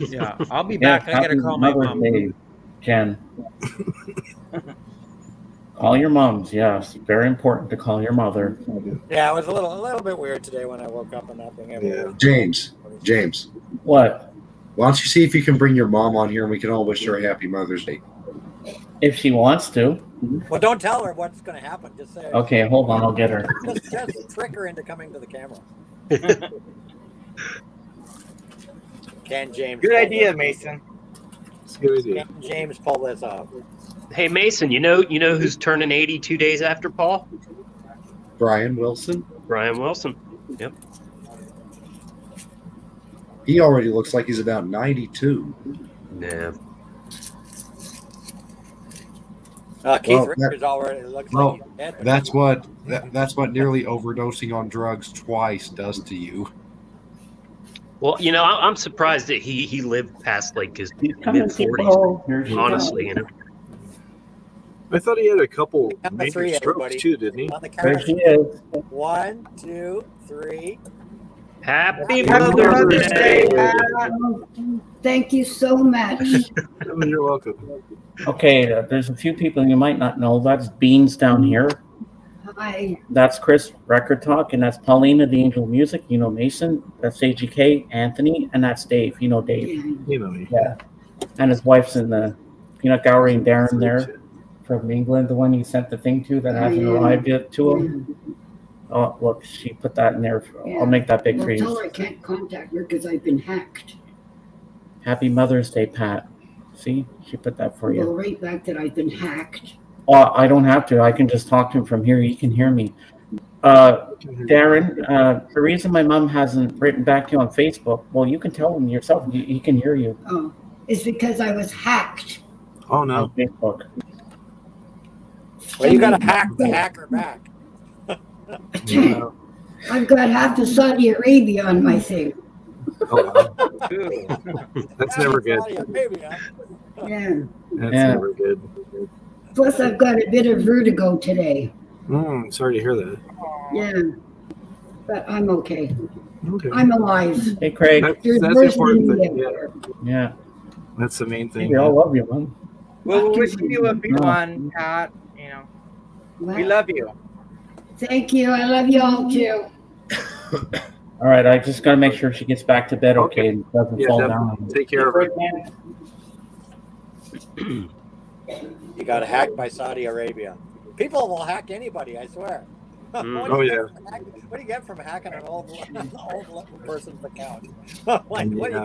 Yeah, I'll be back. I gotta call my mom. Day, Jen. Call your moms. Yes, very important to call your mother. Yeah, it was a little bit weird today when I woke up and not being able to. James. What? Why don't you see if you can bring your mom on here and we can all wish her a happy Mother's Day? If she wants to. Well, don't tell her what's going to happen. Just say. Okay, hold on. I'll get her. Just trick her into coming to the camera. Can James? Good idea, Mason. Can James pull this off? Hey Mason, you know who's turning 80 2 days after Paul? Brian Wilson. Brian Wilson. Yep. He already looks like he's about 92. Yeah. Keith Richards already looks like he's dead. That's what nearly overdosing on drugs twice does to you. Well, I'm surprised that he lived past like his mid-40s. Honestly, I thought he had a couple Count to major three, strokes everybody. too, didn't he? On the There count she of is. 1, 2, 3. Happy Mother's Day. Thank you so much. You're welcome. Okay, there's a few people you might not know. That's Beans down here. Hi. That's Chris, Record Talk, and that's Paulina, the Angel of Music. You know Mason. That's AGK, Anthony, and that's Dave. You know Dave. You know me. Yeah. And his wife's in the peanut gallery and Darren there from England, the one you sent the thing to that hasn't arrived yet to him. Oh, look, she put that in there. Yeah. I'll make that big Well, for tell you. her I can't contact her because I've been hacked. Happy Mother's Day, Pat. See, she put that for Well, you. right back that I've been hacked. Oh, I don't have to. I can just talk to him from here. He can hear me. Darren, the reason my mom hasn't written back to you on Facebook, well, you can tell him yourself. He can hear you. Oh, it's because I was hacked. Oh no. On Facebook. Well, you got to hack the hacker back. Yeah. I've got half of Saudi Arabia on my thing. Oh, wow. That's never good. Yeah. That's never good. Plus, I've got a bit of vertigo today. Sorry to hear that. Yeah. But I'm okay. Okay. I'm alive. Hey, Craig. There's That's worse important than me thing. out there. Yeah. That's the main thing. We all love you, man. Well, we're wishing you a big one, Pat. You know, we love you. Thank you. I love you all too. All right, I just got to make sure she gets back to bed okay and doesn't fall down. Take care of her. You got hacked by Saudi Arabia. People will hack anybody, I swear. Oh yeah. What do you get from hacking an old person's account? Like, what do you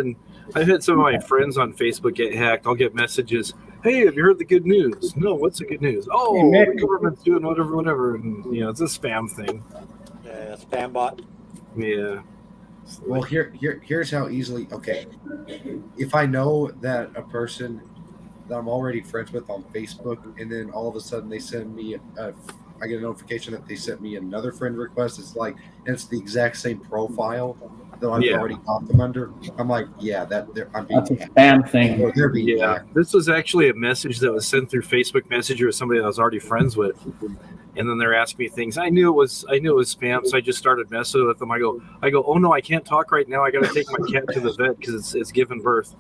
get? I've had some of my friends on Facebook get hacked. I'll get messages. Hey, have you heard the good news? No, what's the good news? Oh, the government's doing whatever, and it's a spam thing. Yeah, spam bot. Yeah. Well, here's how easily. Okay, if I know that a person that I'm already friends with on Facebook, and then all of a sudden they send me I get a notification that they sent me another friend request. It's like, and it's the exact same profile that I've already got them under. I'm like, yeah, I'm being That's a spam thing. Or they're being hacked. This was actually a message that was sent through Facebook Messenger with somebody that I was already friends with, and then they're asking me things. I knew it was spam, so I just started messing with them. I go, oh no, I can't talk right now. I got to take my cat to the vet because it's given birth.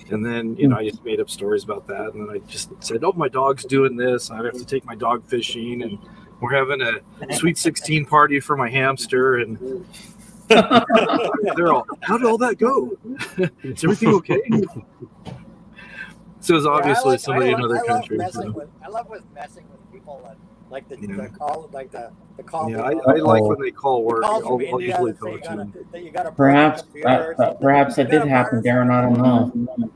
And then, I just made up stories about that. And then I just said, oh, my dog's doing this. I have to take my dog fishing. And we're having a Sweet 16 party for my hamster. And they're all, how did all that go? Is everything okay? So it's obviously somebody in another country. I love messing with people like the call, like the call. Yeah, I like when they call work. I'll usually talk to them. Perhaps that did happen, Darren. I don't know.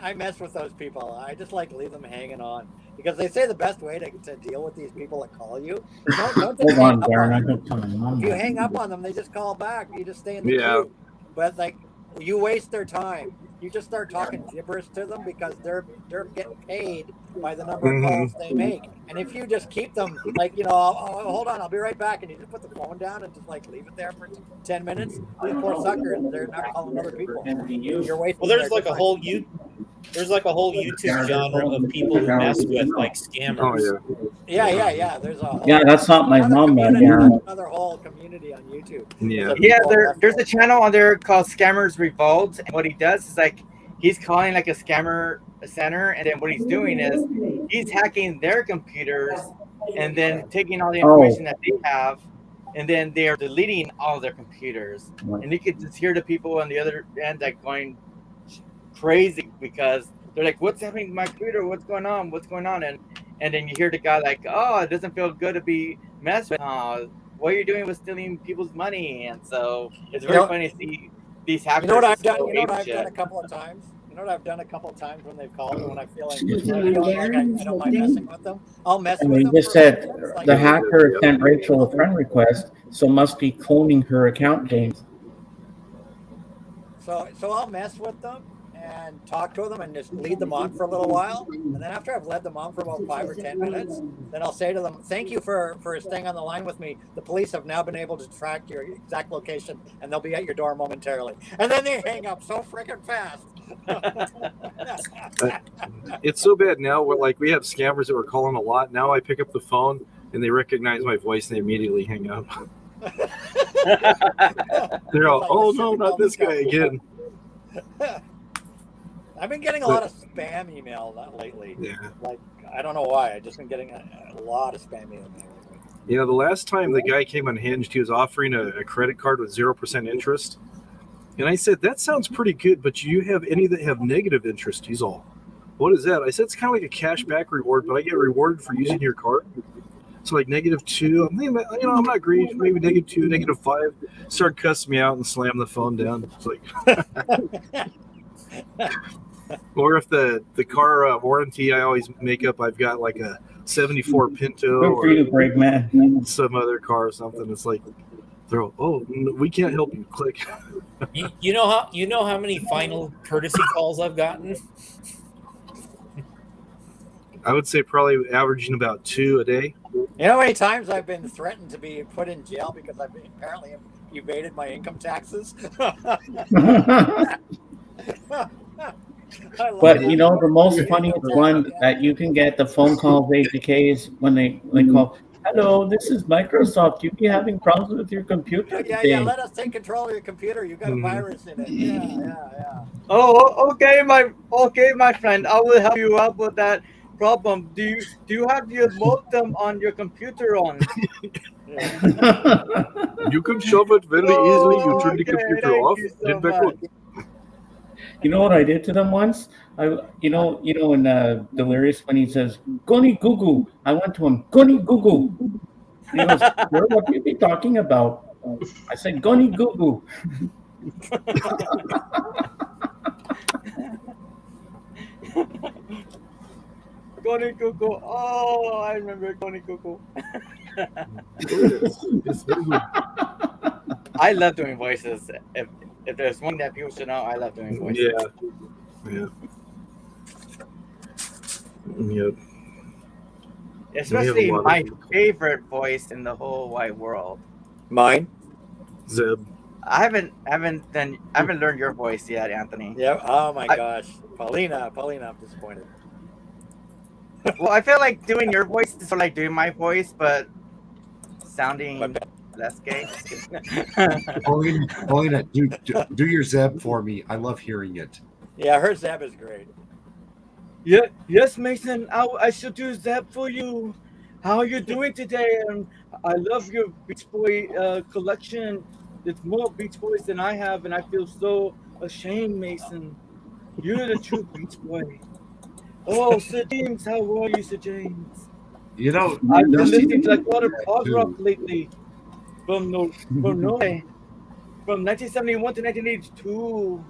I mess with those people. I just leave them hanging on because they say the best way to deal with these people that call you. Don't Hold on, Darren. If you hang up on them, they just call back. You just stay in the queue. But you waste their time. You just start talking gibberish to them because they're getting paid by the number of calls they make. And if you just keep them hold on, I'll be right back, and you just put the phone down and just leave it there for 10 minutes, these poor suckers, they're not calling other people. You're wasting. Well, there's a whole YouTube genre of people who mess with scammers. Oh yeah. Yeah. There's a whole, that's not my mom, Darren. Another whole community on YouTube. Yeah, there's a channel on there called Scammers Revolt, and what he does is he's calling a scammer center, and then what he's doing is he's hacking their computers and then taking all the information that they have, and then they are deleting all of their computers. And you could just hear the people on the other end going crazy because they're like, what's happening to my computer? What's going on? And then you hear the guy oh, it doesn't feel good to be messed with. What you're doing was stealing people's money. And so it's very funny to see these hackers. You know what I've done? A couple of times? You know what I've done a couple of times when they've called me when I feel like I don't mind messing with them? I'll mess with them. And they just said the hacker sent Rachel a friend request, so must be cloning her account, James. So I'll mess with them and talk to them and just lead them on for a little while. And then after I've led them on for about 5 or 10 minutes, then I'll say to them, thank you for staying on the line with me. The police have now been able to track your exact location and they'll be at your door momentarily. And then they hang up so freaking fast. It's so bad now. We have scammers that we're calling a lot. Now I pick up the phone and they recognize my voice and they immediately hang up. They're all, oh no, not this guy again. I've been getting a lot of spam email lately. Yeah. I don't know why. I've just been getting a lot of spam email. The last time the guy came unhinged, he was offering a credit card with 0% interest. And I said, that sounds pretty good, but do you have any that have negative interest? He's all, what is that? I said, it's kind of like a cash back reward, but I get rewarded for using your card. So like -2. I'm thinking, I'm not greedy. Maybe -2, -5. Start cussing me out and slam the phone down. It's like, or if the car warranty, I always make up. I've got like a '74 Pinto Good for you, Greg, man. some other car or something. It's like, we can't help you. Click. You know how many final courtesy calls I've gotten? I would say probably averaging about 2 a day. You know how many times I've been threatened to be put in jail because I've apparently evaded my income taxes? But the most funniest one that you can get the phone calls AJK is when they call, "Hello, this is Microsoft. You be having problems with your computer today?" Yeah. Let us take control of your computer. You got a virus in it. Yeah. Oh, okay, my friend. I will help you out with that problem. Do you have your modem on your computer on? You can shove it very easily. You turn the computer off, so and back on. You know what I did to them once? In Delirious when he says "Goni Goo Goo," I went to him, "Goni Goo Goo." And he goes, "Sir, what do you be talking about?" I said, "Goni Goo Goo." Goni Cuckoo. Oh, I remember Goni Cuckoo. I love doing voices. If there's one that people should know, I love doing voices. Yeah. Yep. Especially my favorite voice in the whole wide world. Mine? Zeb. I haven't learned your voice yet, Anthony. Yeah. Oh my gosh, Paulina, I'm disappointed. Well, I feel like doing your voice is sort of like doing my voice, but sounding less gay. Paulina, do your Zeb for me. I love hearing it. Yeah, her Zeb is great. Yeah, yes, Mason. I should do Zeb for you. How are you doing today? And I love your Beach Boy collection. It's more Beach Boys than I have, and I feel so ashamed, Mason. You're the true Beach Boy. Oh, Sir James, how are you, Sir James? I've been listening to like a lot of prog rock lately from Norway, from 1971 to 1982.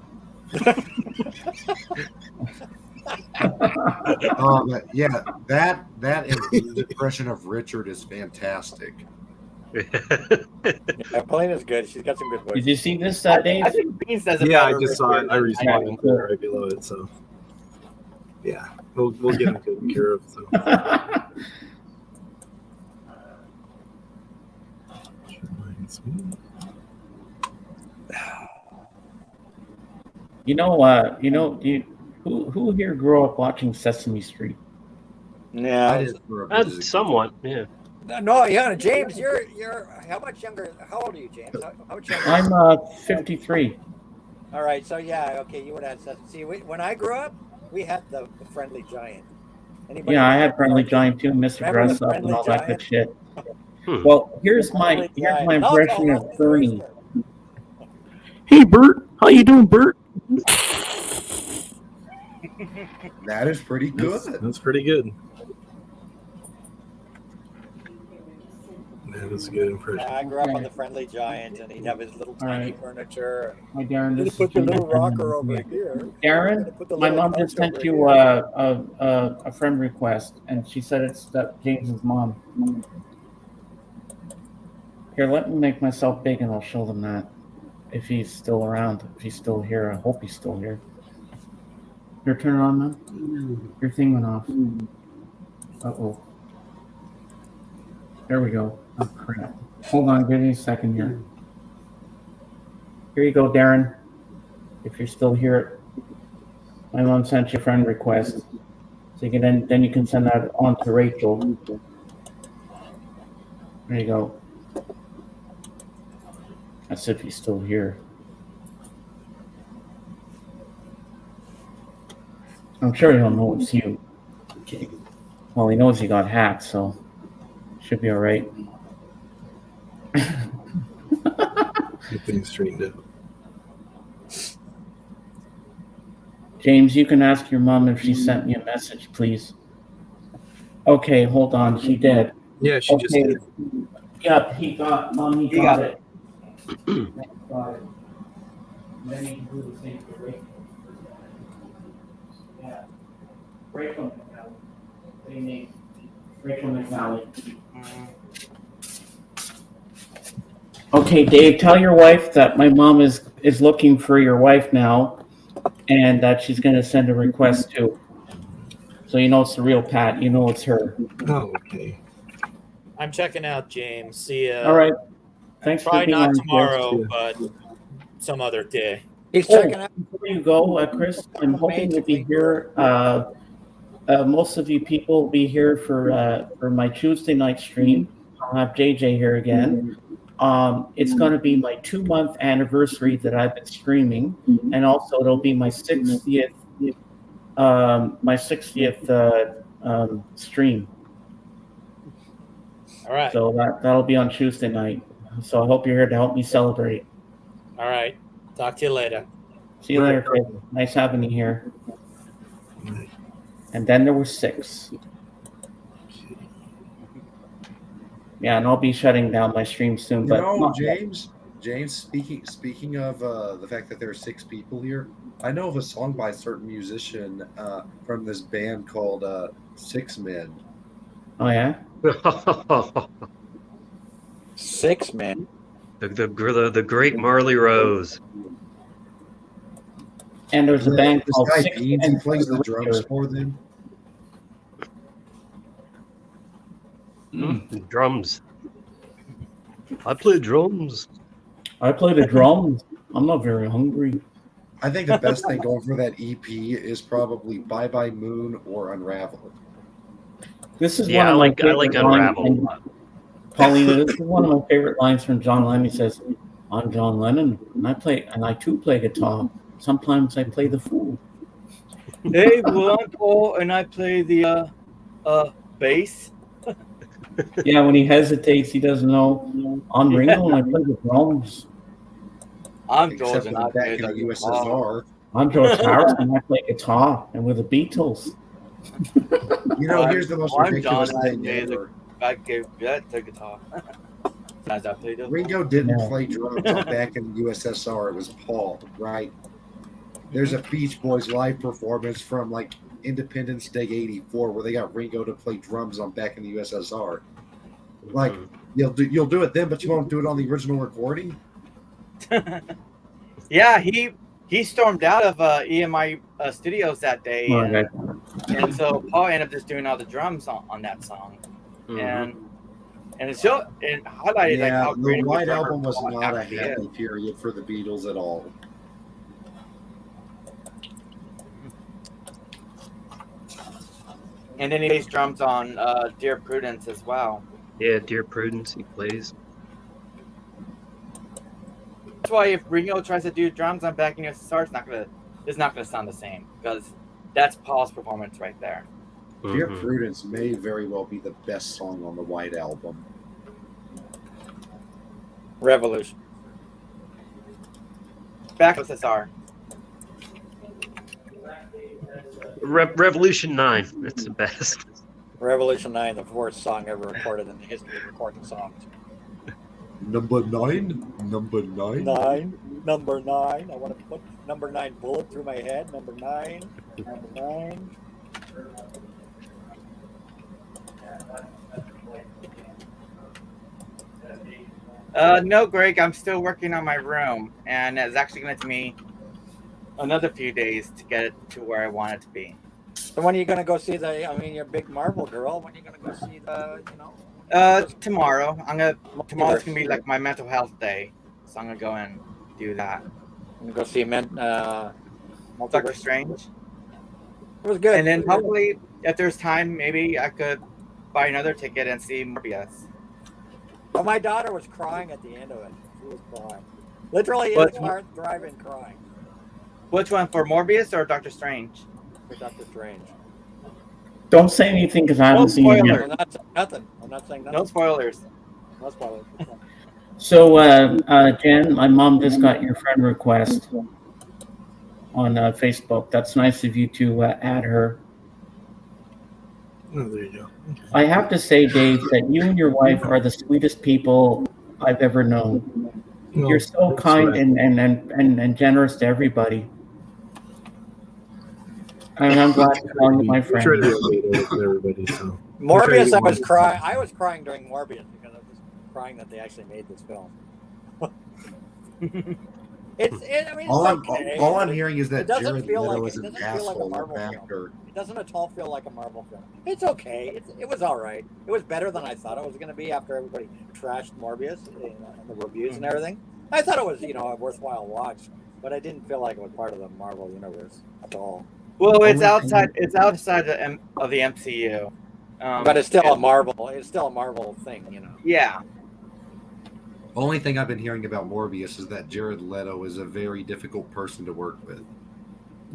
That impression of Richard is fantastic. Paulina's good. She's got some good voice. Did you see this, Dave? I think Beans does it Yeah, better, I just saw it. I Richard. responded right below it. So, yeah, we'll get it taken care of. So. Who here grew up watching Sesame Street? Yeah, somewhat. Yeah. No, James, you're how much younger? How old are you, James? How much younger? I'm 53. All right, so yeah, okay, you would have Sesame. See, when I grew up, we had the Friendly Giant. Anybody I had Friendly Giant too, Mr. Dress Up, and all that good shit. Well, here's my impression of Bernie. Hey, Bert, how you doing, Bert? That is pretty good. That's pretty good. That is a good impression. Yeah, I grew up on the Friendly Giant, and he'd have his little tiny furniture. Hi, Darren. You put your little rocker over here. Darren, my mom just sent you a friend request, and she said it's James's mom. Here, let me make myself big, and I'll show them that. If he's still around, if he's still here, I hope he's still here. Your turn on, man. Your thing went off. Uh-oh. There we go. Oh, crap. Hold on, give me a second here. Here you go, Darren. If you're still here, my mom sent you a friend request. So you can then you can send that on to Rachel. There you go. That's if he's still here. I'm sure he'll know it's you. Okay. Well, he knows he got hacked, so should be all right. Get things straightened out. James, you can ask your mom if she sent me a message, please. Okay, hold on. She did. Yeah, she just Okay. did. Yep, he got it. Got it. Then you can do the same for Rachel. Yeah. Rachel McNally. Same name. Rachel McNally. Okay, Dave, tell your wife that my mom is looking for your wife now, and that she's going to send a request too. So you know it's the real Pat. You know it's her. Oh, okay. I'm checking out, James. See ya. All right. Thanks for Probably being not on, tomorrow, Chris. but some other day. He's checking out. Before you go, Chris, I'm hoping you'll be here. Most of you people will be here for my Tuesday night stream. I'll have JJ here again. It's going to be my 2-month anniversary that I've been streaming, and also it'll be my 60th stream. All right. So that'll be on Tuesday night. So I hope you're here to help me celebrate. All right. Talk to you later. See you later, Chris. Nice having you here. And then there were 6. Yeah, and I'll be shutting down my stream soon. But James, speaking of the fact that there are 6 people here, I know of a song by a certain musician from this band called 6 Men. Oh yeah. 6 Men. The great Marley Rose. And there's a band this called guy Six Beans, Men he plays the from drums Richard. for them. Drums. I play drums. I play the drums. I'm not very hungry. I think the best thing going for that EP is probably Bye Bye Moon or Unravel. This is Yeah, one of my I favorite like lines. Unravel. And Paulina, this is one of my favorite lines from John Lennon. He says, "I'm John Lennon, and I too play guitar. Sometimes I play the fool." Hey, well, I'm Paul, and I play the bass. Yeah, when he hesitates, he doesn't know. I'm Ringo, and I play the drums. I'm George, Except and for I back play in the the guitar. USSR. I'm George Harrison, and I play guitar, and with the Beatles. You know, here's the most I'm ridiculous John, and I thing play ever. I gave that the guitar. As I play the Ringo didn't play drums on back in the USSR. It was Paul, right? There's a Beach Boys live performance from like Independence Day '84 where they got Ringo to play drums on back in the USSR. Like you'll do it then, but you won't do it on the original recording. Yeah, he stormed out of EMI Studios that day, Okay. and so Paul ended up just doing all the drums on that song, and it highlighted like Yeah, how great the of a White drummer Album was Paul not a actually happy is. period for the Beatles at all. And then he plays drums on Dear Prudence as well. Yeah, Dear Prudence, he plays. That's why if Ringo tries to do drums on Back in USSR, it's not gonna sound the same because that's Paul's performance right there. Dear Prudence may very well be the best song on the White Album. Revolution. Back in USSR. Revolution 9. That's the best. Revolution 9, the 4th song ever recorded in the history of recording songs. Number 9? Number 9? 9. Number 9. I want to put number 9 bullet through my head. Number 9. Number 9. No, Greg, I'm still working on my room, and it's actually going to take me another few days to get it to where I want it to be. So when are you going to go see you're a big Marvel girl. When are you going to go see Tomorrow. Tomorrow's going to be like my mental health day, so I'm going to go and do that. I'm going to go see Doctor Strange. It was good. And then hopefully, if there's time, maybe I could buy another ticket and see Morbius. Well, my daughter was crying at the end of it. She was crying. Literally in the car driving, crying. Which one, for Morbius or Doctor Strange? For Doctor Strange. Don't say anything because I haven't seen it yet. I'm not saying nothing. I'm not saying nothing. No spoilers. No spoilers. So, Jen, my mom just got your friend request on Facebook. That's nice of you to add her. Oh, there you go. I have to say, Dave, that you and your wife are the sweetest people I've ever known. You're so kind and generous to everybody. And I'm glad to call you my We try to be friend. okay to everybody. So Morbius, I was crying. I was crying during Morbius because I was crying that they actually made this film. I mean, All it's okay. all I'm hearing is that It doesn't Jared feel Leto like is it an doesn't feel like a asshole Marvel actor. film. It doesn't at all feel like a Marvel film. It's okay. It was all right. It was better than I thought it was going to be after everybody trashed Morbius and the reviews and everything. I thought it was a worthwhile watch, but I didn't feel like it was part of the Marvel universe at all. Well, it's outside. It's outside of the MCU. But it's still a Marvel. It's still a Marvel thing, Yeah. Only thing I've been hearing about Morbius is that Jared Leto is a very difficult person to work with.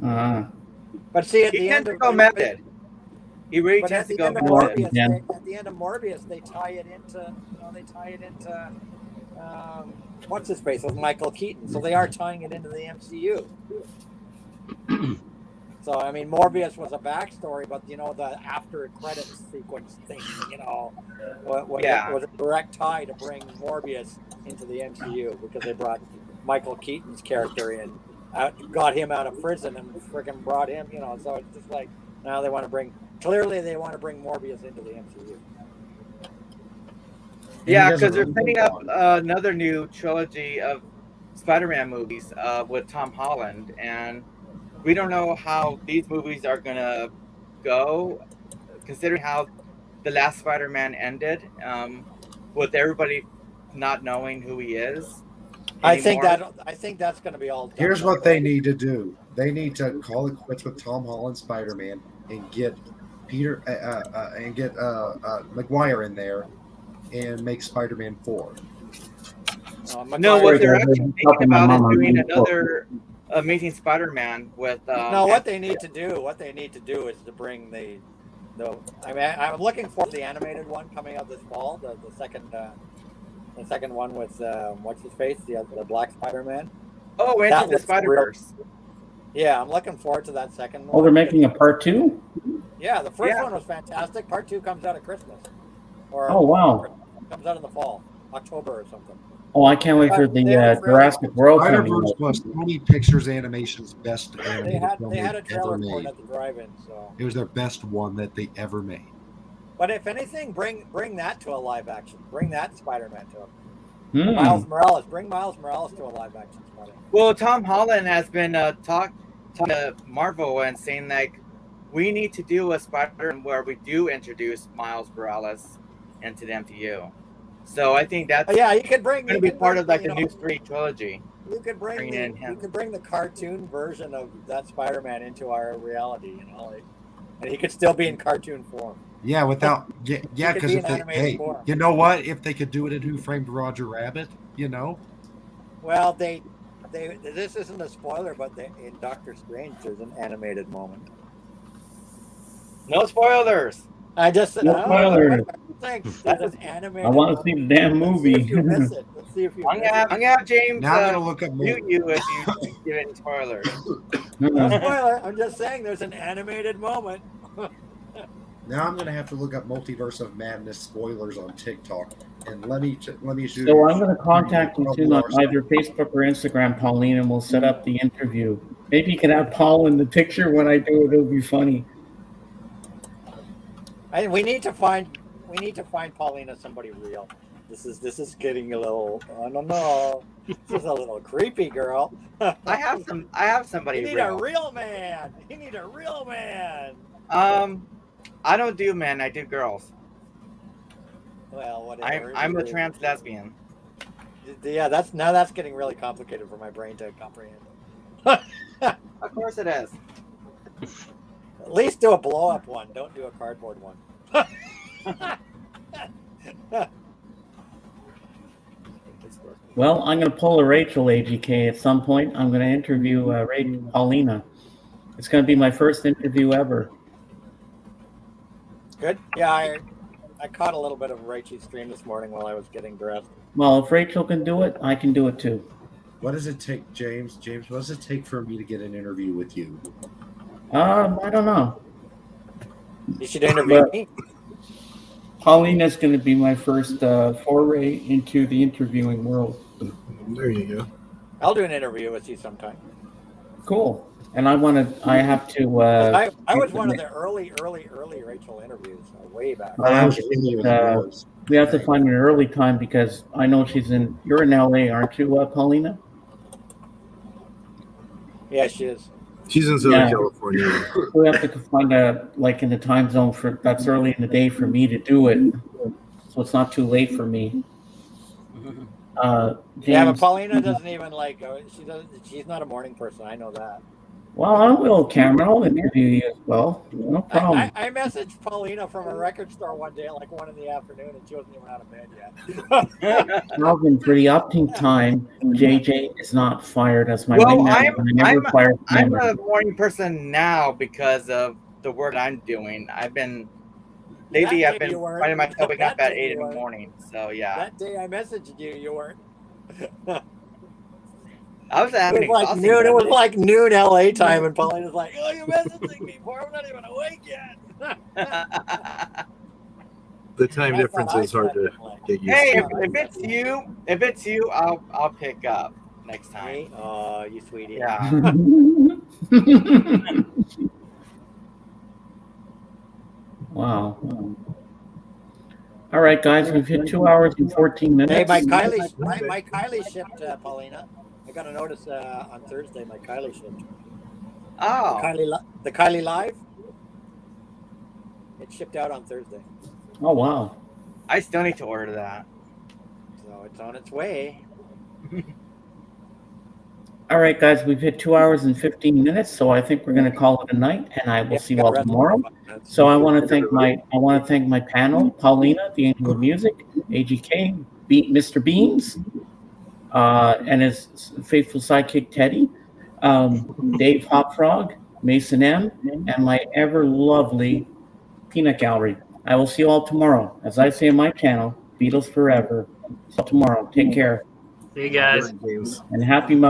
But see, at He the tends end to of go method. He really But tends at to the go end of method. Morbius, at the end of Morbius, they tie it into what's his face with Michael Keaton. So they are tying it into the MCU. So I mean, Morbius was a backstory, but the after credits sequence thing, was a direct tie to bring Morbius into the MCU because they brought Michael Keaton's character in, got him out of prison, and freaking brought him. So it's just like now they want to bring. Clearly, they want to bring Morbius into the MCU. Yeah, because they're setting up another new trilogy of Spider-Man movies with Tom Holland, and we don't know how these movies are gonna go, considering how the last Spider-Man ended, with everybody not knowing who he is. I think that's going to be all done. Here's what they need to do: they need to call it quits with Tom Holland Spider-Man and get Peter and get McGuire in there and make Spider-Man 4. No, what they're actually thinking about is doing another Amazing Spider-Man with. No, what they need to do is to bring the. I mean, I'm looking for the animated one coming out this fall. The second one with what's his face, the Black Spider-Man. Oh, Into the Spider-Verse. Yeah, I'm looking forward to that second one. Oh, they're making a part 2? Yeah, the first one was fantastic. Part 2 comes out at Christmas. Oh, wow. Comes out in the fall, October or something. Oh, I can't wait for the Jurassic World coming Spider-Verse out. was Sony Pictures Animation's best animated film They had a they've trailer ever for it made. at the drive-in, so. It was their best one that they ever made. But if anything, bring that to a live action. Bring that Spider-Man to Hmm. Miles Morales. Bring Miles Morales to a live action Spider-Man. Well, Tom Holland has been talking to Marvel and saying like, we need to do a Spider-Man where we do introduce Miles Morales into the MCU. So I think that's you could bring going to be part of like the new 3 trilogy. You could bring the cartoon version of that Spider-Man into our reality, and he could still be in cartoon form. Yeah, without because if they form. you know what? If they could do it in Who Framed Roger Rabbit, Well, this isn't a spoiler, but in Doctor Strange, there's an animated moment. No spoilers. I just said No spoilers. There's an animated. I want to see the damn movie. Let's see if you miss it. Let's see if you. I'm gonna have James. Now I'm gonna look up mute you if you give any spoilers. No spoiler. I'm just saying there's an animated moment. Now I'm gonna have to look up Multiverse of Madness spoilers on TikTok, and let me shoot. So I'm going to contact you soon on either Facebook or Instagram, Pauline, and we'll set up the interview. Maybe you can have Paul in the picture when I do it. It'll be funny. We need to find Paulina somebody real. This is getting a little. I don't know. This is a little creepy, girl. I have somebody You need real. a real man. You need a real man. I don't do men. I do girls. Well, whatever. I'm a trans lesbian. Yeah, that's getting really complicated for my brain to comprehend. Of course it is. At least do a blow up one. Don't do a cardboard one. Well, I'm going to pull a Rachel AGK at some point. I'm going to interview Paulina. It's going to be my first interview ever. Good. Yeah, I caught a little bit of Rachel's stream this morning while I was getting dressed. Well, if Rachel can do it, I can do it too. What does it take, James? James, what does it take for me to get an interview with you? I don't know. You should interview But me. Paulina's going to be my first foray into the interviewing world. There you go. I'll do an interview with you sometime. Cool. And I have to. 'Cause I was one of the early Rachel interviews way back. We have to find an early time because I know you're in LA, aren't you, Paulina? Yeah, she is. She's in Southern California. We have to find in the time zone that's early in the day for me to do it, so it's not too late for me. Yeah, but James, Paulina doesn't even like. She's not a morning person. I know that. well, I will, Cameron. I'll interview you as well. No problem. I messaged Paulina from a record store one day at like 1 PM, and she wasn't even out of bed yet. Calvin, for the upting time, JJ is not fired as my Well, wingman. I'm a morning person now because of the work I'm doing. I've been finding myself waking up at 8 in the morning. So yeah. That day I messaged you, you weren't. I was having It was like noon LA time, and Paulina's like, "Oh, you're messaging me, boy. I'm not even awake yet." The time difference is hard to get used Hey, to. if it's you, I'll pick up next time. Oh, you sweetie. Yeah. Wow. All right, guys, we've hit 2 hours and 14 minutes. Hey, my Kylie shipped, Paulina. I got a notice on Thursday. My Kylie shipped. Oh. The Kylie Live. It shipped out on Thursday. Oh, wow. I still need to order that. So it's on its way. All right, guys, we've hit 2 hours and 15 minutes, so I think we're going to call it a night, and I will see you all tomorrow. So I want to thank my panel, Paulina, the Angel of Music, AGK, Mr. Beans, and his faithful sidekick Teddy, Dave Hopfrog, Mason M, and my ever lovely Peanut Gallery. I will see you all tomorrow. As I say on my channel, Beatles forever. So tomorrow, take care. See you guys. And happy